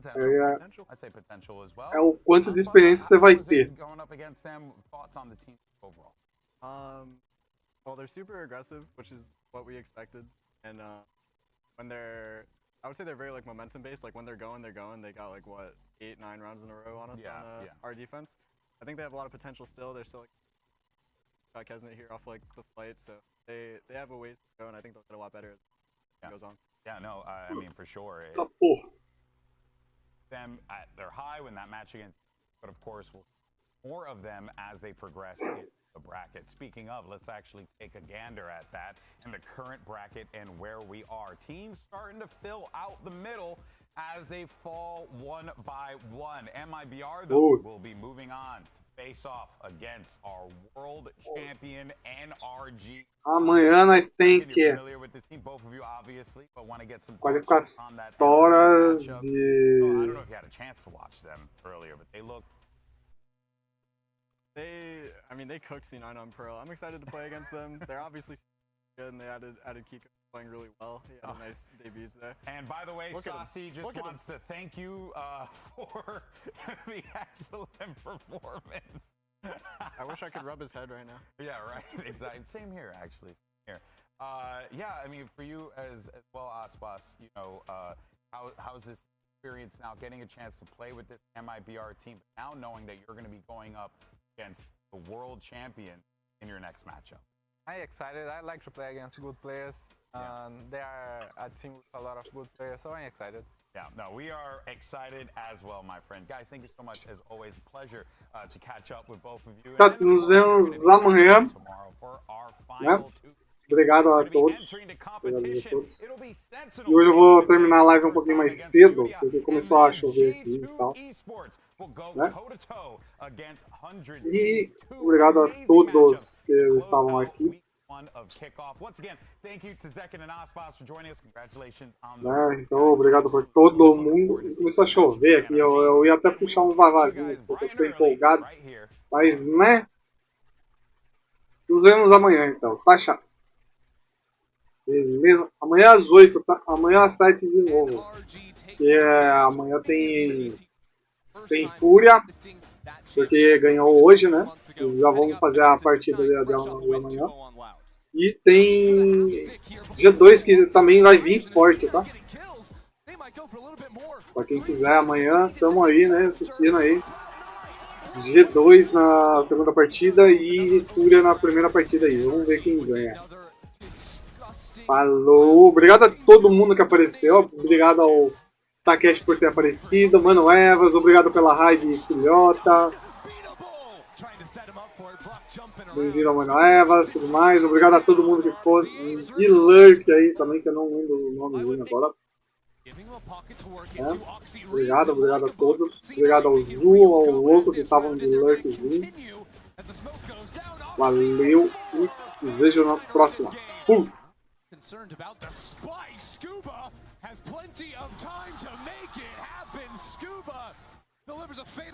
é o quanto de experiência você vai ter. Well, they're super aggressive, which is what we expected, and when I would say they're very like momentum based. Like when they're going. They got like what 8-9 rounds in a row on us on our defense. I think they have a lot of potential still. They're still like Kesnet here off like the flight, so they have a ways to go, and I think they'll get a lot better as it goes on. Yeah, no, I mean for sure. Them they're high when that match against, but of course we'll see more of them as they progress in the bracket. Speaking of, let's actually take a gander at that and the current bracket and where we are. Teams starting to fill out the middle as they fall one by one. MIBR though will be moving on to face off against our world champion NRG. Amanhã nós tem que qualificatórias de... I don't know if you had a chance to watch them earlier, but they look... I mean, they cooked C9 on Pro. I'm excited to play against them. They're obviously good, and they added KICKOFF playing really well. He had a nice debut today. And by the way, Saucy just wants to thank you for the excellent performance. I wish I could rub his head right now. Yeah, right. Exactly. Same here, actually. Here. Yeah, I mean, for you as well, Aspas, you know, how's this experience now, getting a chance to play with this MIBR team, but now knowing that you're going to be going up against the world champion in your next matchup? I'm excited. I like to play against good players. They are a team with a lot of good players, so I'm excited. Yeah, no, we are excited as well, my friend. Guys, thank you so much. As always, a pleasure to catch up with both of you. Nos vemos amanhã. Né? Obrigado a todos. E hoje eu vou terminar a live um pouquinho mais cedo, porque começou a chover aqui e tal. Né? E obrigado a todos que estavam aqui. Né? Então, obrigado por todo mundo. Começou a chover aqui, eu ia até puxar um vavazinho, porque eu fiquei empolgado. Mas, né? Nos vemos amanhã, então. Tá chato. Beleza? Amanhã às 8, tá? Amanhã às 7 de novo. Amanhã tem Fúria, porque ganhou hoje, né? Já vamos fazer a partida dela amanhã. E tem G2 que também vai vir forte, tá? Pra quem quiser, amanhã estamos aí, né? Assistindo aí. G2 na segunda partida e Fúria na primeira partida aí. Vamos ver quem ganha. Falou! Obrigado a todo mundo que apareceu. Obrigado ao Takeshi por ter aparecido. Mano Evas, obrigado pela raid, filhota. Bem-vindo ao Mano Evas, tudo mais. Obrigado a todo mundo que ficou. E Lurk aí também, que eu não lembro o nome agora. Obrigado a todos. Obrigado ao Ju, ao Louco que estavam de Lurkzinho. Valeu e te vejo na próxima. Concerned about the spike. Scuba has plenty of time to make it happen. Scuba delivers a fatal